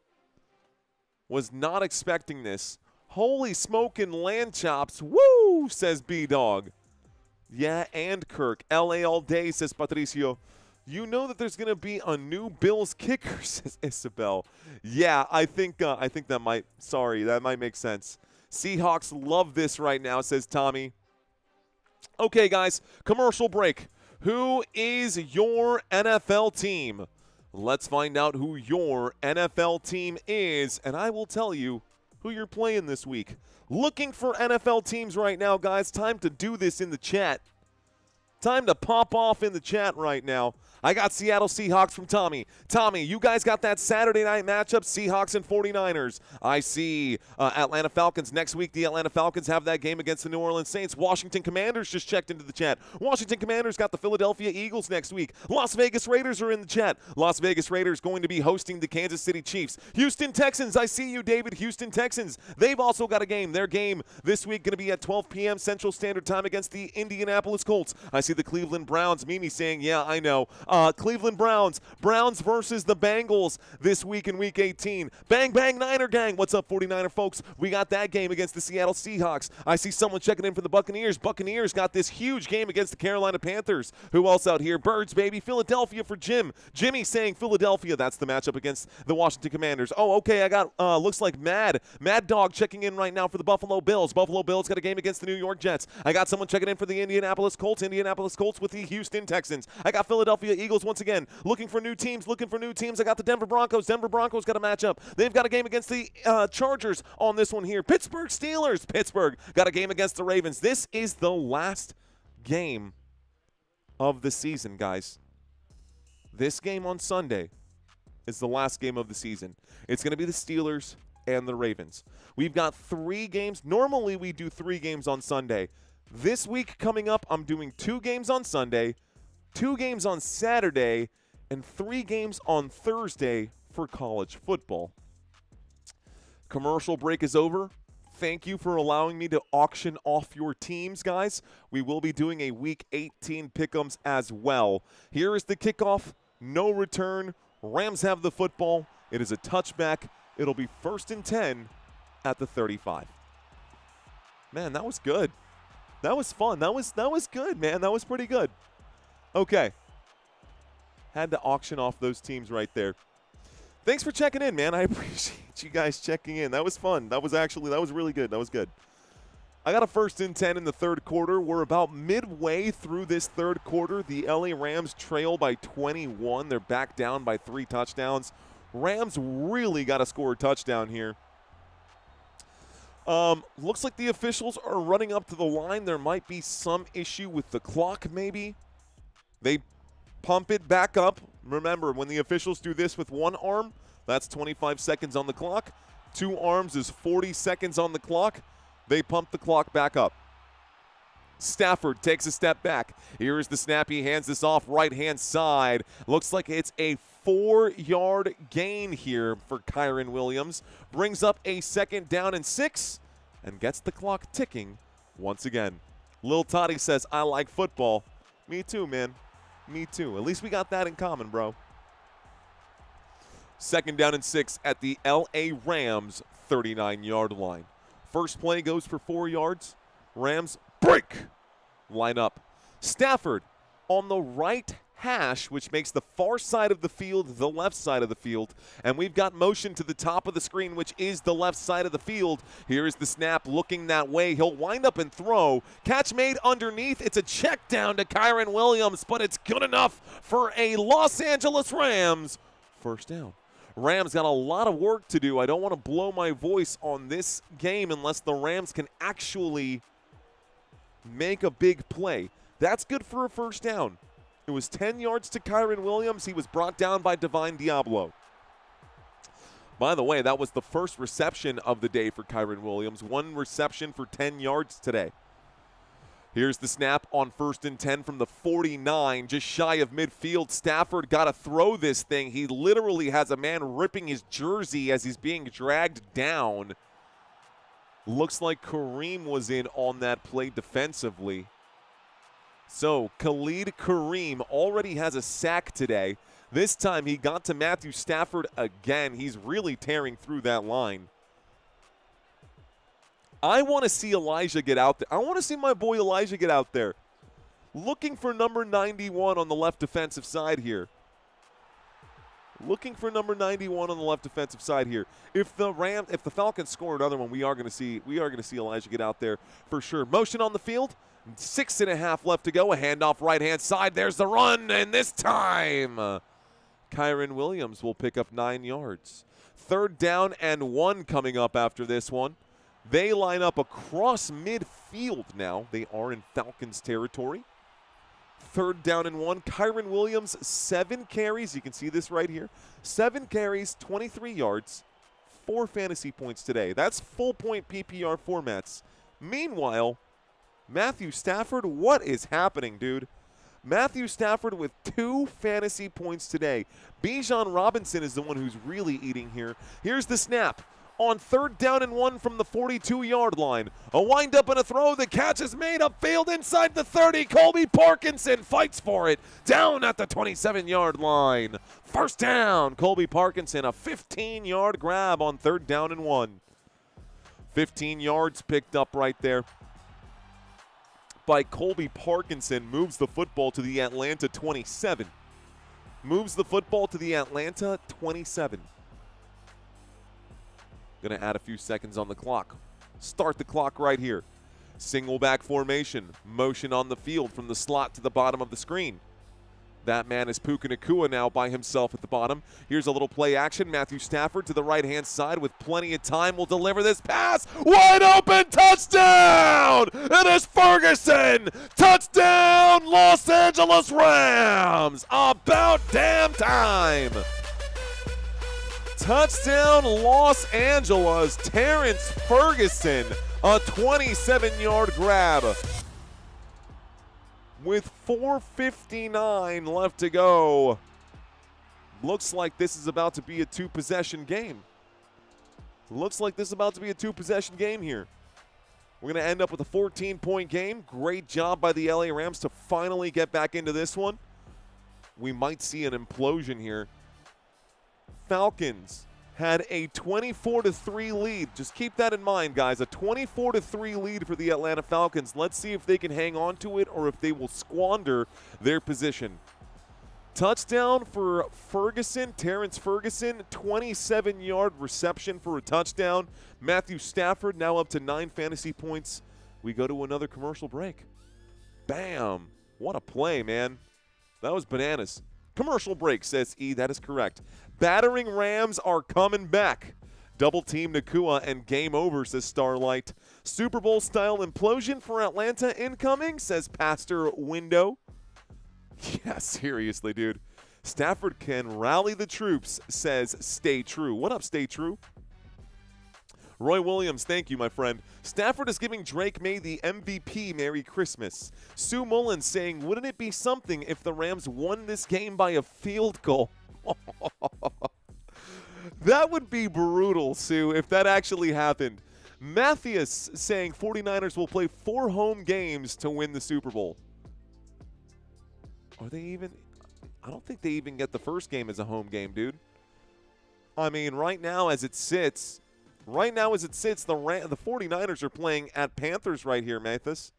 was not expecting this. Holy smoking land chops. Woo, says B-Dog. Yeah, and Kirk. LA all day, says Patricio. You know that there's going to be a new Bills kicker, says Isabel. Yeah, I think that might make sense. Seahawks love this right now, says Tommy. Okay, guys, commercial break. Who is your NFL team? Let's find out who your NFL team is, and I will tell you who you're playing this week. Looking for NFL teams right now, guys. Time to do this in the chat. Time to pop off in the chat right now. I got Seattle Seahawks from Tommy. Tommy, you guys got that Saturday night matchup, Seahawks and 49ers. I see Atlanta Falcons next week. The Atlanta Falcons have that game against the New Orleans Saints. Washington Commanders just checked into the chat. Washington Commanders got the Philadelphia Eagles next week. Las Vegas Raiders are in the chat. Las Vegas Raiders going to be hosting the Kansas City Chiefs. Houston Texans, I see you, David. Houston Texans, they've also got a game. Their game this week going to be at 12 p.m. Central Standard Time against the Indianapolis Colts. I see the Cleveland Browns. Mimi saying, yeah, I know. Cleveland Browns versus the Bengals this week in Week 18. Bang, bang, Niner gang. What's up, 49er folks? We got that game against the Seattle Seahawks. I see someone checking in for the Buccaneers. Buccaneers got this huge game against the Carolina Panthers. Who else out here? Birds, baby. Philadelphia for Jim. Jimmy saying Philadelphia. That's the matchup against the Washington Commanders. Oh, okay. I got, looks like Mad Dog checking in right now for the Buffalo Bills. Buffalo Bills got a game against the New York Jets. I got someone checking in for the Indianapolis Colts. Indianapolis Colts with the Houston Texans. I got Philadelphia Eagles once again, looking for new teams. I got the Denver Broncos. Denver Broncos got a matchup. They've got a game against the Chargers on this one here. Pittsburgh Steelers. Pittsburgh got a game against the Ravens. This is the last game of the season, guys. this game on Sunday is the last game of the season. It's going to be the Steelers and the Ravens. We've got 3 games. Normally we do 3 games on Sunday. This week coming up, I'm doing 2 games on Sunday, 2 games on Saturday, and 3 games on Thursday for college football. Commercial break is over. Thank you for allowing me to auction off your teams, guys. We will be doing a Week 18 pick'ems as well. Here is the kickoff. No return. Rams have the football. It is a touchback. It'll be 1st and 10 at the 35. Man, that was good. That was fun. That was good, man. That was pretty good. Okay. Had to auction off those teams right there. Thanks for checking in, man. I appreciate you guys checking in. That was fun. That was really good. That was good. I got a 1st and 10 in the third quarter. We're about midway through this third quarter. The LA Rams trail by 21. They're back down by 3 touchdowns. Rams really got to score a touchdown here. Looks like the officials are running up to the line. There might be some issue with the clock maybe. They pump it back up. Remember, when the officials do this with one arm, that's 25 seconds on the clock. 2 arms is 40 seconds on the clock. They pump the clock back up. Stafford takes a step back. Here is the snap. He hands this off right-hand side. Looks like it's a 4-yard gain here for Kyren Williams. Brings up a 2nd down and 6 and gets the clock ticking once again. Lil Toddy says, I like football. Me too, man. Me too. At least we got that in common, bro. 2nd down and 6 at the LA Rams 39-yard line. First play goes for 4 yards. Rams break. Line up. Stafford on the right hash, which makes the far side of the field the left side of the field. And we've got motion to the top of the screen, which is the left side of the field. Here is the snap looking that way. He'll wind up and throw. Catch made underneath. It's a check down to Kyren Williams, but it's good enough for a Los Angeles Rams 1st down. Rams got a lot of work to do. I don't want to blow my voice on this game unless the Rams can actually make a big play. That's good for a 1st down. It was 10 yards to Kyren Williams. He was brought down by Divine Diablo. By the way, that was the first reception of the day for Kyren Williams. 1 reception for 10 yards today. Here's the snap on 1st and 10 from the 49, just shy of midfield. Stafford got to throw this thing. He literally has a man ripping his jersey as he's being dragged down. Looks like Kareem was in on that play defensively. So Khalid Kareem already has a sack today. This time he got to Matthew Stafford again. He's really tearing through that line. I want to see Elijah get out there. I want to see my boy Elijah get out there. Looking for number 91 on the left defensive side here. Looking for number 91 on the left defensive side here. If the Falcons score another one, we are going to see Elijah get out there for sure. Motion on the field. 6.5 left to go. A handoff right-hand side. There's the run, and this time Kyren Williams will pick up 9 yards. 3rd down and 1 coming up after this one. They line up across midfield now. They are in Falcons territory. 3rd down and 1. Kyren Williams, 7 carries. You can see this right here. 7 carries, 23 yards, 4 fantasy points today. That's full-point PPR formats. Meanwhile, Matthew Stafford, what is happening, dude? Matthew Stafford with 2 fantasy points today. Bijan Robinson is the one who's really eating here. Here's the snap. On 3rd down and 1 from the 42-yard line. A wind-up and a throw. The catch is made upfield inside the 30. Colby Parkinson fights for it. Down at the 27-yard line. 1st down. Colby Parkinson, a 15-yard grab on 3rd down and 1. 15 yards picked up right there by Colby Parkinson. Moves the football to the Atlanta 27. Moves the football to the Atlanta 27. Going to add a few seconds on the clock. Start the clock right here. Single back formation. Motion on the field from the slot to the bottom of the screen. That man is Puka Nacua now by himself at the bottom. Here's a little play action. Matthew Stafford to the right-hand side with plenty of time will deliver this pass. Wide open, touchdown! It is Ferguson! Touchdown, Los Angeles Rams! About damn time! Touchdown, Los Angeles. Terrence Ferguson, a 27-yard grab. With 4:59 left to go, looks like this is about to be a two-possession game. Looks like this is about to be a two-possession game here. We're going to end up with a 14-point game. Great job by the LA Rams to finally get back into this one. We might see an implosion here. Falcons had a 24-3 lead. Just keep that in mind, guys. A 24-3 lead for the Atlanta Falcons. Let's see if they can hang on to it or if they will squander their position. Touchdown for Ferguson, Terrence Ferguson, 27-yard reception for a touchdown. Matthew Stafford now up to 9 fantasy points. We go to another commercial break. Bam. What a play, man. That was bananas. Commercial break, says E. That is correct. Battering Rams are coming back. Double team Nacua and game over, says Starlight. Super Bowl style implosion for Atlanta incoming, says Pastor Window. Yeah, seriously, dude. Stafford can rally the troops, says Stay True. What up, Stay True? Roy Williams, thank you, my friend. Stafford is giving Drake May the MVP Merry Christmas. Sue Mullins saying, wouldn't it be something if the Rams won this game by a field goal? That would be brutal, Sue, if that actually happened. Matthias saying 49ers will play 4 home games to win the Super Bowl. Are they even? I don't think they even get the first game as a home game, dude. I mean, right now as it sits, the 49ers are playing at Panthers right here, Matthias.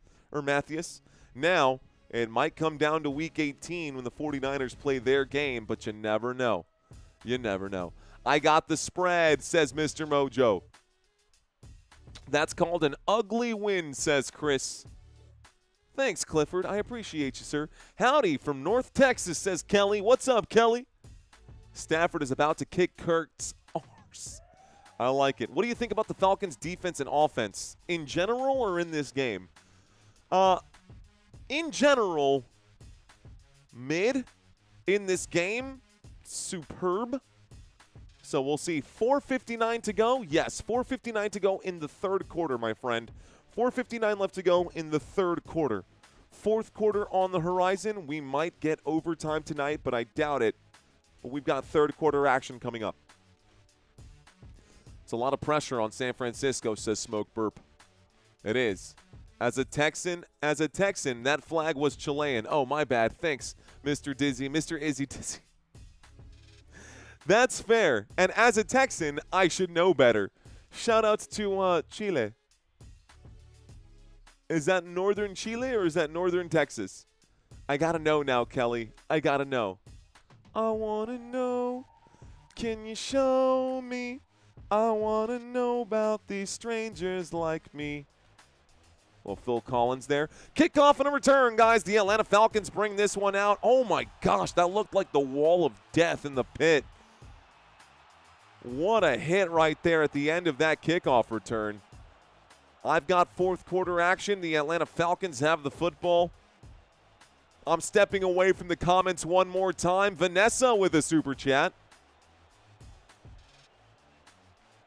Now, it might come down to Week 18 when the 49ers play their game, but you never know. You never know. I got the spread, says Mr. Mojo. That's called an ugly win, says Chris. Thanks, Clifford. I appreciate you, sir. Howdy from North Texas, says Kelly. What's up, Kelly? Stafford is about to kick Kirk's arse. I like it. What do you think about the Falcons' defense and offense in general or in this game? In general, mid. In this game, superb. So we'll see. 4:59 to go. Yes, 4:59 to go in the third quarter, my friend. 4:59 left to go in the third quarter. Fourth quarter on the horizon. We might get overtime tonight, but I doubt it. But we've got third quarter action coming up. It's a lot of pressure on San Francisco, says Smoke Burp. It is. As a Texan, that flag was Chilean. Oh, my bad. Thanks, Mr. Izzy Dizzy. That's fair. And as a Texan, I should know better. Shout outs to Chile. Is that northern Chile or is that northern Texas? I got to know now, Kelly. I got to know. I want to know. Can you show me? I want to know about these strangers like me. Well, Phil Collins there. Kickoff and a return, guys. The Atlanta Falcons bring this one out. Oh, my gosh. That looked like the wall of death in the pit. What a hit right there at the end of that kickoff return. I've got fourth quarter action. The Atlanta Falcons have the football. I'm stepping away from the comments one more time. Vanessa with a super chat.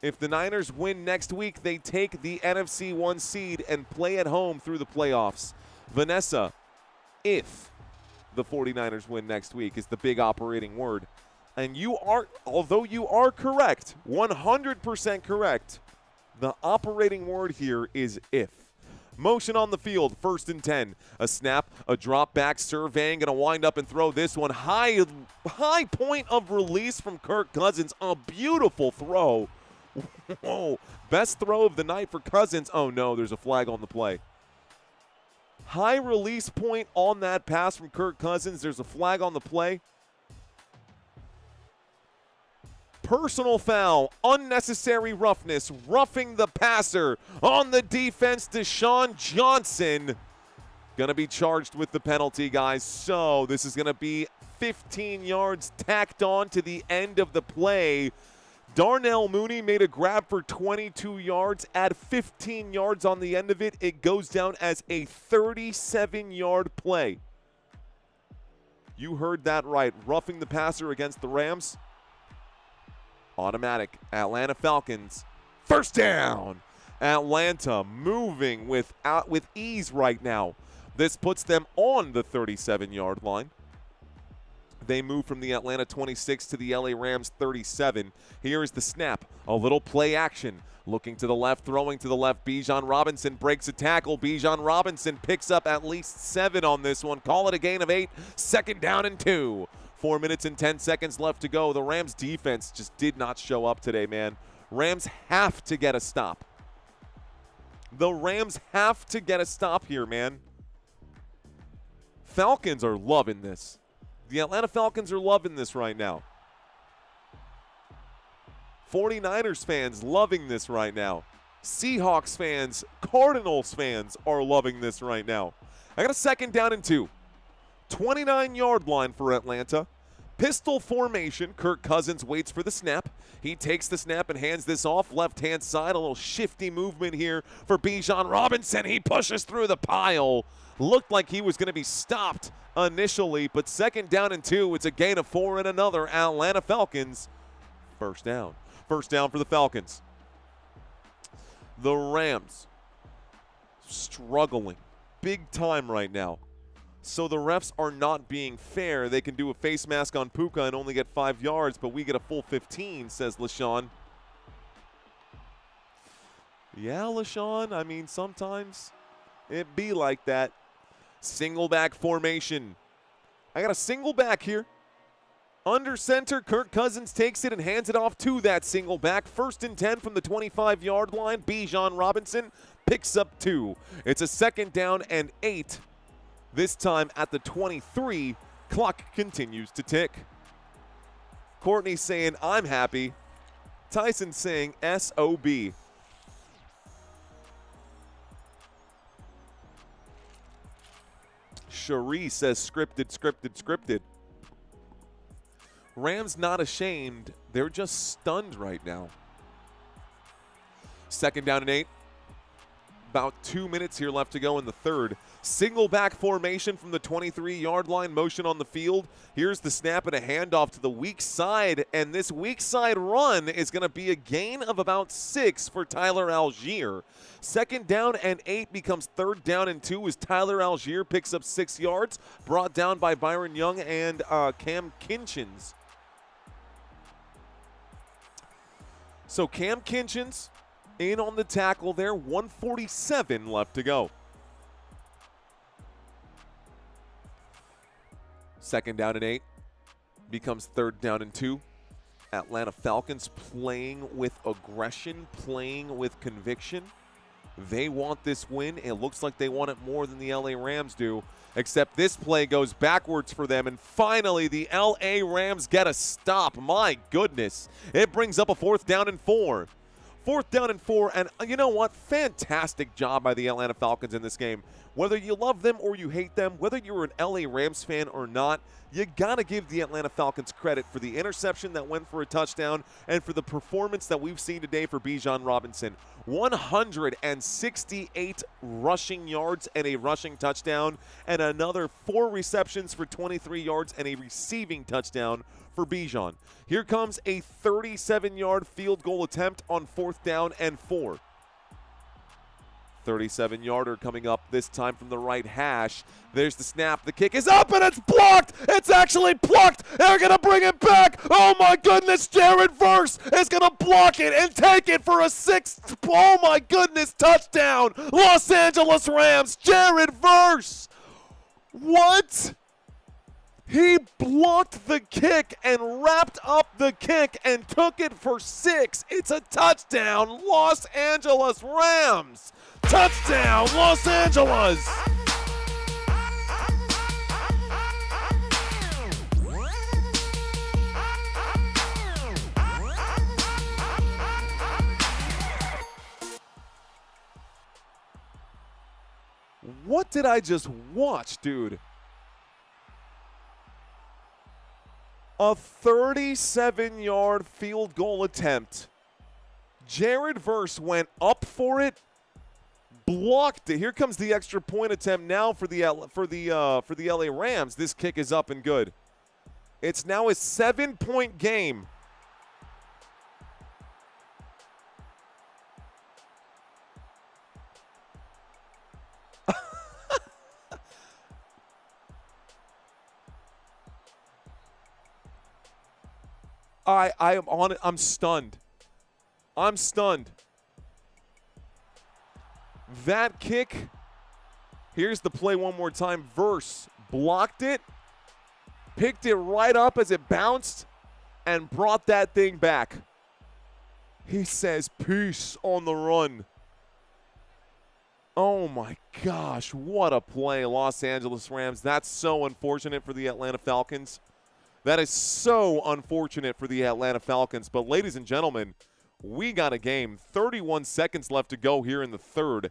If the Niners win next week, they take the NFC 1 seed and play at home through the playoffs. Vanessa, if the 49ers win next week is the big operating word. And you are, although you are correct, 100% correct, the operating word here is if. Motion on the field, 1st and 10. A snap, a drop back, surveying, going to wind up and throw this one. High point of release from Kirk Cousins. A beautiful throw. Whoa, best throw of the night for Cousins. Oh, no, there's a flag on the play. High release point on that pass from Kirk Cousins. There's a flag on the play. Personal foul, unnecessary roughness, roughing the passer on the defense. Deshaun Johnson going to be charged with the penalty, guys. So this is going to be 15 yards tacked on to the end of the play. Darnell Mooney made a grab for 22 yards. Add 15 yards on the end of it. It goes down as a 37-yard play. You heard that right. Roughing the passer against the Rams. Automatic. Atlanta Falcons. First down. Atlanta moving with ease right now. This puts them on the 37-yard line. They move from the Atlanta 26 to the LA Rams 37. Here is the snap. A little play action. Looking to the left, throwing to the left. Bijan Robinson breaks a tackle. Bijan Robinson picks up at least 7 on this one. Call it a gain of 8. Second down and 2. 4 minutes and 10 seconds left to go. The Rams defense just did not show up today, man. Rams have to get a stop. The Rams have to get a stop here, man. Falcons are loving this. The Atlanta Falcons are loving this right now. 49ers fans loving this right now. Seahawks fans, Cardinals fans are loving this right now. I got a second down and 2. 29-yard line for Atlanta. Pistol formation. Kirk Cousins waits for the snap. He takes the snap and hands this off. Left-hand side, a little shifty movement here for Bijan Robinson. He pushes through the pile. Looked like he was going to be stopped initially, but second down and 2. It's a gain of 4 and another. Atlanta Falcons. First down. First down for the Falcons. The Rams struggling big time right now. So the refs are not being fair. They can do a face mask on Puka and only get 5 yards, but we get a full 15, says LaShawn. Yeah, LaShawn, I mean, sometimes it be like that. Single back formation. I got a single back here. Under center, Kirk Cousins takes it and hands it off to that single back. First and 10 from the 25-yard line. Bijan Robinson picks up 2. It's a second down and 8. This time at the 23, clock continues to tick. Courtney saying, I'm happy. Tyson saying, SOB. Cherie says, scripted, scripted, scripted. Rams not ashamed. They're just stunned right now. Second down and 8. About 2 minutes here left to go in the third. Single back formation from the 23-yard line. Motion on the field. Here's the snap and a handoff to the weak side. And this weak side run is going to be a gain of about 6 for Tyler Algier. Second down and 8 becomes third down and 2 as Tyler Algier picks up 6 yards. Brought down by Byron Young and Cam Kinchins. So Cam Kinchins in on the tackle there. 1:47 left to go. Second down and 8 becomes third down and 2. Atlanta Falcons playing with aggression, playing with conviction. They want this win. It looks like they want it more than the LA Rams do, except this play goes backwards for them, and finally the LA Rams get a stop. My goodness. It brings up a fourth down and 4. Fourth down and 4, and you know what? Fantastic job by the Atlanta Falcons in this game. Whether you love them or you hate them, whether you're an LA Rams fan or not, you got to give the Atlanta Falcons credit for the interception that went for a touchdown and for the performance that we've seen today for Bijan Robinson. 168 rushing yards and a rushing touchdown, and another 4 receptions for 23 yards and a receiving touchdown for Bijan. Here comes a 37-yard field goal attempt on fourth down and 4. 37-yarder coming up this time from the right hash. There's the snap. The kick is up, and it's blocked. It's actually blocked. They're going to bring it back. Oh, my goodness. Jared Verse is going to block it and take it for a 6th, oh, my goodness, touchdown. Los Angeles Rams, Jared Verse. What? He blocked the kick and wrapped up the kick and took it for 6. It's a touchdown, Los Angeles Rams. Touchdown, Los Angeles. What did I just watch, dude? A 37-yard field goal attempt. Jared Verse went up for it, blocked it. Here comes the extra point attempt now for the LA Rams. This kick is up and good. It's now a 7-point game. I am on it. I'm stunned. I'm stunned. That kick, here's the play one more time. Verse blocked it, picked it right up as it bounced, and brought that thing back. He says, peace on the run. Oh my gosh, what a play, Los Angeles Rams. That's so unfortunate for the Atlanta Falcons. That is so unfortunate for the Atlanta Falcons. But ladies and gentlemen, we got a game. 31 seconds left to go here in the third.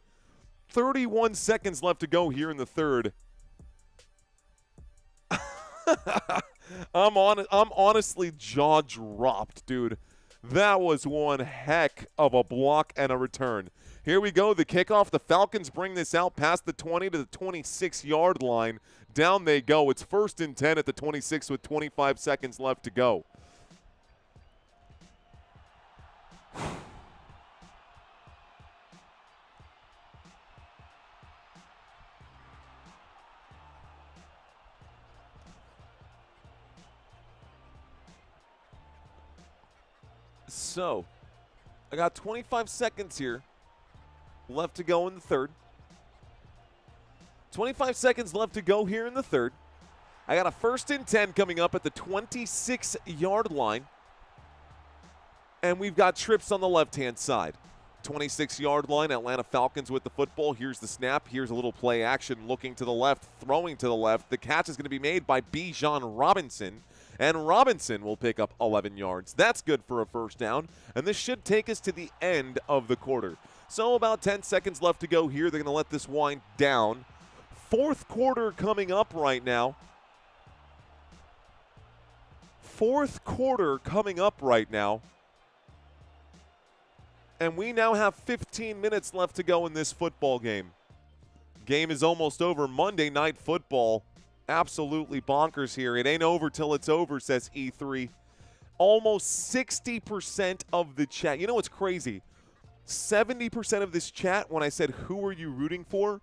31 seconds left to go here in the third. I'm honestly jaw-dropped, dude. That was one heck of a block and a return. Here we go, the kickoff. The Falcons bring this out past the 20 to the 26-yard line. Down they go. It's 1st and 10 at the 26 with 25 seconds left to go. So, I got 25 seconds here left to go in the third. 25 seconds left to go here in the third. I got a 1st and 10 coming up at the 26-yard line. And we've got trips on the left-hand side. 26-yard line, Atlanta Falcons with the football. Here's the snap. Here's a little play action looking to the left, throwing to the left. The catch is going to be made by Bijan Robinson. And Robinson will pick up 11 yards. That's good for a 1st down. And this should take us to the end of the quarter. So about 10 seconds left to go here. They're going to let this wind down. 4th quarter coming up right now. 4th quarter coming up right now. And we now have 15 minutes left to go in this football game. Game is almost over. Monday Night Football. Absolutely bonkers here. It ain't over till it's over, says E3. Almost 60% of the chat. You know what's crazy? 70% of this chat, when I said, who are you rooting for?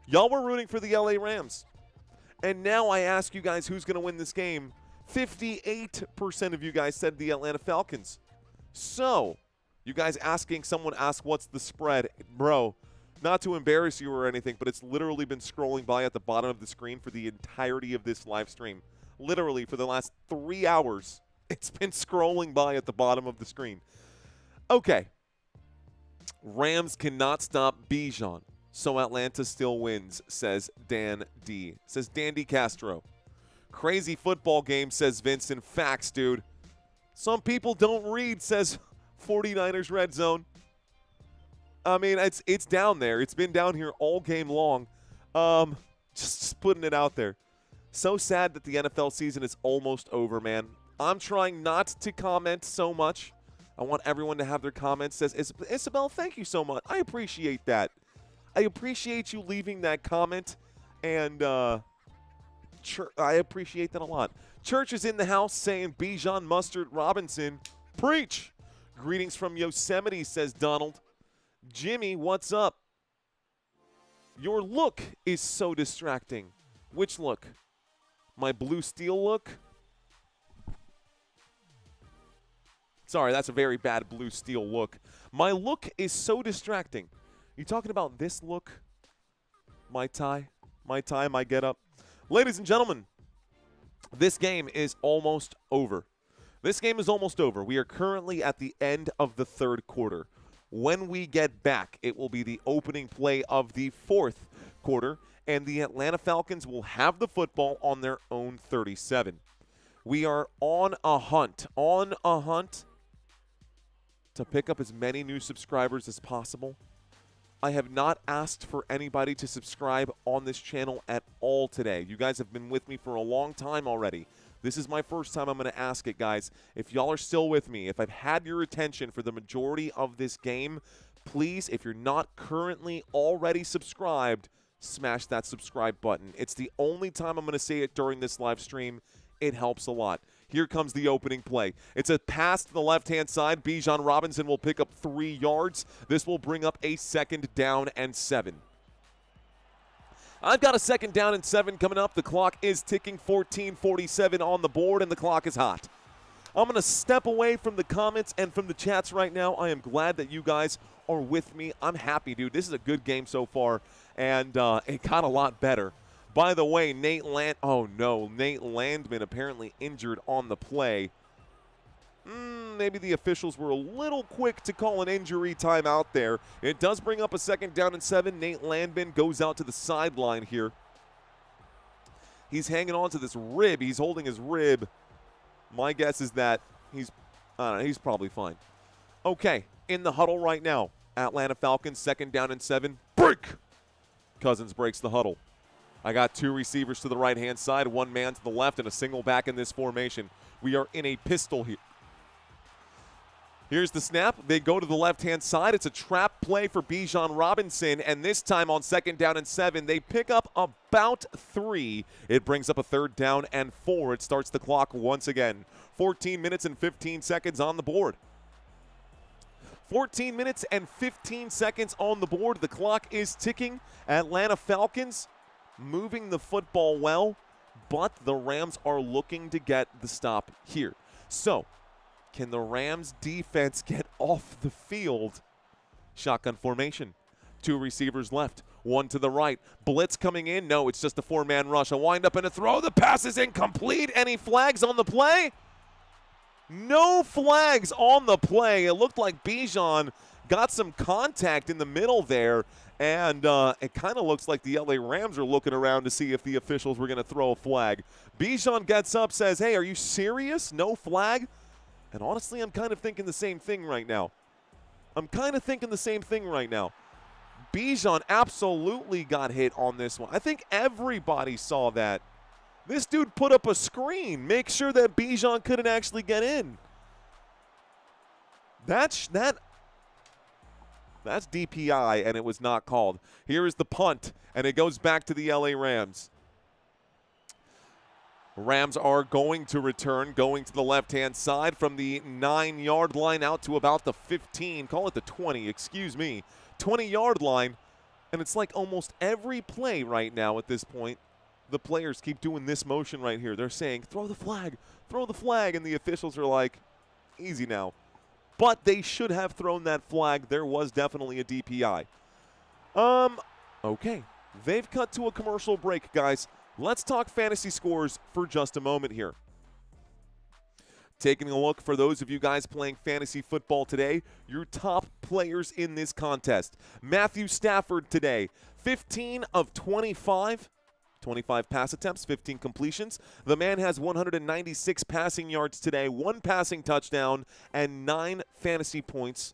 Y'all were rooting for the LA Rams. And now I ask you guys who's going to win this game. 58% of you guys said the Atlanta Falcons. So, you guys asking, someone asked what's the spread. Bro, not to embarrass you or anything, but it's literally been scrolling by at the bottom of the screen for the entirety of this live stream. Literally, for the last 3 hours, it's been scrolling by at the bottom of the screen. Okay. Rams cannot stop Bijan, so Atlanta still wins, says Dan D. Says Dandy Castro. Crazy football game, says Vincent. Facts, dude. Some people don't read, says 49ers Red Zone. I mean, it's down there. It's been down here all game long. Just putting it out there. So sad that the NFL season is almost over, man. I'm trying not to comment so much. I want everyone to have their comments. Says Isabel, thank you so much. I appreciate that. I appreciate you leaving that comment, and I appreciate that a lot. Church is in the house saying Bijan Mustard Robinson. Preach. Greetings from Yosemite, says Donald. Jimmy, what's up? Your look is so distracting. Which look? My blue steel look? Sorry, that's a very bad blue steel look. My look is so distracting. You talking about this look? My tie, my getup. Ladies and gentlemen, this game is almost over. This game is almost over. We are currently at the end of the 3rd quarter. When we get back, it will be the opening play of the 4th quarter, and the Atlanta Falcons will have the football on their own 37. We are on a hunt to pick up as many new subscribers as possible. I have not asked for anybody to subscribe on this channel at all today. You guys have been with me for a long time already. This is my first time I'm going to ask it, guys. If y'all are still with me, if I've had your attention for the majority of this game, please, if you're not currently already subscribed, smash that subscribe button. It's the only time I'm going to say it during this live stream. It helps a lot. Here comes the opening play. It's a pass to the left-hand side. Bijan Robinson will pick up 3 yards. This will bring up a 2nd down and 7. I've got a 2nd down and 7 coming up. The clock is ticking, 14:47 on the board, and the clock is hot. I'm going to step away from the comments and from the chats right now. I am glad that you guys are with me. I'm happy, dude. This is a good game so far, and it got a lot better. By the way, Nate Landman apparently injured on the play. Maybe the officials were a little quick to call an injury timeout there. It does bring up a 2nd down and 7. Nate Landman goes out to the sideline here. He's hanging on to this rib. He's holding his rib. My guess is that he's probably fine. Okay, in the huddle right now. Atlanta Falcons, 2nd down and 7. Break! Cousins breaks the huddle. I got 2 receivers to the right-hand side, 1 man to the left, and a single back in this formation. We are in a pistol here. Here's the snap. They go to the left-hand side. It's a trap play for Bijan Robinson, and this time on 2nd down and 7, they pick up about 3. It brings up a 3rd down and 4. It starts the clock once again. 14 minutes and 15 seconds on the board. 14 minutes and 15 seconds on the board. The clock is ticking. Atlanta Falcons moving the football well, but the Rams are looking to get the stop here. So, can the Rams defense get off the field? Shotgun formation. 2 receivers left. 1 to the right. Blitz coming in. No, it's just a 4-man rush. A wind up and a throw. The pass is incomplete. Any flags on the play? No flags on the play. It looked like Bijan got some contact in the middle there, and it kind of looks like the LA Rams are looking around to see if the officials were going to throw a flag. Bijan gets up, says, hey, are you serious? No flag? And honestly, I'm kind of thinking the same thing right now. Bijan absolutely got hit on this one. I think everybody saw that. This dude put up a screen, make sure that Bijan couldn't actually get in. That's DPI, and it was not called. Here is the punt, and it goes back to the LA Rams. Rams are going to return, going to the left-hand side from the 9-yard line out to about the 15, call it the 20, 20-yard line. And it's like almost every play right now at this point, the players keep doing this motion right here. They're saying, throw the flag, and the officials are like, easy now. But they should have thrown that flag. There was definitely a DPI. Okay. They've cut to a commercial break, guys. Let's talk fantasy scores for just a moment here. Taking a look for those of you guys playing fantasy football today, your top players in this contest. Matthew Stafford today, 15 of 25. 25 pass attempts, 15 completions. The man has 196 passing yards today, 1 passing touchdown, and 9 fantasy points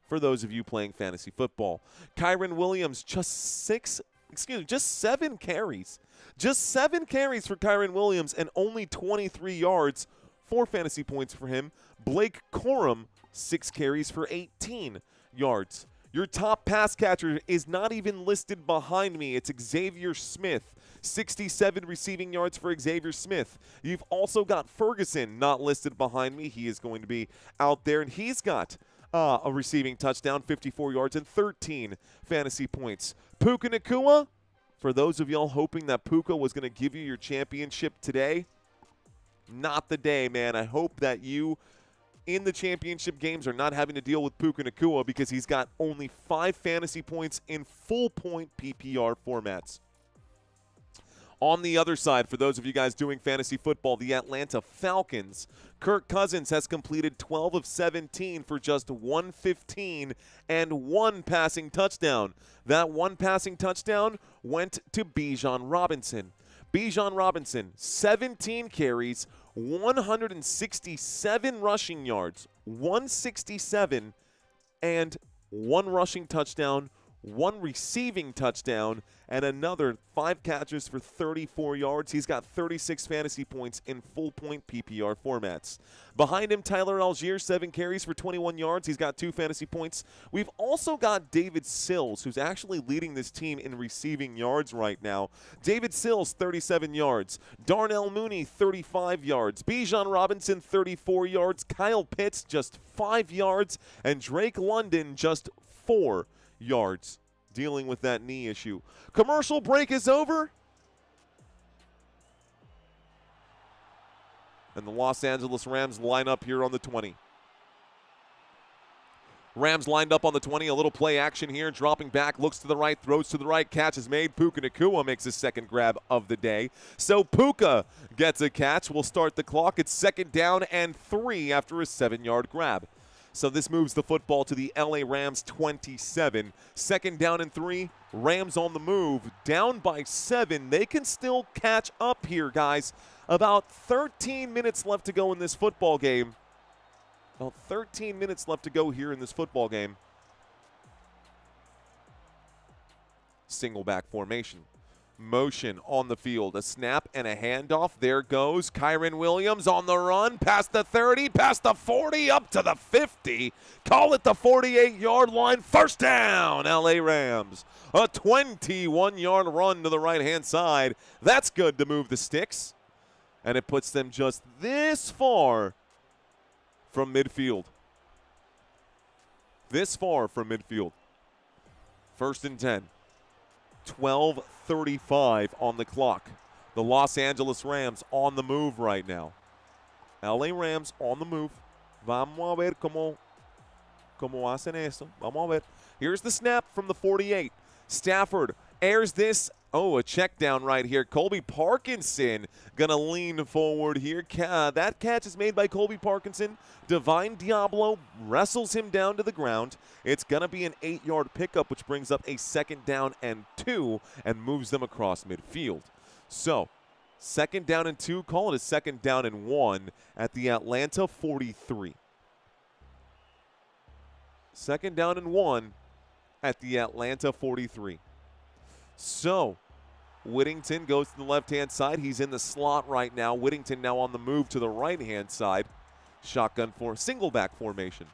for those of you playing fantasy football. Kyren Williams, just 7 carries. Just 7 carries for Kyren Williams and only 23 yards, 4 fantasy points for him. Blake Corum, 6 carries for 18 yards. Your top pass catcher is not even listed behind me. It's Xavier Smith. 67 receiving yards for Xavier Smith. You've also got Ferguson not listed behind me. He is going to be out there, and he's got a receiving touchdown, 54 yards, and 13 fantasy points. Puka Nacua, for those of y'all hoping that Puka was going to give you your championship today, not the day, man. I hope that you in the championship games are not having to deal with Puka Nacua because he's got only 5 fantasy points in full-point PPR formats. On the other side, for those of you guys doing fantasy football, the Atlanta Falcons, Kirk Cousins has completed 12 of 17 for just 115 and 1 passing touchdown. That 1 passing touchdown went to Bijan Robinson. Bijan Robinson, 17 carries, 167 rushing yards, 167, and 1 rushing touchdown, 1 receiving touchdown, and another 5 catches for 34 yards. He's got 36 fantasy points in full-point PPR formats. Behind him, Tyler Algier, 7 carries for 21 yards. He's got 2 fantasy points. We've also got David Sills, who's actually leading this team in receiving yards right now. David Sills, 37 yards. Darnell Mooney, 35 yards. Bijan Robinson, 34 yards. Kyle Pitts, just 5 yards. And Drake London, just 4 yards, dealing with that knee issue. Commercial break is over. And the Los Angeles Rams line up here on the 20. Rams lined up on the 20. A little play action here. Dropping back, looks to the right, throws to the right. Catch is made. Puka Nacua makes his second grab of the day. So Puka gets a catch. We'll start the clock. It's 2nd down and 3 after a 7-yard grab. So this moves the football to the LA Rams 27. 2nd down and 3. Rams on the move. Down by 7. They can still catch up here, guys. About 13 minutes left to go in this football game. About 13 minutes left to go here in this football game. Single back formation. Motion on the field. A snap and a handoff. There goes Kyren Williams on the run. Past the 30, past the 40, up to the 50. Call it the 48-yard line. 1st down, LA Rams. A 21-yard run to the right-hand side. That's good to move the sticks. And it puts them just this far from midfield. This far from midfield. 1st and 10. 12:35 on the clock. The Los Angeles Rams on the move right now. LA Rams on the move. Vamos a ver cómo hacen eso. Vamos a ver. Here's the snap from the 48. Stafford airs this. Oh, a check down right here. Colby Parkinson going to lean forward here. That catch is made by Colby Parkinson. Divine Diablo wrestles him down to the ground. It's going to be an 8-yard pickup, which brings up a 2nd down and 2 and moves them across midfield. So, 2nd down and 2. Call it a 2nd down and 1 at the Atlanta 43. 2nd down and 1 at the Atlanta 43. So, Whittington goes to the left-hand side. He's in the slot right now. Whittington now on the move to the right-hand side. Shotgun for single back formation.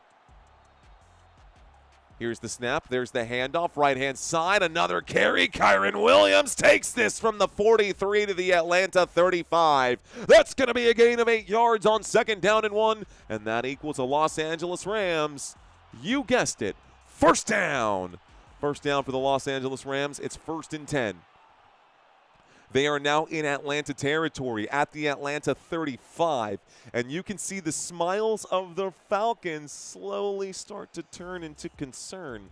Here's the snap. There's the handoff. Right-hand side. Another carry. Kyren Williams takes this from the 43 to the Atlanta 35. That's going to be a gain of 8 yards on 2nd down and 1. And that equals a Los Angeles Rams. You guessed it. 1st down. 1st down for the Los Angeles Rams. It's 1st and 10. They are now in Atlanta territory at the Atlanta 35. And you can see the smiles of the Falcons slowly start to turn into concern.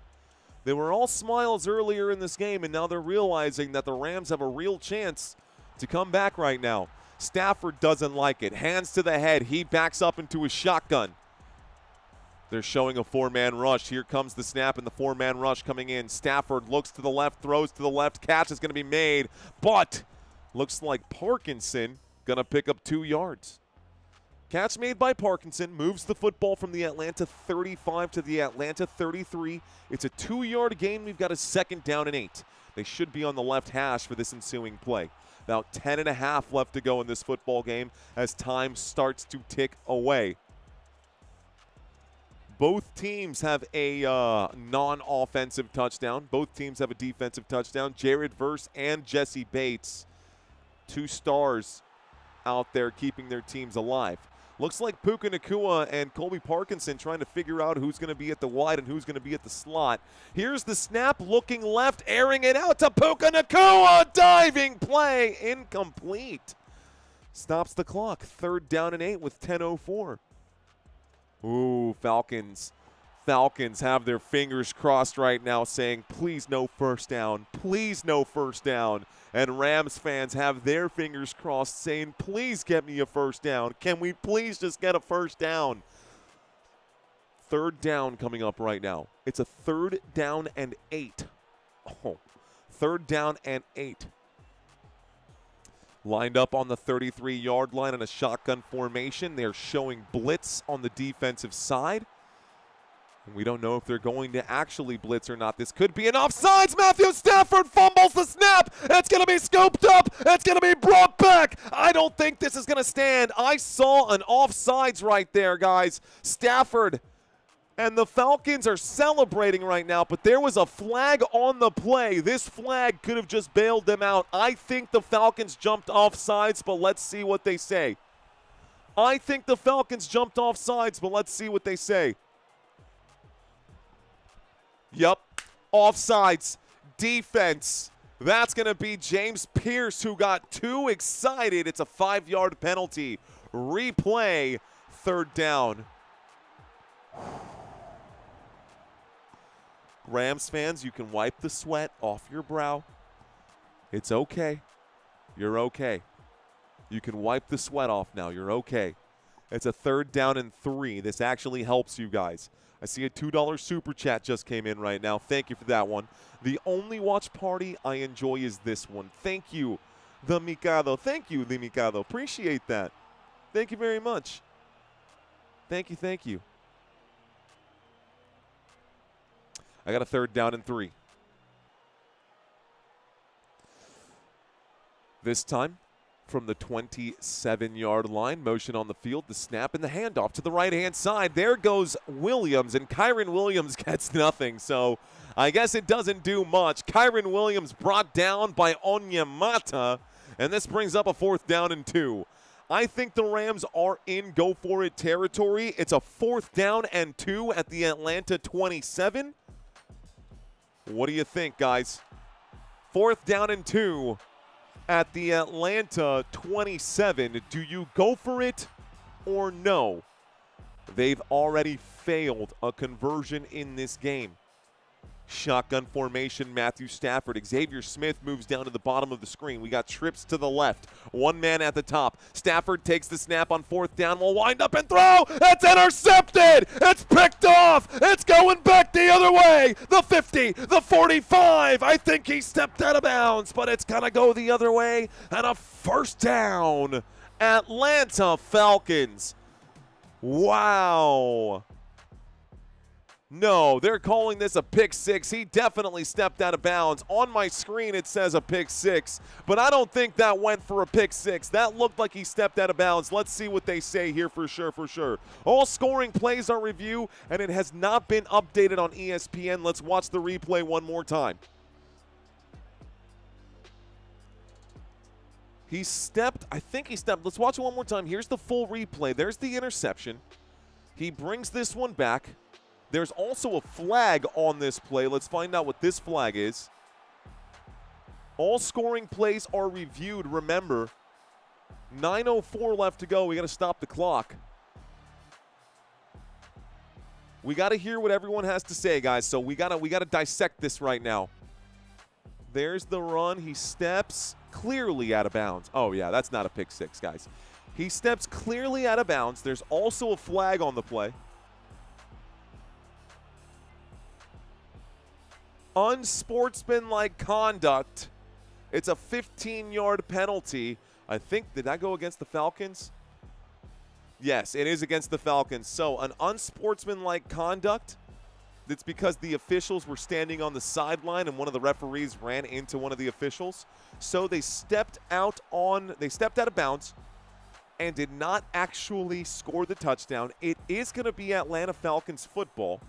They were all smiles earlier in this game, and now they're realizing that the Rams have a real chance to come back right now. Stafford doesn't like it. Hands to the head. He backs up into a shotgun. They're showing a 4-man rush. Here comes the snap and the 4-man rush coming in. Stafford looks to the left, throws to the left. Catch is going to be made, but looks like Parkinson going to pick up 2 yards. Catch made by Parkinson moves the football from the Atlanta 35 to the Atlanta 33. It's a 2-yard gain. We've got a 2nd down and 8. They should be on the left hash for this ensuing play. About 10.5 left to go in this football game as time starts to tick away. Both teams have a non-offensive touchdown. Both teams have a defensive touchdown. Jared Verse and Jesse Bates, 2 stars out there keeping their teams alive. Looks like Puka Nacua and Colby Parkinson trying to figure out who's going to be at the wide and who's going to be at the slot. Here's the snap, looking left, airing it out to Puka Nacua. Diving play, incomplete. Stops the clock. 3rd down and 8 with 10:04. Ooh, Falcons. Falcons have their fingers crossed right now saying, please no 1st down. Please no 1st down. And Rams fans have their fingers crossed saying, please get me a 1st down. Can we please just get a 1st down? 3rd down coming up right now. It's a 3rd down and 8. Oh, 3rd down and 8. Lined up on the 33-yard line in a shotgun formation. They're showing blitz on the defensive side. We don't know if they're going to actually blitz or not. This could be an offsides. Matthew Stafford fumbles the snap. It's going to be scooped up. It's going to be brought back. I don't think this is going to stand. I saw an offsides right there, guys. Stafford and the Falcons are celebrating right now, but there was a flag on the play. This flag could have just bailed them out. I think the Falcons jumped offsides, but let's see what they say. I think the Falcons jumped offsides, but let's see what they say. Yep, offsides, defense. That's going to be James Pierce, who got too excited. It's a 5-yard penalty. Replay, 3rd down. Rams fans, you can wipe the sweat off your brow. It's okay. You're okay. You can wipe the sweat off now. You're okay. It's a 3rd down and 3. This actually helps you guys. I see a $2 super chat just came in right now. Thank you for that one. The only watch party I enjoy is this one. Thank you, the Mikado. Thank you, the Mikado. Appreciate that. Thank you very much. Thank you, thank you. I got a 3rd down and 3. This time, from the 27-yard line, motion on the field, the snap and the handoff to the right-hand side. There goes Williams, and Kyren Williams gets nothing, so I guess it doesn't do much. Kyren Williams brought down by Onyemata, and this brings up a 4th down and 2. I think the Rams are in go-for-it territory. It's a 4th down and 2 at the Atlanta 27. What do you think, guys? 4th down and 2. At the Atlanta 27, do you go for it or no? They've already failed a conversion in this game. Shotgun formation, Matthew Stafford. Xavier Smith moves down to the bottom of the screen. We got trips to the left. One man at the top. Stafford takes the snap on 4th down. Will wind up and throw. It's intercepted. It's picked off. It's going back the other way. The 50, the 45. I think he stepped out of bounds, but it's going to go the other way. And a 1st down. Atlanta Falcons. Wow. No, they're calling this a pick 6. He definitely stepped out of bounds. On my screen, it says a pick 6, but I don't think that went for a pick 6. That looked like he stepped out of bounds. Let's see what they say here for sure. All scoring plays are reviewed, and it has not been updated on ESPN. Let's watch the replay one more time. He stepped, I think he stepped. Let's watch it one more time. Here's the full replay. There's the interception. He brings this one back. There's also a flag on this play. Let's find out what this flag is. All scoring plays are reviewed. Remember, 9:04 left to go. We got to stop the clock. We got to hear what everyone has to say, guys. So we got to dissect this right now. There's the run. He steps clearly out of bounds. Oh, yeah, that's not a pick 6, guys. He steps clearly out of bounds. There's also a flag on the play. Unsportsmanlike conduct. It's a 15-yard penalty. I think, did that go against the Falcons? Yes, it is against the Falcons. So an unsportsmanlike conduct, that's because the officials were standing on the sideline and one of the referees ran into one of the officials. So they stepped out of bounds and did not actually score the touchdown. It is going to be Atlanta Falcons football.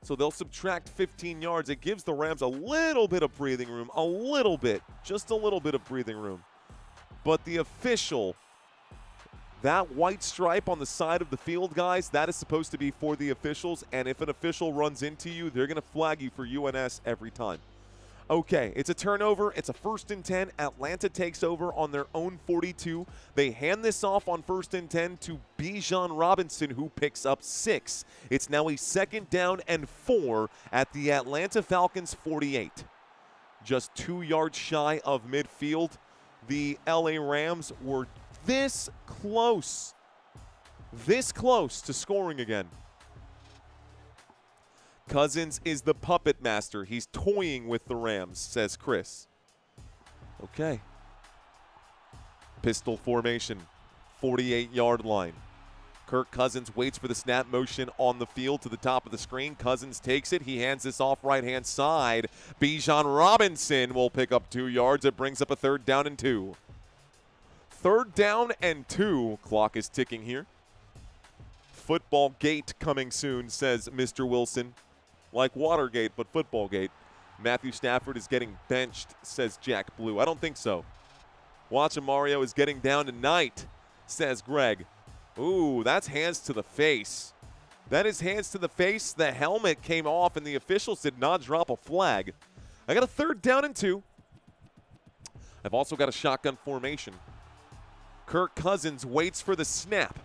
So they'll subtract 15 yards. It gives the Rams a little bit of breathing room. A little bit. Just a little bit of breathing room. But the official, that white stripe on the side of the field, guys, that is supposed to be for the officials. And if an official runs into you, they're going to flag you for UNS every time. Okay, it's a turnover. It's a 1st and 10. Atlanta takes over on their own 42. They hand this off on 1st and 10 to Bijan Robinson, who picks up 6. It's now a 2nd down and 4 at the Atlanta Falcons 48. Just 2 yards shy of midfield. The LA Rams were this close to scoring again. Cousins is the puppet master. He's toying with the Rams, says Chris. Okay. Pistol formation, 48-yard line. Kirk Cousins waits for the snap motion on the field to the top of the screen. Cousins takes it. He hands this off right-hand side. Bijan Robinson will pick up 2 yards. It brings up a 3rd down and 2. 3rd down and 2. Clock is ticking here. Football gate coming soon, says Mr. Wilson. Like Watergate, but football gate. Matthew Stafford is getting benched, says Jack Blue. I don't think so. Watching Mario is getting down tonight, says Greg. Ooh, that's hands to the face. That is hands to the face. The helmet came off, and the officials did not drop a flag. I got a 3rd down and 2. I've also got a shotgun formation. Kirk Cousins waits for the snap.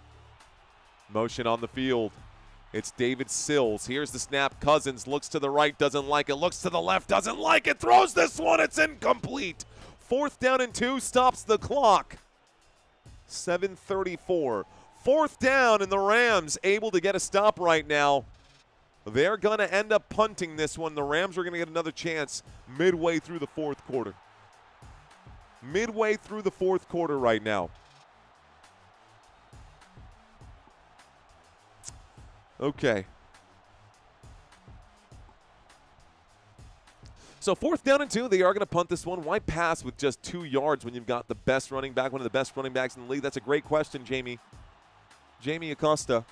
Motion on the field. It's David Sills. Here's the snap. Cousins looks to the right, doesn't like it. Looks to the left, doesn't like it. Throws this one. It's incomplete. 4th down and 2 stops the clock. 7:34. 4th down, and the Rams able to get a stop right now. They're going to end up punting this one. The Rams are going to get another chance midway through the 4th quarter. Midway through the 4th quarter right now. Okay. So 4th down and 2, they are going to punt this one. Why pass with just 2 yards when you've got the best running back, one of the best running backs in the league? That's a great question, Jamie. Jaime Acosta.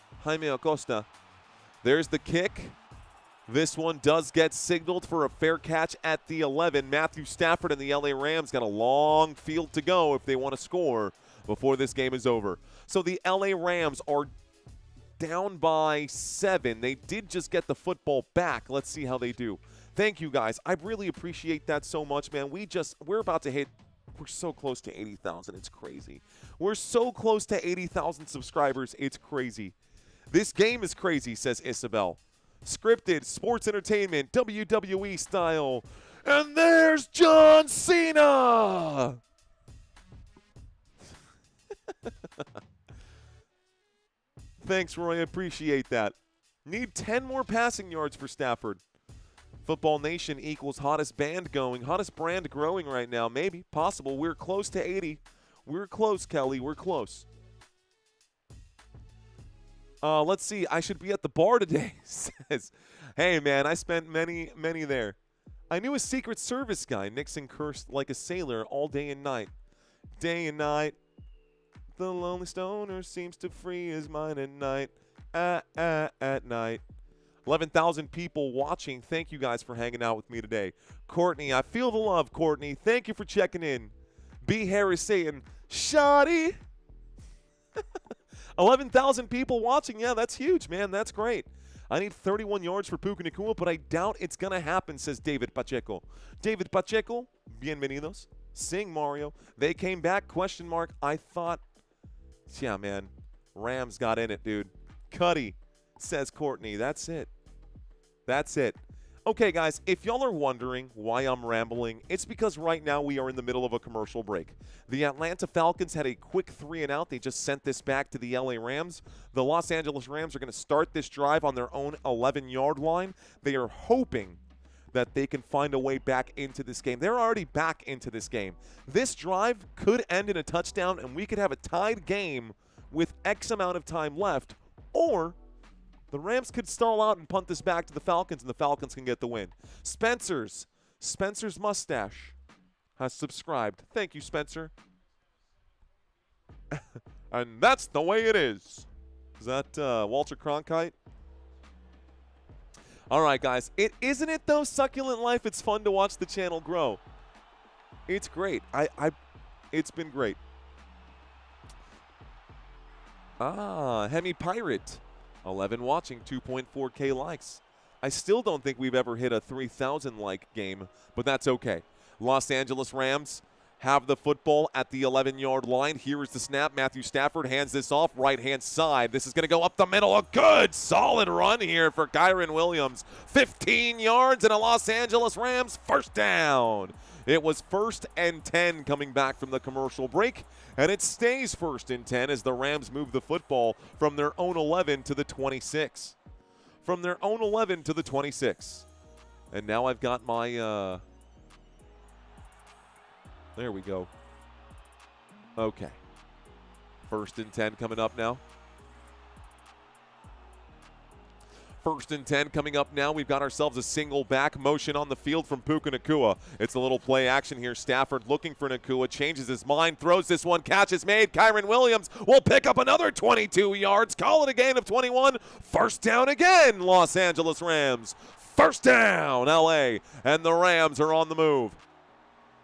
There's the kick. This one does get signaled for a fair catch at the 11. Matthew Stafford and the LA Rams got a long field to go if they want to score before this game is over. So the LA Rams are down by 7. They did just get the football back. Let's see how they do. Thank you, guys. I really appreciate that so much, man. We're about to hit, we're so close to 80,000. It's crazy. We're so close to 80,000 subscribers. It's crazy. This game is crazy, says Isabel. Scripted, sports entertainment, WWE style. And there's John Cena! Thanks, Roy. I appreciate that. Need 10 more passing yards for Stafford. Football Nation equals hottest band going. Hottest brand growing right now. Maybe. Possible. We're close to 80. We're close, Kelly. We're close. Let's see. I should be at the bar today, says. Hey, man, I spent many there. I knew a Secret Service guy. Nixon cursed like a sailor all day and night. Day and night. The lonely stoner seems to free his mind at night. At night. 11,000 people watching. Thank you guys for hanging out with me today. Courtney, I feel the love, Courtney. Thank you for checking in. B. Harris saying, Shoddy. 11,000 people watching. Yeah, that's huge, man. That's great. I need 31 yards for Puka Nacua, but I doubt it's going to happen, says David Pacheco. David Pacheco, bienvenidos. Sing, Mario. They came back, question mark. I thought, yeah, man, Rams got in it, dude. Cuddy, says Courtney. That's it. That's it. Okay, guys, if y'all are wondering why I'm rambling, it's because right now we are in the middle of a commercial break. The Atlanta Falcons had a quick 3-and-out. They just sent this back to the LA Rams. The Los Angeles Rams are going to start this drive on their own 11-yard line. They are hoping that they can find a way back into this game. They're already back into this game. This drive could end in a touchdown, and we could have a tied game with X amount of time left, or the Rams could stall out and punt this back to the Falcons, and the Falcons can get the win. Spencer's mustache has subscribed. Thank you, Spencer. And that's the way it is. Is that Walter Cronkite? All right, guys. Isn't it, though, Succulent Life? It's fun to watch the channel grow. It's great. It's been great. Hemi Pirate. 11 watching, 2.4K likes. I still don't think we've ever hit a 3,000 like game, but that's okay. Los Angeles Rams have the football at the 11-yard line. Here is the snap. Matthew Stafford hands this off right-hand side. This is going to go up the middle. A good, solid run here for Kyren Williams. 15 yards and a Los Angeles Rams first down. It was 1st and 10 coming back from the commercial break, and it stays 1st and 10 as the Rams move the football from their own 11 to the 26. From their own 11 to the 26. And now I've got my, there we go. Okay. 1st and 10 coming up now. First and 10 coming up now. We've got ourselves a single back motion on the field from Puka Nacua. It's a little play action here. Stafford looking for Nacua, changes his mind, throws this one, catch is made. Kyren Williams will pick up another 22 yards, call it a gain of 21. First down again, Los Angeles Rams. First down, LA, and the Rams are on the move.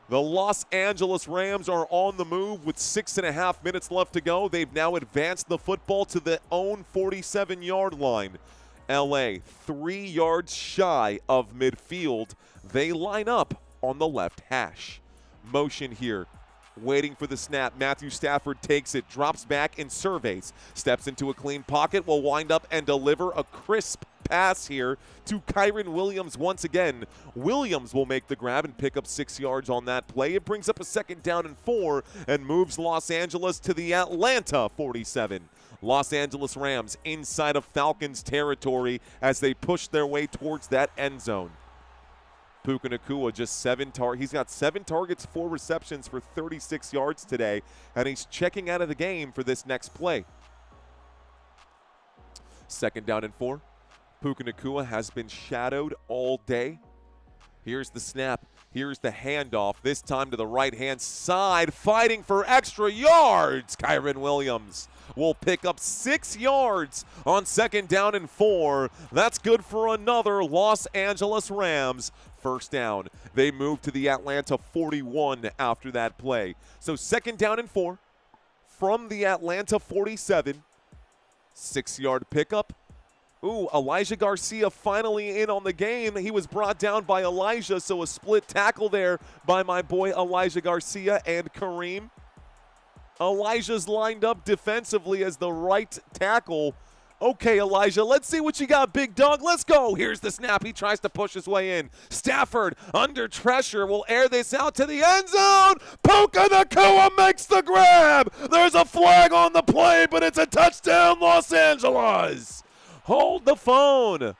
The Los Angeles Rams are on the move with 6.5 minutes left to go. They've now advanced the football to their own 47-yard line. LA 3 yards shy of midfield. They line up on the left hash. Motion here. Waiting for the snap. Matthew Stafford takes it, drops back and surveys. Steps into a clean pocket, will wind up and deliver a crisp pass here to Kyren Williams once again. Williams will make the grab and pick up 6 yards on that play. It brings up a 2nd down and 4 and moves Los Angeles to the Atlanta 47. Los Angeles Rams inside of Falcons territory as they push their way towards that end zone. Puka Nacua just he's got 7 targets, 4 receptions for 36 yards today, and he's checking out of the game for this next play. 2nd down and 4. Puka Nacua has been shadowed all day. Here's the snap. Here's the handoff, this time to the right-hand side, fighting for extra yards. Kyren Williams will pick up 6 yards on 2nd down and 4. That's good for another Los Angeles Rams first down. They move to the Atlanta 41 after that play. So 2nd down and 4 from the Atlanta 47. 6-yard pickup. Ooh, Elijah Garcia finally in on the game. He was brought down by Elijah, so a split tackle there by my boy Elijah Garcia and Kareem. Elijah's lined up defensively as the right tackle. Okay, Elijah, let's see what you got, big dog. Let's go. Here's the snap. He tries to push his way in. Stafford, under pressure, will air this out to the end zone. Puka Nacua makes the grab. There's a flag on the play, but it's a touchdown, Los Angeles. Hold the phone.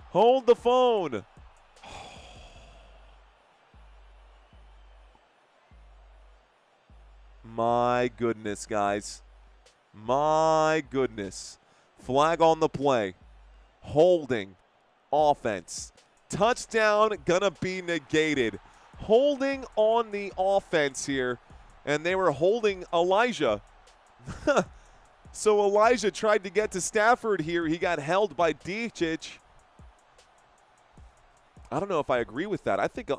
Hold the phone. My goodness, guys. My goodness. Flag on the play. Holding. Offense. Touchdown gonna be negated. Holding on the offense here. And they were holding Elijah. So Elijah tried to get to Stafford here. He got held by Dicic. I don't know if I agree with that. I think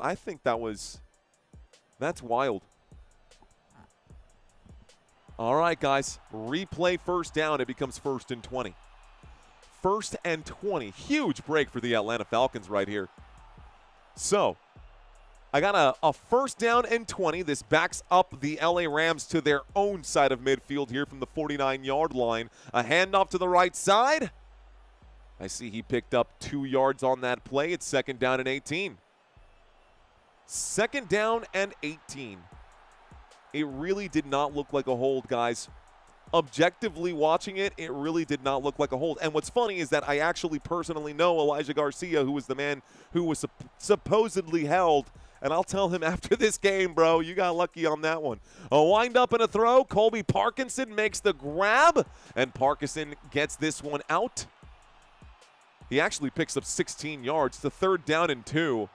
that's wild. All right, guys. Replay first down. It becomes 1st and 20. 1st and 20. Huge break for the Atlanta Falcons right here. So, I got a 1st down and 20. This backs up the LA Rams to their own side of midfield here from the 49-yard line. A handoff to the right side. I see he picked up 2 yards on that play. It's 2nd down and 18. 2nd down and 18. It really did not look like a hold, guys. Objectively watching it, it really did not look like a hold. And what's funny is that I actually personally know Elijah Garcia, who was the man who was supposedly held. And I'll tell him after this game, bro, you got lucky on that one. A wind up and a throw. Colby Parkinson makes the grab. And Parkinson gets this one out. He actually picks up 16 yards to 3rd down and 2.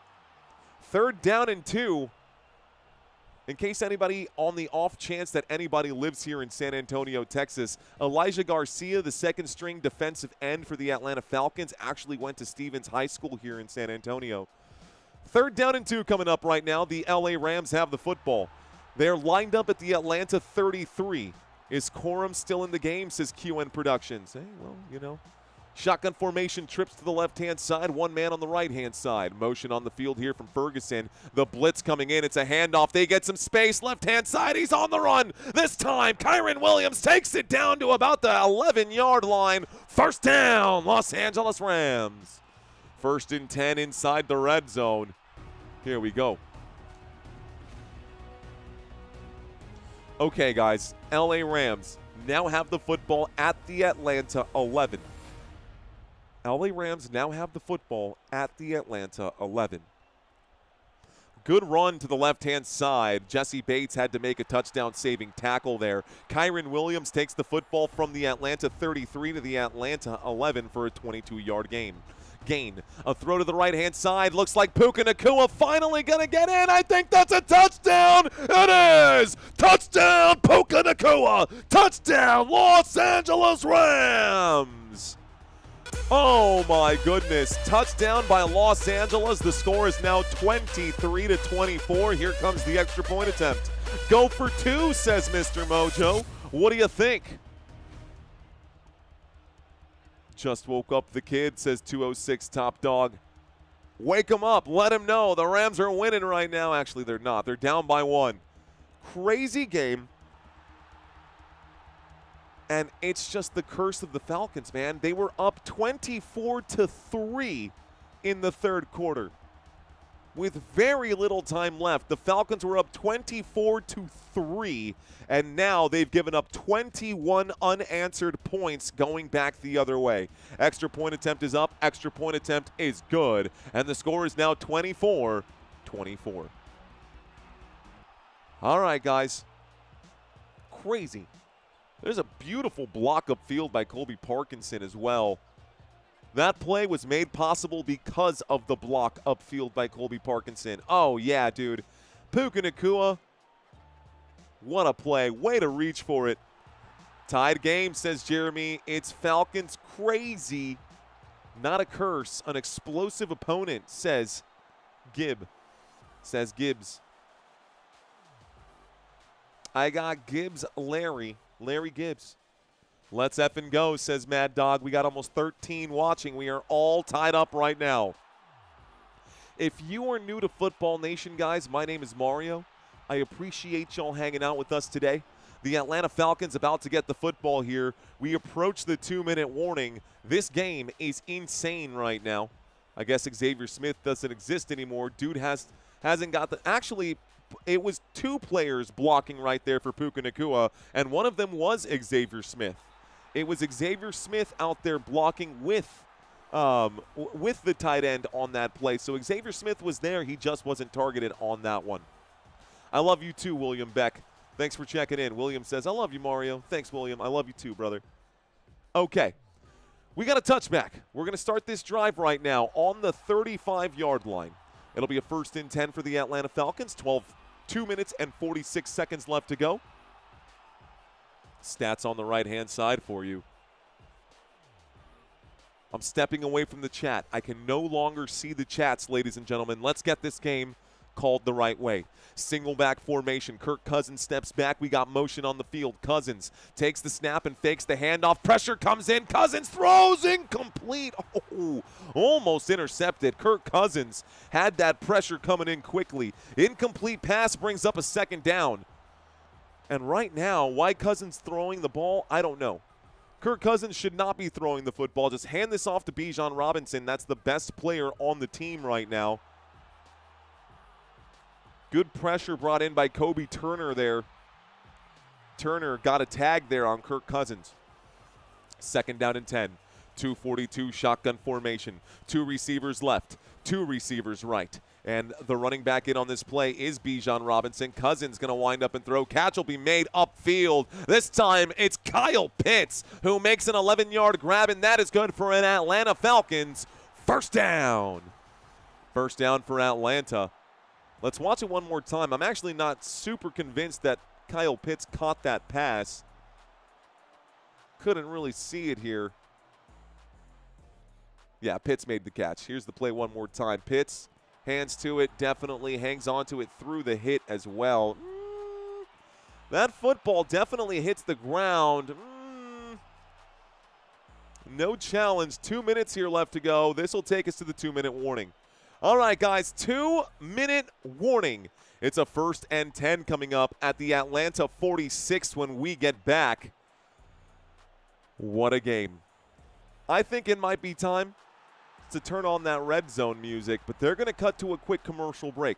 3rd down and 2. In case anybody, on the off chance that anybody lives here in San Antonio, Texas, Elijah Garcia, the 2nd-string defensive end for the Atlanta Falcons, actually went to Stevens High School here in San Antonio. 3rd down and 2 coming up right now. The LA Rams have the football. They're lined up at the Atlanta 33. Is Corum still in the game, says QN Productions. Hey, well, you know. Shotgun formation, trips to the left-hand side, 1 man on the right-hand side. Motion on the field here from Ferguson. The blitz coming in. It's a handoff. They get some space. Left-hand side. He's on the run. This time, Kyren Williams takes it down to about the 11-yard line. First down, Los Angeles Rams. 1st and 10 inside the red zone. Here we go. Okay, guys. LA Rams now have the football at the Atlanta 11. LA Rams now have the football at the Atlanta 11. Good run to the left-hand side. Jesse Bates had to make a touchdown-saving tackle there. Kyren Williams takes the football from the Atlanta 33 to the Atlanta 11 for a 22-yard gain. A throw to the right-hand side. Looks like Puka Nacua finally going to get in. I think that's a touchdown. It is. Touchdown, Puka Nacua. Touchdown, Los Angeles Rams. Oh, my goodness. Touchdown by Los Angeles. The score is now 23-24. Here comes the extra point attempt. Go for two, says Mr. Mojo. What do you think? Just woke up the kid, says 206 Top Dog. Wake him up. Let him know. The Rams are winning right now. Actually, they're not. They're down by 1. Crazy game. And it's just the curse of the Falcons, man. They were up 24-3 in the third quarter. With very little time left, the Falcons were up 24-3, and now they've given up 21 unanswered points going back the other way. Extra point attempt is up, extra point attempt is good, and the score is now 24-24. All right, guys. Crazy. There's a beautiful block upfield by Colby Parkinson as well. That play was made possible because of the block upfield by Colby Parkinson. Oh, yeah, dude. Puka Nacua. What a play. Way to reach for it. Tied game, says Jeremy. It's Falcons crazy. Not a curse. An explosive opponent, says Gibbs. I got Gibbs Larry Gibbs. Let's effing go, says Mad Dog. We got almost 13 watching. We are all tied up right now. If you are new to Football Nation, guys, my name is Mario. I appreciate y'all hanging out with us today. The Atlanta Falcons about to get the football here. We approach the 2-minute warning. This game is insane right now. I guess Xavier Smith doesn't exist anymore. Dude hasn't got the – actually, it was 2 players blocking right there for Puka Nacua, and one of them was Xavier Smith. It was Xavier Smith out there blocking with the tight end on that play. So Xavier Smith was there. He just wasn't targeted on that one. I love you too, William Beck. Thanks for checking in. William says, I love you, Mario. Thanks, William. I love you too, brother. Okay. We got a touchback. We're going to start this drive right now on the 35-yard line. It'll be a 1st and 10 for the Atlanta Falcons. 2 minutes and 46 seconds left to go. Stats on the right-hand side for you. I'm stepping away from the chat. I can no longer see the chats, ladies and gentlemen. Let's get this game called the right way. Single back formation. Kirk Cousins steps back. We got motion on the field. Cousins takes the snap and fakes the handoff. Pressure comes in. Cousins throws incomplete. Oh, almost intercepted. Kirk Cousins had that pressure coming in quickly. Incomplete pass brings up a 2nd down. And right now, why Cousins throwing the ball, I don't know. Kirk Cousins should not be throwing the football. Just hand this off to Bijan Robinson. That's the best player on the team right now. Good pressure brought in by Kobe Turner there. Turner got a tag there on Kirk Cousins. 2nd down and 10. 242 shotgun formation. 2 receivers left. 2 receivers right. And the running back in on this play is Bijan Robinson. Cousins going to wind up and throw. Catch will be made upfield. This time it's Kyle Pitts who makes an 11-yard grab, and that is good for an Atlanta Falcons. 1st down. 1st down for Atlanta. Let's watch it one more time. I'm actually not super convinced that Kyle Pitts caught that pass. Couldn't really see it here. Yeah, Pitts made the catch. Here's the play one more time. Pitts hands to it, definitely hangs on to it through the hit as well. That football definitely hits the ground. No challenge. 2 minutes here left to go. This will take us to the 2-minute warning. All right, guys, 2-minute warning. It's a 1st and 10 coming up at the Atlanta 46 when we get back. What a game. I think it might be time to turn on that red zone music, but they're going to cut to a quick commercial break.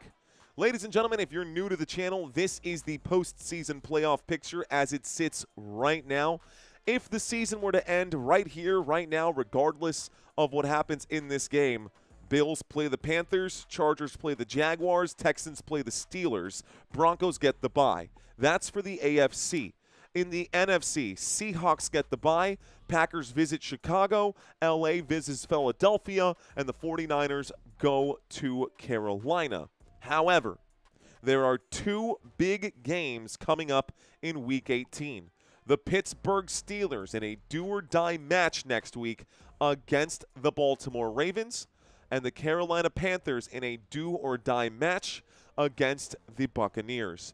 Ladies and gentlemen, if you're new to the channel, this is the postseason playoff picture as it sits right now. If the season were to end right here, right now, regardless of what happens in this game, Bills play the Panthers, Chargers play the Jaguars, Texans play the Steelers, Broncos get the bye. That's for the AFC. In the NFC, Seahawks get the bye, Packers visit Chicago, LA visits Philadelphia, and the 49ers go to Carolina. However, there are two big games coming up in Week 18. The Pittsburgh Steelers in a do-or-die match next week against the Baltimore Ravens, and the Carolina Panthers in a do-or-die match against the Buccaneers.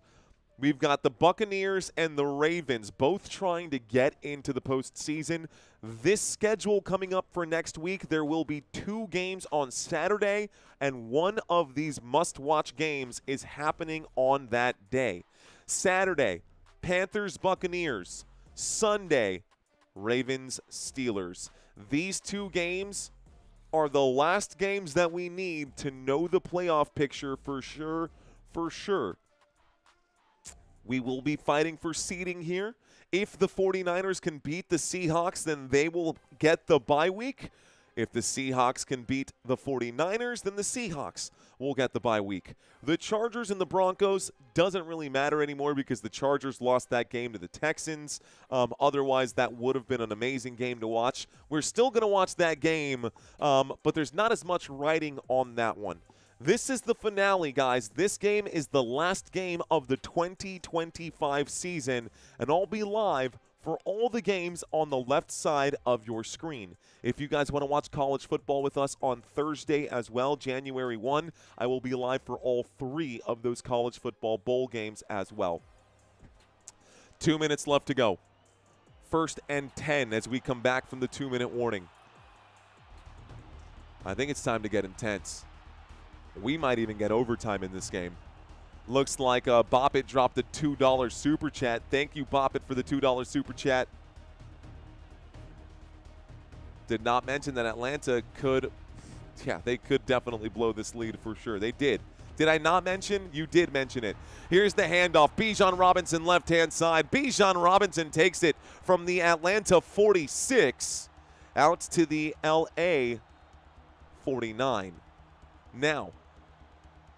We've got the Buccaneers and the Ravens both trying to get into the postseason. This schedule coming up for next week, there will be two games on Saturday, and one of these must-watch games is happening on that day. Saturday, Panthers-Buccaneers. Sunday, Ravens-Steelers. These two games are the last games that we need to know the playoff picture for sure, for sure. We will be fighting for seeding here. If the 49ers can beat the Seahawks, then they will get the bye week. If the Seahawks can beat the 49ers, then the Seahawks will get the bye week. The Chargers and the Broncos doesn't really matter anymore because the Chargers lost that game to the Texans. Otherwise, that would have been an amazing game to watch. We're still going to watch that game, but there's not as much writing on that one. This is the finale, guys. This game is the last game of the 2025 season, and I'll be live for all the games on the left side of your screen. If you guys want to watch college football with us on Thursday as well, January 1, I will be live for all three of those college football bowl games as well. 2 minutes left to go. 1st and 10 as we come back from the 2-minute warning. I think it's time to get intense. We might even get overtime in this game. Looks like Boppet dropped a $2 super chat. Thank you, Boppet, for the $2 super chat. Did not mention that Atlanta could, they could definitely blow this lead for sure. They did. Did I not mention? You did mention it. Here's the handoff. Bijan Robinson, left-hand side. Bijan Robinson takes it from the Atlanta 46 out to the LA 49. Now,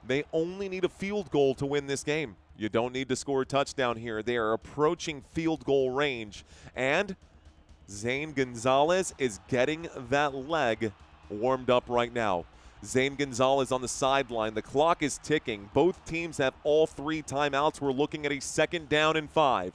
they only need a field goal to win this game. You don't need to score a touchdown here. They are approaching field goal range. And Zane Gonzalez is getting that leg warmed up right now. Zane Gonzalez on the sideline. The clock is ticking. Both teams have all three timeouts. We're looking at a 2nd down and 5.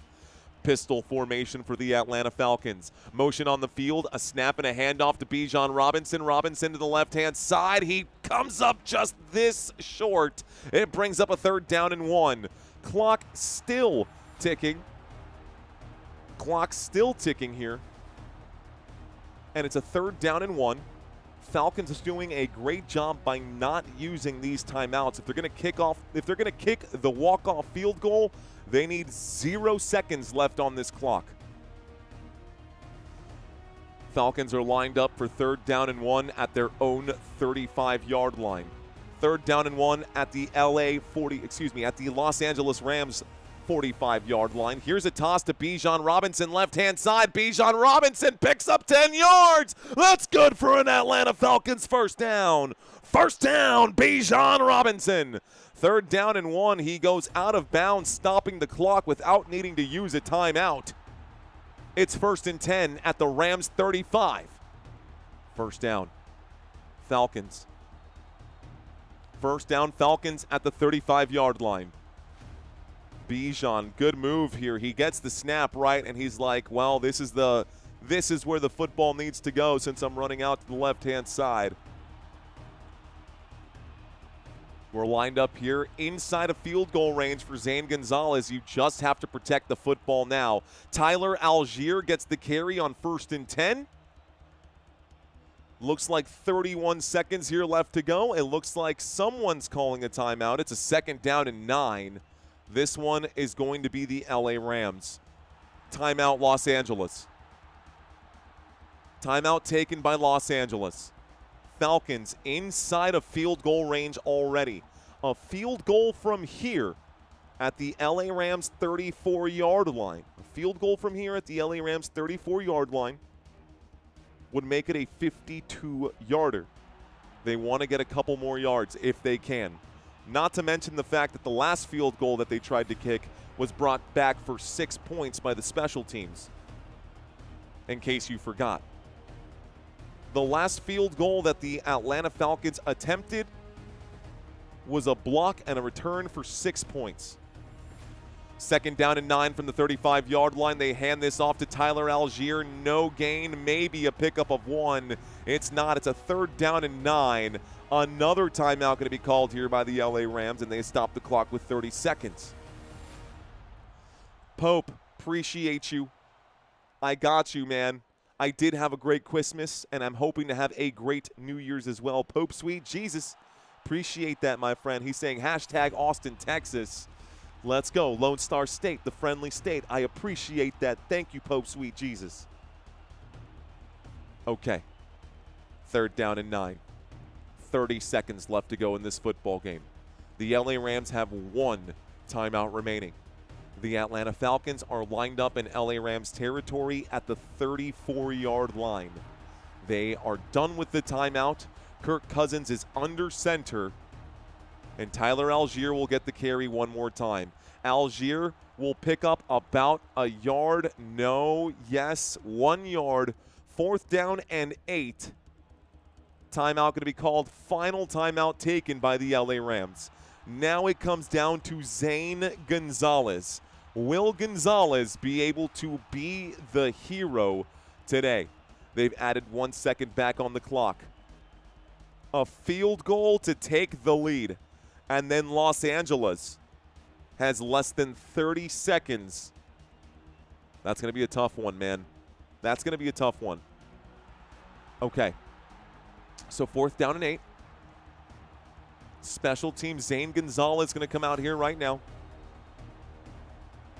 Pistol formation for the Atlanta Falcons. Motion on the field, a snap and a handoff to Bijan Robinson. Robinson to the left-hand side. He comes up just this short. It brings up a 3rd down and 1. Clock still ticking. Clock still ticking here. And it's a 3rd down and 1. Falcons is doing a great job by not using these timeouts. If they're going to kick the walk-off field goal, they need 0 seconds left on this clock. Falcons are lined up for 3rd down and 1 at their own 35-yard line. 3rd down and 1 at the at the Los Angeles Rams 45-yard line. Here's a toss to Bijan Robinson, left-hand side. Bijan Robinson picks up 10 yards. That's good for an Atlanta Falcons 1st down. 1st down, Bijan Robinson. 3rd down and 1. He goes out of bounds, stopping the clock without needing to use a timeout. It's 1st and 10 at the Rams 35. 1st down, Falcons. 1st down, Falcons at the 35-yard line. Bijan, good move here. He gets the snap right, and he's like, well, this is where the football needs to go since I'm running out to the left-hand side. We're lined up here inside of field goal range for Zane Gonzalez. You just have to protect the football now. Tyler Algier gets the carry on 1st and 10. Looks like 31 seconds here left to go. It looks like someone's calling a timeout. It's a 2nd down and 9. This one is going to be the LA Rams. Timeout, Los Angeles. Timeout taken by Los Angeles. Falcons inside of field goal range already. A field goal from here at the LA Rams 34-yard line. A field goal from here at the LA Rams 34-yard line would make it a 52-yarder. They want to get a couple more yards if they can. Not to mention the fact that the last field goal that they tried to kick was brought back for 6 points by the special teams, in case you forgot. The last field goal that the Atlanta Falcons attempted was a block and a return for 6 points. 2nd down and 9 from the 35-yard line. They hand this off to Tyler Algier. No gain, maybe a pickup of 1. It's not. It's a 3rd down and 9. Another timeout going to be called here by the LA Rams, and they stop the clock with 30 seconds. Pope, appreciate you. I got you, man. I did have a great Christmas, and I'm hoping to have a great New Year's as well. Pope, sweet Jesus. Appreciate that, my friend. He's saying hashtag Austin, Texas. Let's go. Lone Star State, the friendly state. I appreciate that. Thank you, Pope, sweet Jesus. Okay. 3rd down and 9. 30 seconds left to go in this football game. The LA Rams have 1 timeout remaining. The Atlanta Falcons are lined up in LA Rams territory at the 34-yard line. They are done with the timeout. Kirk Cousins is under center, and Tyler Algier will get the carry one more time. Algier will pick up about a yard. No, yes, 1 yard. 4th down and 8. Timeout going to be called. Final timeout taken by the LA Rams. Now it comes down to Zane Gonzalez. Will Gonzalez be able to be the hero today? They've added 1 second back on the clock. A field goal to take the lead. And then Los Angeles has less than 30 seconds. That's going to be a tough one, man. That's going to be a tough one. Okay. So 4th down and 8. Special team Zane Gonzalez going to come out here right now.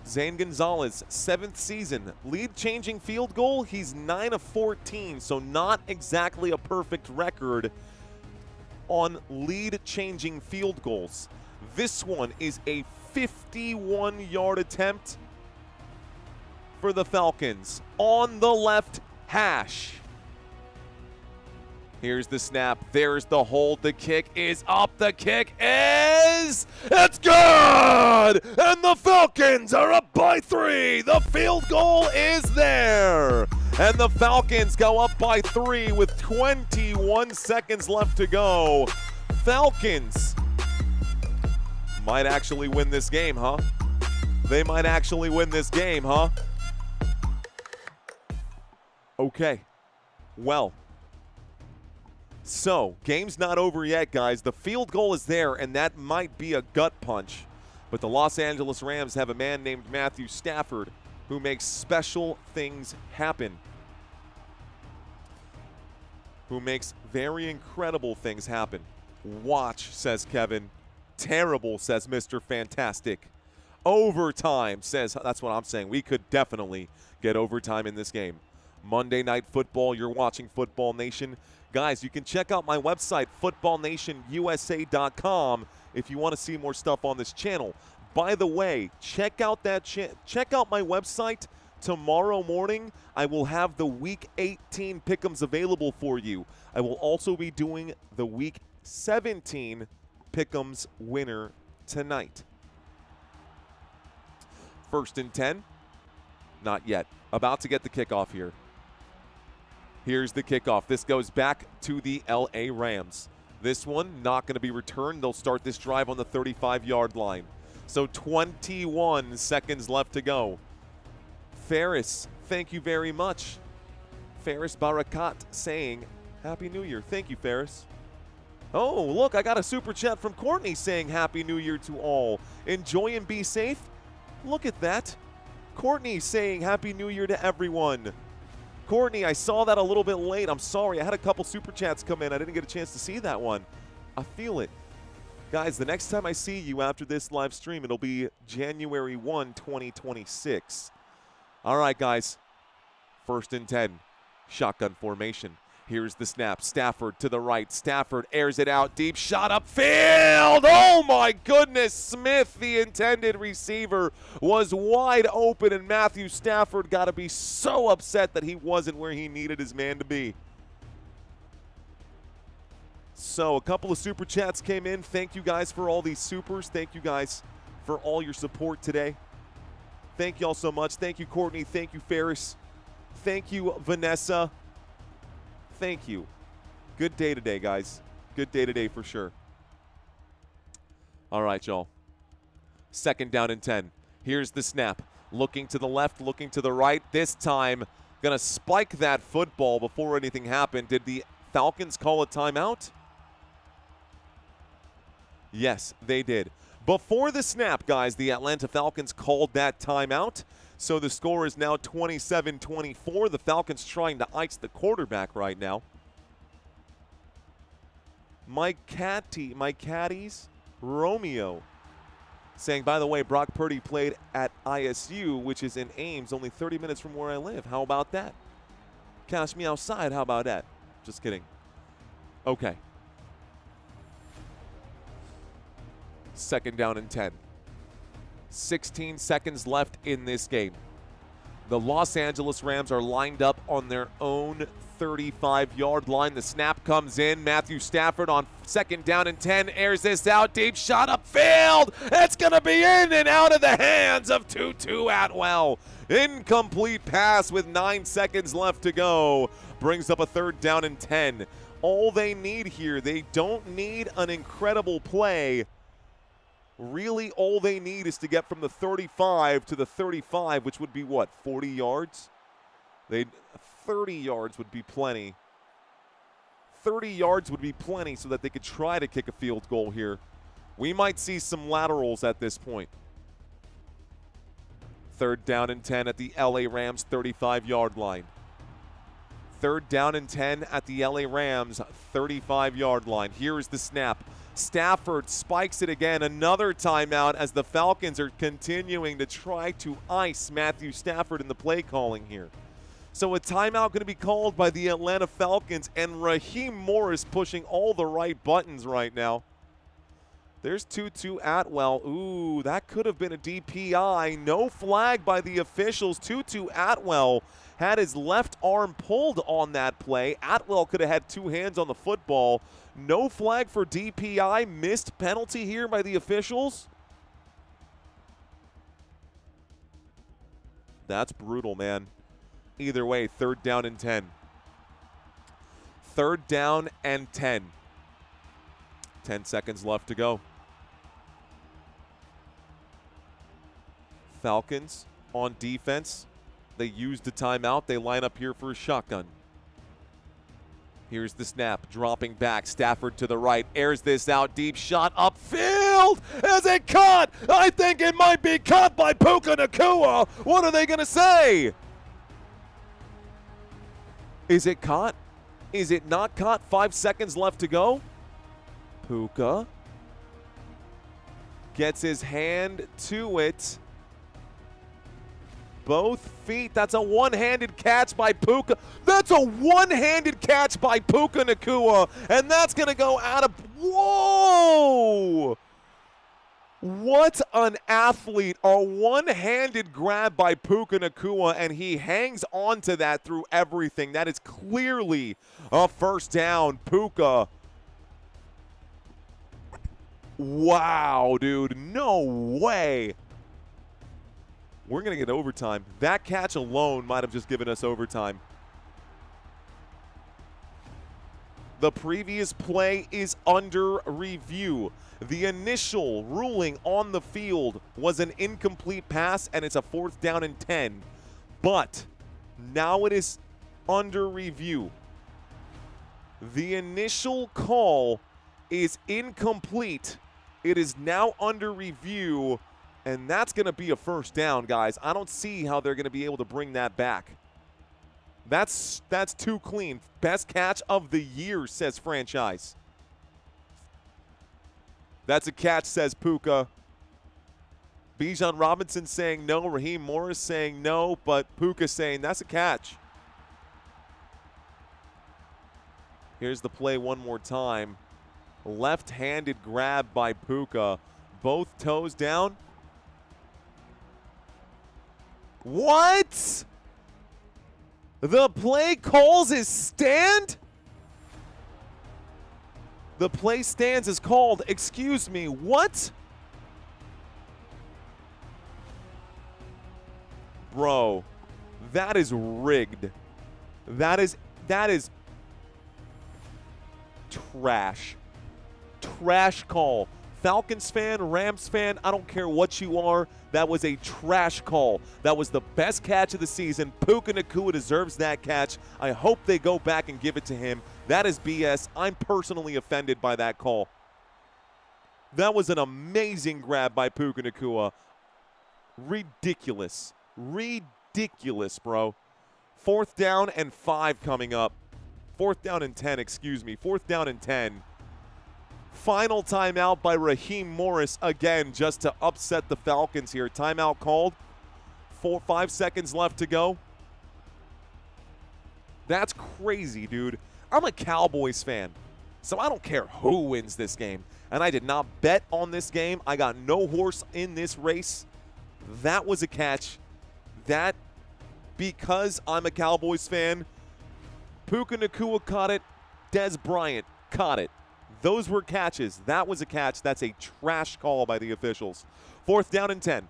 Zane Gonzalez, 7th season. Lead-changing field goal, he's 9 of 14, so not exactly a perfect record on lead-changing field goals. This one is a 51-yard attempt for the Falcons on the left hash. Here's the snap. There's the hold. The kick is up. The kick is... It's good! And the Falcons are up by 3. The field goal is there. And the Falcons go up by 3 with 21 seconds left to go. Falcons might actually win this game, huh? They might actually win this game, huh? Okay. Well. So, game's not over yet, guys. The field goal is there, and that might be a gut punch. But the Los Angeles Rams have a man named Matthew Stafford who makes special things happen. Who makes very incredible things happen. Watch, says Kevin. Terrible, says Mr. Fantastic. Overtime, says, that's what I'm saying. We could definitely get overtime in this game. Monday Night Football, you're watching Football Nation. Guys, you can check out my website, footballnationusa.com, if you want to see more stuff on this channel. By the way, check out my website. Tomorrow morning, I will have the Week 18 pick'ems available for you. I will also be doing the Week 17 pick'ems winner tonight. 1st and 10. Not yet. About to get the kickoff here. Here's the kickoff. This goes back to the LA Rams. This one not going to be returned. They'll start this drive on the 35-yard line. So 21 seconds left to go. Ferris, thank you very much. Ferris Barakat saying, Happy New Year. Thank you, Ferris. Oh, look, I got a super chat from Courtney saying Happy New Year to all. Enjoy and be safe. Look at that. Courtney saying Happy New Year to everyone. Courtney, I saw that a little bit late. I'm sorry. I had a couple super chats come in. I didn't get a chance to see that one. I feel it. Guys, the next time I see you after this live stream, it'll be January 1, 2026. All right, guys. 1st and 10. Shotgun formation. Here's the snap. Stafford to the right. Stafford airs it out. Deep shot upfield. Oh, my goodness. Smith, the intended receiver, was wide open, and Matthew Stafford got to be so upset that he wasn't where he needed his man to be. So a couple of super chats came in. Thank you guys for all these supers. Thank you guys for all your support today. Thank you all so much. Thank you, Courtney. Thank you, Ferris. Thank you, Vanessa. Thank you. Good day today, guys. Good day today for sure. All right, y'all. 2nd down and 10. Here's the snap. Looking to the left, looking to the right. This time, going to spike that football before anything happened. Did the Falcons call a timeout? Yes, they did. Before the snap, guys, the Atlanta Falcons called that timeout. So the score is now 27-24. The Falcons trying to ice the quarterback right now. My caddies, Romeo, saying, by the way, Brock Purdy played at ISU, which is in Ames, only 30 minutes from where I live. How about that? Cash me outside. How about that? Just kidding. Okay. 2nd down and 10. 16 seconds left in this game. The Los Angeles Rams are lined up on their own 35-yard line. The snap comes in. Matthew Stafford on 2nd down and 10 airs this out. Deep shot upfield. It's going to be in and out of the hands of Tutu Atwell. Incomplete pass with 9 seconds left to go. Brings up a 3rd down and 10. All they need here, they don't need an incredible play. Really, all they need is to get from the 35 to the 35, which would be what, 40 yards? 30 yards would be plenty. 30 yards would be plenty so that they could try to kick a field goal here. We might see some laterals at this point. 3rd down and 10 at the LA Rams 35-yard line. 3rd down and 10 at the LA Rams 35-yard line. Here is the snap. Stafford spikes it again. Another timeout as the Falcons are continuing to try to ice Matthew Stafford in the play calling here. So a timeout going to be called by the Atlanta Falcons, and Raheem Morris pushing all the right buttons right now. There's Tutu Atwell. Ooh, that could have been a DPI. No flag by the officials. Tutu Atwell had his left arm pulled on that play. Atwell could have had 2 hands on the football. No flag for DPI. Missed penalty here by the officials. That's brutal, man. Either way, 3rd down and 10. 3rd down and 10. 10 seconds left to go. Falcons on defense. They used the timeout. They line up here for a shotgun. Here's the snap. Dropping back. Stafford to the right. Airs this out. Deep shot upfield. Is it caught? I think it might be caught by Puka Nacua. What are they going to say? Is it caught? Is it not caught? 5 seconds left to go. Puka gets his hand to it. Both feet. That's a one-handed catch by Puka. That's a one-handed catch by Puka Nacua. And that's going to go out of... Whoa! What an athlete. A one-handed grab by Puka Nacua, and he hangs on to that through everything. That is clearly a 1st down. Puka. Wow, dude. No way. We're going to get overtime. That catch alone might have just given us overtime. The previous play is under review. The initial ruling on the field was an incomplete pass, and it's a 4th down and 10. But now it is under review. The initial call is incomplete. It is now under review. And that's going to be a 1st down, guys. I don't see how they're going to be able to bring that back. That's too clean. Best catch of the year, says Franchise. That's a catch, says Puka. Bijan Robinson saying no. Raheem Morris saying no. But Puka saying that's a catch. Here's the play one more time. Left-handed grab by Puka. Both toes down. What? The play calls his stand? The play stands is called. Excuse me, what? Bro, that is rigged. That is trash. Trash call. Falcons fan, Rams fan, I don't care what you are, that was a trash call. That was the best catch of the season. Puka Nacua deserves that catch. I hope they go back and give it to him. That is BS. I'm personally offended by that call. That was an amazing grab by Puka Nacua. Ridiculous. Ridiculous, bro. 4th down and 5 coming up. 4th down and 10, excuse me. 4th down and 10. Final timeout by Raheem Morris, again, just to upset the Falcons here. Timeout called. 5 seconds left to go. That's crazy, dude. I'm a Cowboys fan, so I don't care who wins this game. And I did not bet on this game. I got no horse in this race. That was a catch. That, because I'm a Cowboys fan, Puka Nacua caught it. Dez Bryant caught it. Those were catches. That was a catch. That's a trash call by the officials. 4th down and 10.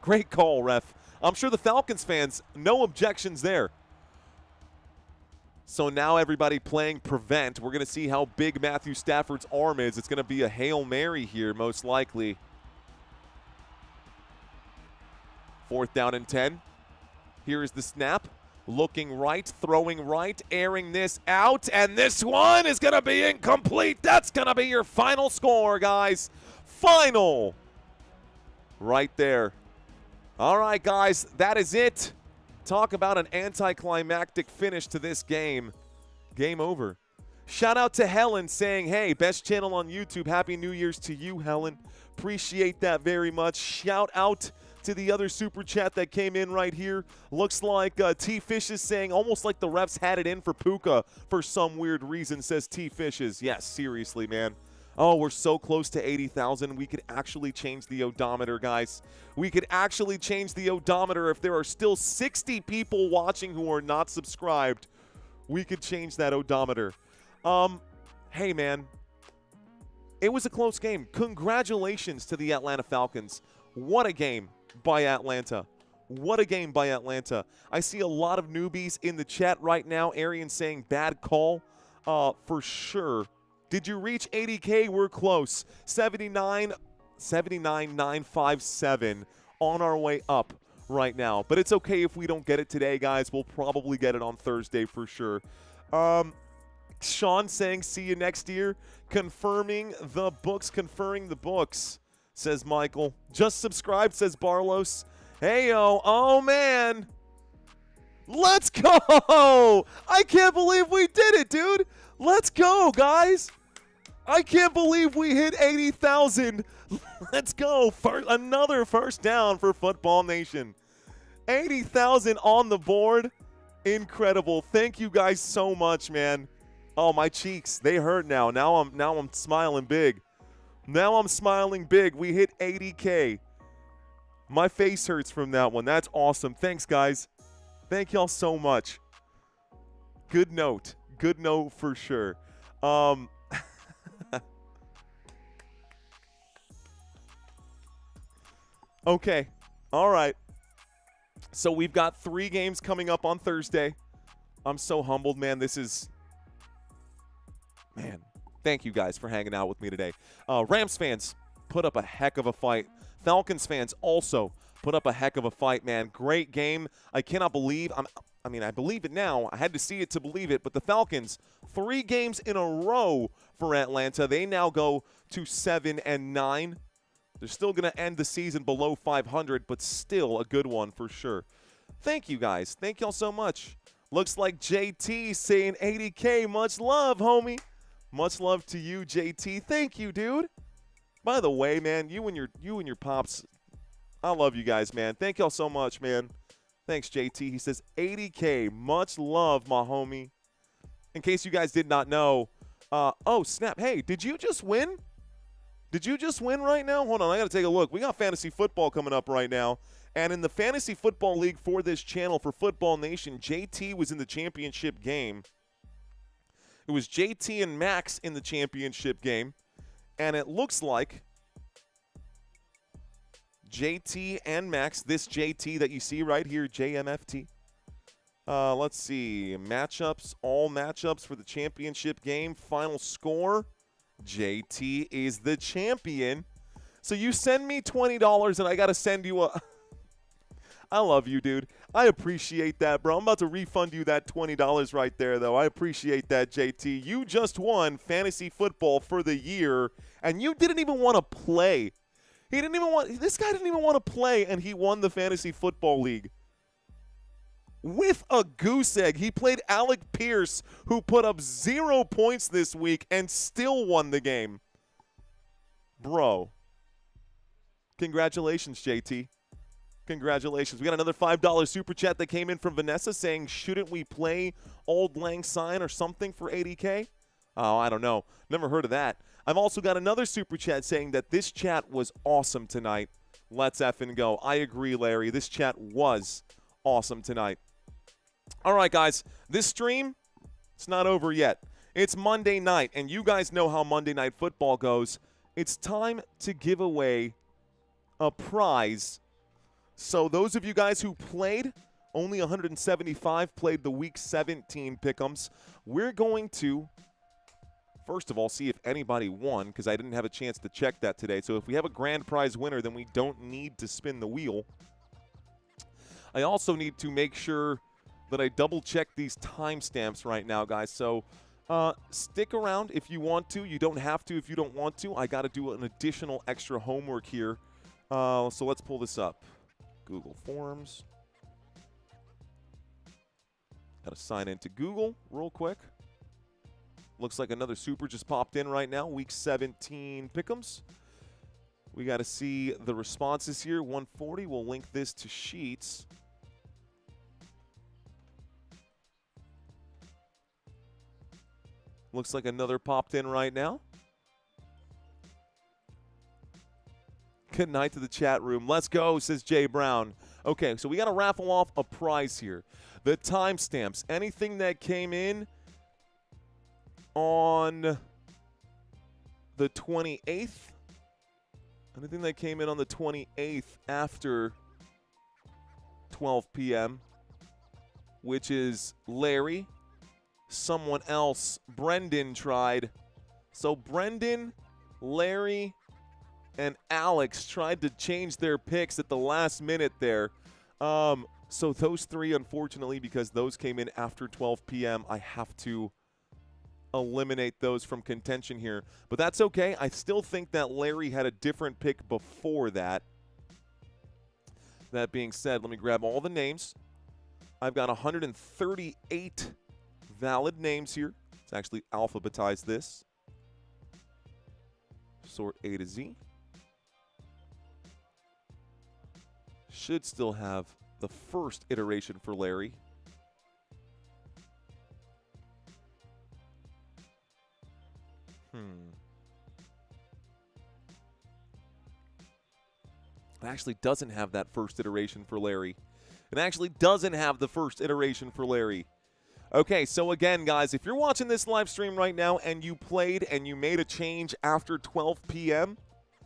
Great call, ref. I'm sure the Falcons fans, no objections there. So now everybody playing prevent. We're going to see how big Matthew Stafford's arm is. It's going to be a Hail Mary here, most likely. 4th down and 10. Here is the snap. Looking right, throwing right, airing this out, and this one is going to be incomplete. That's going to be your final score, guys. Final. Right there. All right, guys, that is it. Talk about an anticlimactic finish to this game. Game over. Shout out to Helen saying, hey, best channel on YouTube. Happy New Year's to you, Helen. Appreciate that very much. Shout out to the other super chat that came in right here. Looks like T Fishes saying almost like the refs had it in for Puka for some weird reason, says T Fishes. Yes, seriously, man. Oh, we're so close to 80,000. We could actually change the odometer, guys. We could actually change the odometer if there are still 60 people watching who are not subscribed. We could change that odometer. Hey, man. It was a close game. Congratulations to the Atlanta Falcons. What a game by Atlanta. What a game by Atlanta. I see a lot of newbies in the chat right now. Arian saying bad call. For sure. Did you reach 80K? We're close. 79,957 on our way up right now. But it's okay if we don't get it today, guys. We'll probably get it on Thursday for sure. Sean saying see you next year. Confirming the books, says Michael. Just subscribe, says Barlos. Hey, yo. Oh, man. Let's go. I can't believe we did it, dude. Let's go, guys. I can't believe we hit 80,000. Let's go. Another first down for Football Nation. 80,000 on the board. Incredible. Thank you guys so much, man. Oh, my cheeks, they hurt now. Now I'm smiling big. Now I'm smiling big. We hit 80K. My face hurts from that one. That's awesome. Thanks, guys. Thank y'all so much. Good note. Good note for sure. Okay. All right. So we've got 3 games coming up on Thursday. I'm so humbled, man. This is... Man, thank you guys for hanging out with me today. Rams fans put up a heck of a fight. Falcons fans also put up a heck of a fight, man. Great game. I cannot believe... I believe it now. I had to see it to believe it. But the Falcons, 3 games in a row for Atlanta. They now go to 7-9. They're still going to end the season below 500, but still a good one for sure. Thank you, guys. Thank y'all so much. Looks like JT saying 80K. Much love, homie. Much love to you, JT. Thank you, dude. By the way, man, you and your pops, I love you guys, man. Thank y'all so much, man. Thanks, JT. He says 80K. Much love, my homie. In case you guys did not know, oh, snap. Hey, did you just win? Did you just win right now? Hold on, I got to take a look. We got fantasy football coming up right now. And in the fantasy football league for this channel, for Football Nation, JT was in the championship game. It was JT and Max in the championship game, and it looks like JT and Max, this JT that you see right here, JMFT. Let's see, matchups, all matchups for the championship game. Final score, JT is the champion. So you send me $20 and I got to send you a... I love you, dude. I appreciate that, bro. I'm about to refund you that $20 right there, though. I appreciate that, JT. You just won fantasy football for the year, and you didn't even want to play. This guy didn't even want to play, and he won the fantasy football league. With a goose egg. He played Alec Pierce, who put up 0 points this week and still won the game. Bro. Congratulations, JT. Congratulations. We got another $5 super chat that came in from Vanessa saying, shouldn't we play Old Lang Syne or something for 80K? Oh, I don't know. Never heard of that. I've also got another super chat saying that this chat was awesome tonight. Let's effing go. I agree, Larry. This chat was awesome tonight. All right, guys. This stream, it's not over yet. It's Monday night, and you guys know how Monday Night Football goes. It's time to give away a prize. So those of you guys who played, only 175 played the Week 17 pick'ems. We're going to, first of all, see if anybody won, because I didn't have a chance to check that today. So if we have a grand prize winner, then we don't need to spin the wheel. I also need to make sure that I double-check these timestamps right now, guys. So stick around if you want to. You don't have to if you don't want to. I got to do an additional extra homework here. So let's pull this up. Google Forms. Got to sign into Google real quick. Looks like another super just popped in right now. Week 17 pick'ems. We got to see the responses here. 140. We'll link this to Sheets. Looks like another popped in right now. Good night to the chat room. Let's go, says Jay Brown. Okay, so we got to raffle off a prize here. The timestamps. Anything that came in on the 28th. Anything that came in on the 28th after 12 p.m., which is Larry. Someone else, Brendan, tried. So Brendan, Larry, and Alex tried to change their picks at the last minute there. So those three, unfortunately, because those came in after 12 p.m., I have to eliminate those from contention here. But that's okay. I still think that Larry had a different pick before that. That being said, let me grab all the names. I've got 138 valid names here. Let's actually alphabetize this. Sort A to Z. Should still have the first iteration for Larry. It actually doesn't have that first iteration for Larry. It actually doesn't have the first iteration for Larry. Okay, so again, guys, if you're watching this live stream right now and you played and you made a change after 12 p.m.,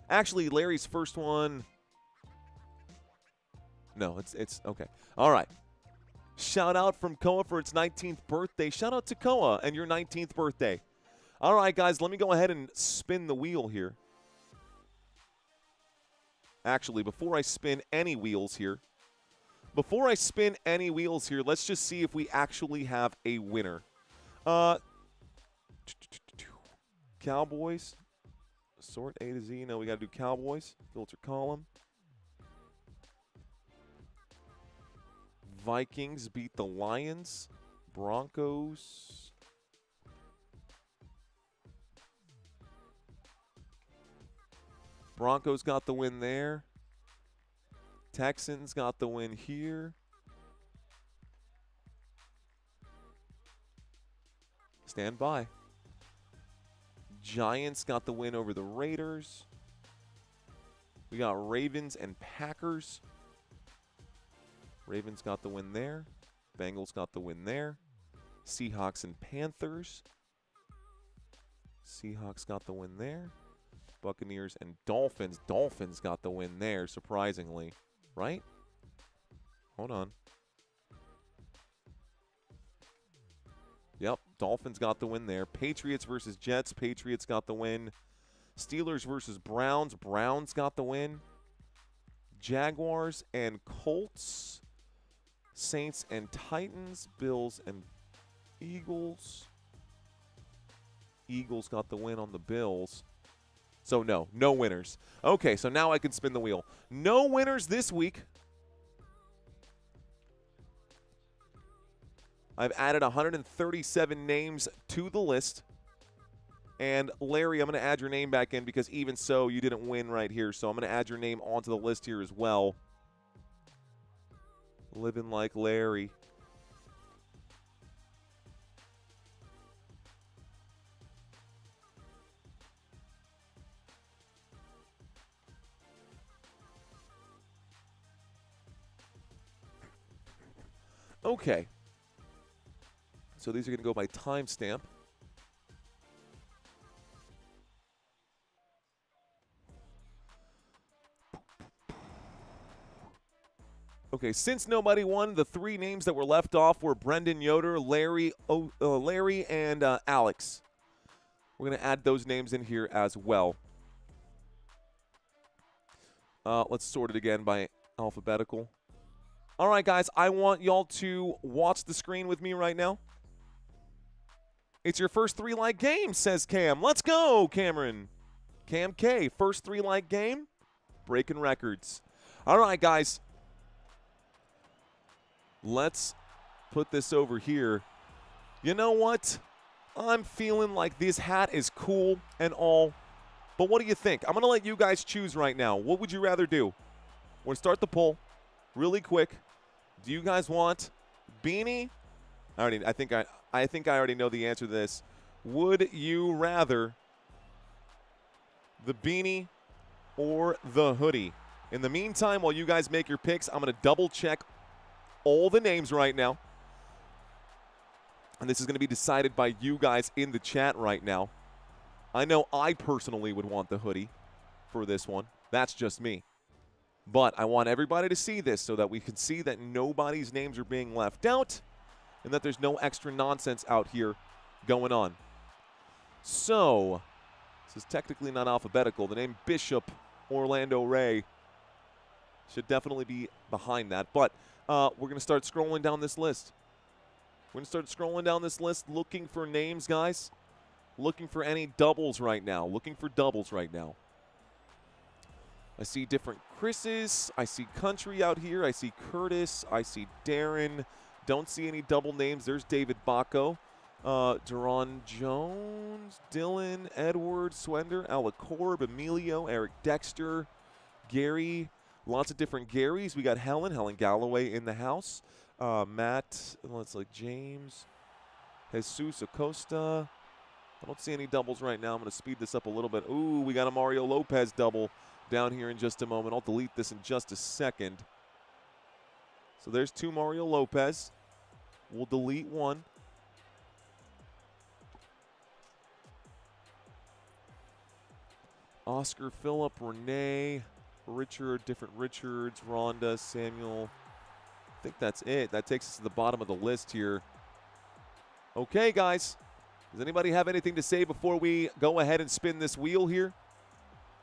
actually, Larry's first one... No, it's okay. All right. Shout out from Koa for its 19th birthday. Shout out to Koa and your 19th birthday. All right, guys, let me go ahead and spin the wheel here. Actually, before I spin any wheels here, let's just see if we actually have a winner. Cowboys. Sort A to Z. No, we got to do Cowboys. Filter column. Vikings beat the Lions. Broncos. Broncos got the win there. Texans got the win here. Stand by. Giants got the win over the Raiders. We got Ravens and Packers. Ravens got the win there. Bengals got the win there. Seahawks and Panthers. Seahawks got the win there. Buccaneers and Dolphins. Dolphins got the win there, surprisingly. Right? Hold on. Yep, Dolphins got the win there. Patriots versus Jets. Patriots got the win. Steelers versus Browns. Browns got the win. Jaguars and Colts. Saints and Titans. Bills and Eagles. Eagles got the win on the Bills. So no winners. Okay, so now I can spin the wheel. No winners this week. I've added 137 names to the list. And Larry, I'm going to add your name back in because even so, you didn't win right here. So I'm going to add your name onto the list here as well. Living like Larry. Okay. So these are going to go by timestamp. Okay, since nobody won, the three names that were left off were Brendan Yoder, Larry, and Alex. We're going to add those names in here as well. Let's sort it again by alphabetical. All right, guys, I want y'all to watch the screen with me right now. It's your first three-like game, says Cam. Let's go, Cameron. Cam K, first three-like game, breaking records. All right, guys. Let's put this over here. You know what? I'm feeling like this hat is cool and all, but what do you think? I'm going to let you guys choose right now. What would you rather do? We're going to start the poll really quick. Do you guys want beanie? I think I already know the answer to this. Would you rather the beanie or the hoodie? In the meantime, while you guys make your picks, I'm going to double check all the names right now. And this is going to be decided by you guys in the chat right now. I know I personally would want the hoodie for this one. That's just me. But I want everybody to see this so that we can see that nobody's names are being left out and that there's no extra nonsense out here going on. So, this is technically not alphabetical. The name Bishop Orlando Ray should definitely be behind that. But we're going to start scrolling down this list. We're going to start scrolling down this list looking for names, guys. Looking for any doubles right now. Looking for doubles right now. I see different Chris's. I see Country out here. I see Curtis. I see Darren. Don't see any double names. There's David Bacco. Deron Jones, Dylan, Edward, Swender, Alacorb, Emilio, Eric Dexter, Gary. Lots of different Garys. We got Helen Galloway in the house. Matt, let's like James, Jesus Acosta. I don't see any doubles right now. I'm going to speed this up a little bit. Ooh, we got a Mario Lopez double down here in just a moment. I'll delete this in just a second. So there's two Mario Lopez. We'll delete one. Oscar, Phillip, Renee, Richard, different Richards, Rhonda, Samuel. I think that's it. That takes us to the bottom of the list here. Okay, guys. Does anybody have anything to say before we go ahead and spin this wheel here?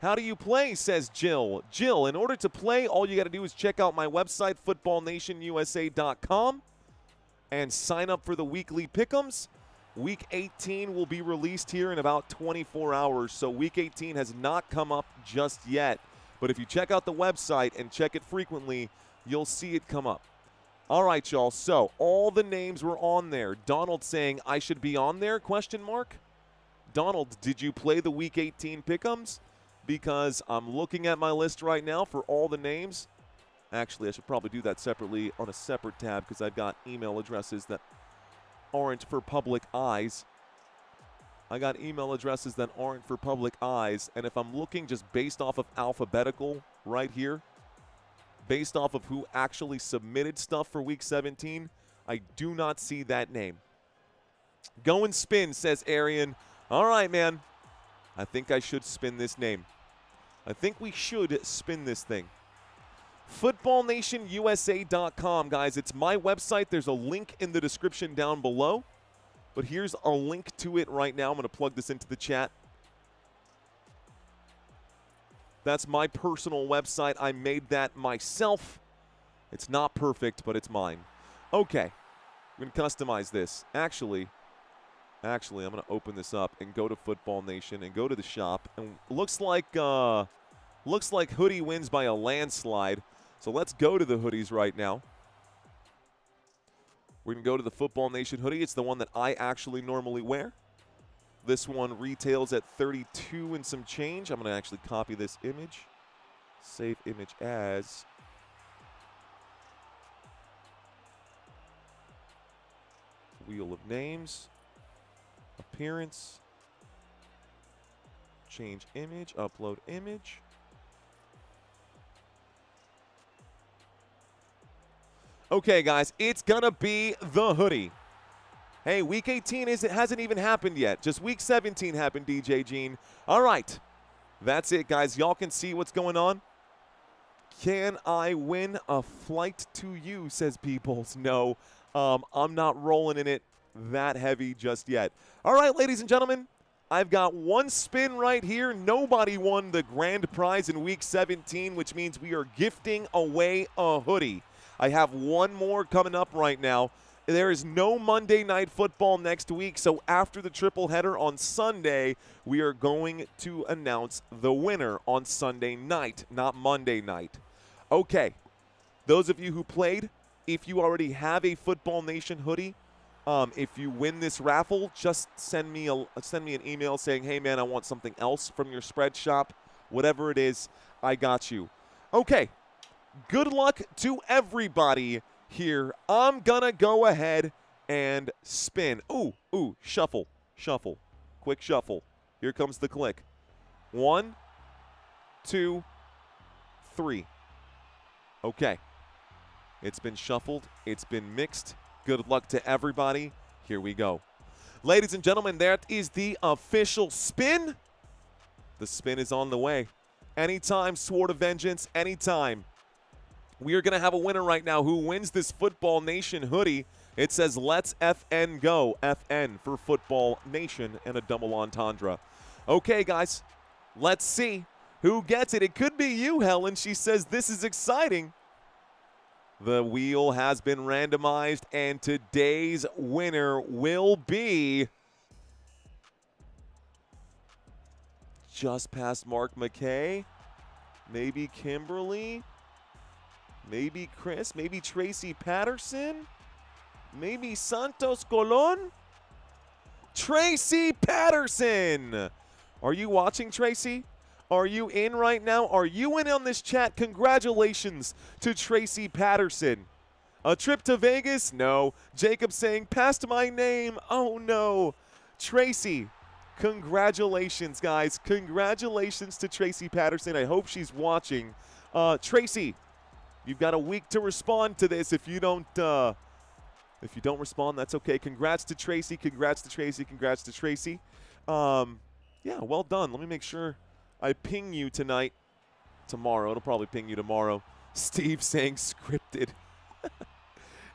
How do you play, says Jill. Jill, in order to play, all you got to do is check out my website, footballnationusa.com, and sign up for the weekly pick'ems. Week 18 will be released here in about 24 hours, so Week 18 has not come up just yet. But if you check out the website and check it frequently, you'll see it come up. All right, y'all, so all the names were on there. Donald saying, I should be on there, question mark? Donald, did you play the Week 18 pick'ems? Because I'm looking at my list right now for all the names. Actually, I should probably do that separately on a separate tab because I've got email addresses that aren't for public eyes. I got email addresses that aren't for public eyes. And if I'm looking just based off of alphabetical right here, based off of who actually submitted stuff for Week 17, I do not see that name. Go and spin, says Arian. All right, man. I think I should spin this name. I think we should spin this thing. FootballNationUSA.com, guys. It's my website. There's a link in the description down below. But here's a link to it right now. I'm going to plug this into the chat. That's my personal website. I made that myself. It's not perfect, but it's mine. Okay. I'm going to customize this. Actually, I'm going to open this up and go to Football Nation and go to the shop. And looks like hoodie wins by a landslide. So let's go to the hoodies right now. We're going to go to the Football Nation hoodie. It's the one that I actually normally wear. This one retails at $32 and some change. I'm going to actually copy this image. Save image as. Wheel of names. Appearance. Change image. Upload image. Okay, guys, it's going to be the hoodie. Hey, Week 18 hasn't even happened yet. Just Week 17 happened, DJ Gene. All right, that's it, guys. Y'all can see what's going on. Can I win a flight to you, says Peoples. No, I'm not rolling in it that heavy just yet. All right, ladies and gentlemen, I've got one spin right here. Nobody won the grand prize in Week 17, which means we are gifting away a hoodie. I have one more coming up right now. There is no Monday Night Football next week, so after the triple header on Sunday, we are going to announce the winner on Sunday night, not Monday night. Okay, those of you who played, if you already have a Football Nation hoodie, if you win this raffle, just send me an email saying, hey, man, I want something else from your spread shop. Whatever it is, I got you. Okay. Good luck to everybody here. I'm going to go ahead and spin. Ooh, shuffle. Quick shuffle. Here comes the click. 1, 2, 3. Okay. It's been shuffled. It's been mixed. Good luck to everybody. Here we go. Ladies and gentlemen, that is the official spin. The spin is on the way. Anytime, Sword of Vengeance, anytime. We are going to have a winner right now who wins this Football Nation hoodie. It says, let's FN go. FN for Football Nation and a double entendre. Okay, guys, let's see who gets it. It could be you, Helen. She says, this is exciting. The wheel has been randomized, and today's winner will be just past Mark McKay, maybe Kimberly, maybe Chris, maybe Tracy Patterson, maybe Santos Colon. Tracy Patterson! Are you watching, Tracy? Are you in right now? Are you in on this chat? Congratulations to Tracy Patterson. A trip to Vegas? No. Jacob saying, passed my name. Oh, no. Tracy, congratulations, guys. Congratulations to Tracy Patterson. I hope she's watching. Tracy, you've got a week to respond to this. If you don't respond, that's okay. Congrats to Tracy. Congrats to Tracy. Congrats to Tracy. Yeah, well done. Let me make sure I ping you tomorrow. It'll probably ping you tomorrow. Steve saying scripted.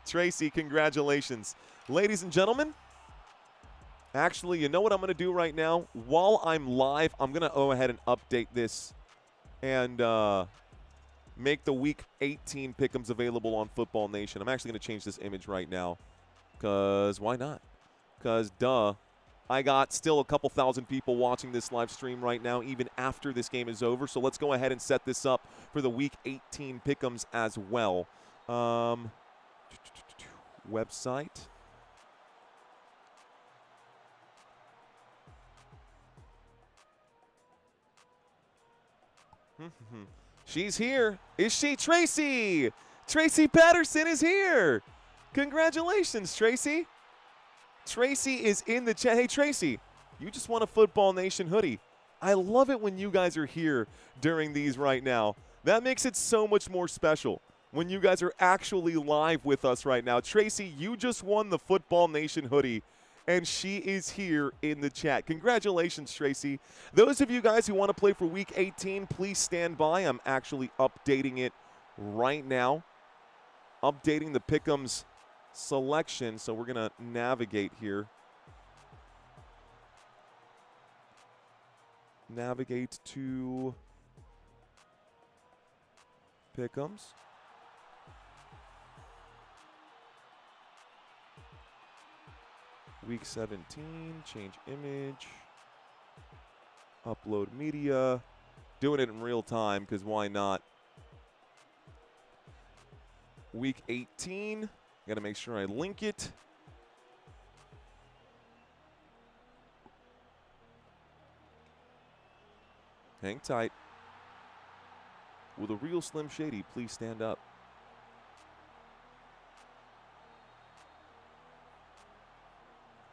Tracy, congratulations. Ladies and gentlemen, actually, you know what I'm going to do right now? While I'm live, I'm going to go ahead and update this and make the Week 18 pick'ems available on Football Nation. I'm actually going to change this image right now because why not? Because, duh. I got still a couple thousand people watching this live stream right now, even after this game is over. So let's go ahead and set this up for the Week 18 pick'ems as well. Website. She's here. Is she? Tracy! Tracy Patterson is here. Congratulations, Tracy. Tracy is in the chat. Hey, Tracy, you just won a Football Nation hoodie. I love it when you guys are here during these right now. That makes it so much more special when you guys are actually live with us right now. Tracy, you just won the Football Nation hoodie, and she is here in the chat. Congratulations, Tracy. Those of you guys who want to play for Week 18, please stand by. I'm actually updating it right now. Updating the Pick'ems selection, so we're going to navigate here. Navigate to Pick'ems. Week 17, change image, upload media. Doing it in real time because why not? Week 18, got to make sure I link it. Hang tight. Will the real Slim Shady please stand up?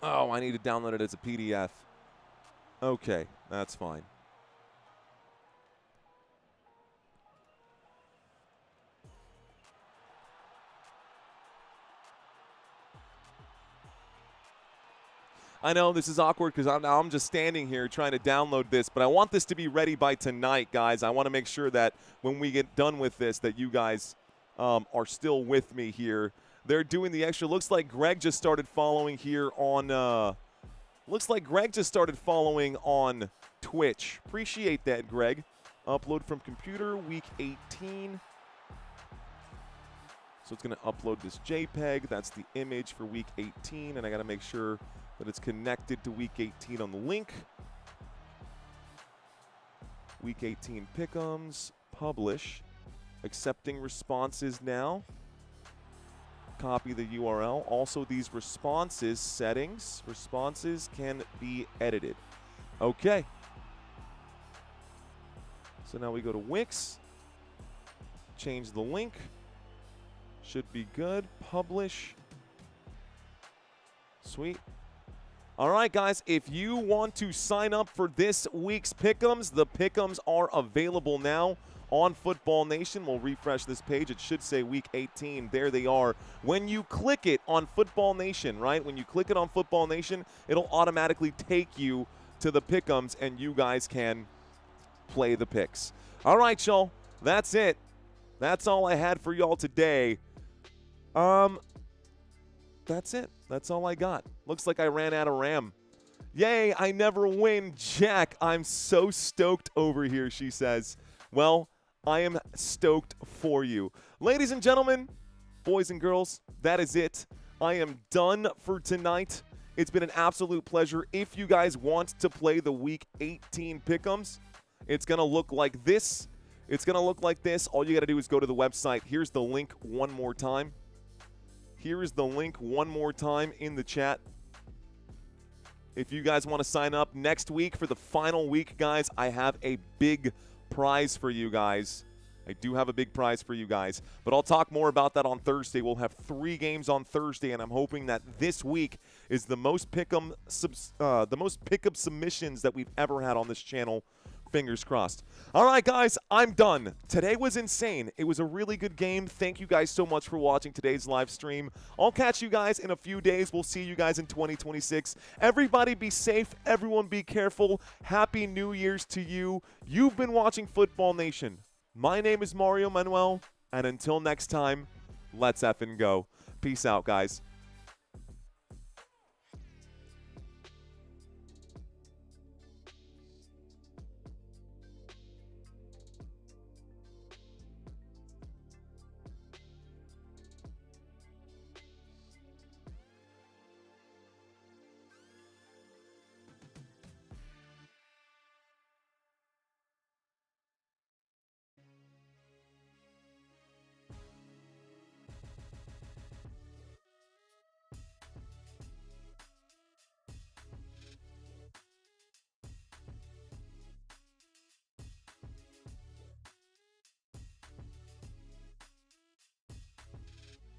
Oh, I need to download it as a PDF. Okay, that's fine. I know this is awkward because I'm just standing here trying to download this, but I want this to be ready by tonight, guys. I want to make sure that when we get done with this that you guys are still with me here. They're doing the extra. Looks like Greg just started following here on Twitch. Appreciate that, Greg. Upload from computer, week 18. So it's going to upload this JPEG. That's the image for week 18, and I got to make sure that it's connected to week 18 on the link. Week 18 Pick'ems, publish. Accepting responses now. Copy the URL. Also, these responses settings, responses can be edited. Okay. So now we go to Wix. Change the link. Should be good. Publish. Sweet. All right, guys, if you want to sign up for this week's Pick'ems, the Pick'ems are available now on Football Nation. We'll refresh this page. It should say Week 18. There they are. When you click it on Football Nation, right? When you click it on Football Nation, it'll automatically take you to the Pick'ems, and you guys can play the picks. All right, y'all. That's it. That's all I had for y'all today. That's it. That's all I got. Looks like I ran out of RAM. Yay, I never win. Jack, I'm so stoked over here, she says. Well, I am stoked for you. Ladies and gentlemen, boys and girls, that is it. I am done for tonight. It's been an absolute pleasure. If you guys want to play the Week 18 Pick'ems, it's going to look like this. It's going to look like this. All you got to do is go to the website. Here's the link one more time. Here is the link one more time in the chat. If you guys want to sign up next week for the final week, guys, I have a big prize for you guys. I do have a big prize for you guys, but I'll talk more about that on Thursday. We'll have 3 games on Thursday, and I'm hoping that this week is the most pick'em submissions that we've ever had on this channel. Fingers crossed. All right, guys, I'm done. Today was insane. It was a really good game. Thank you guys so much for watching today's live stream. I'll catch you guys in a few days. We'll see you guys in 2026. Everybody be safe. Everyone be careful. Happy New Year's to you. You've been watching Football Nation. My name is Mario Manuel, and until next time, let's effing go. Peace out, guys.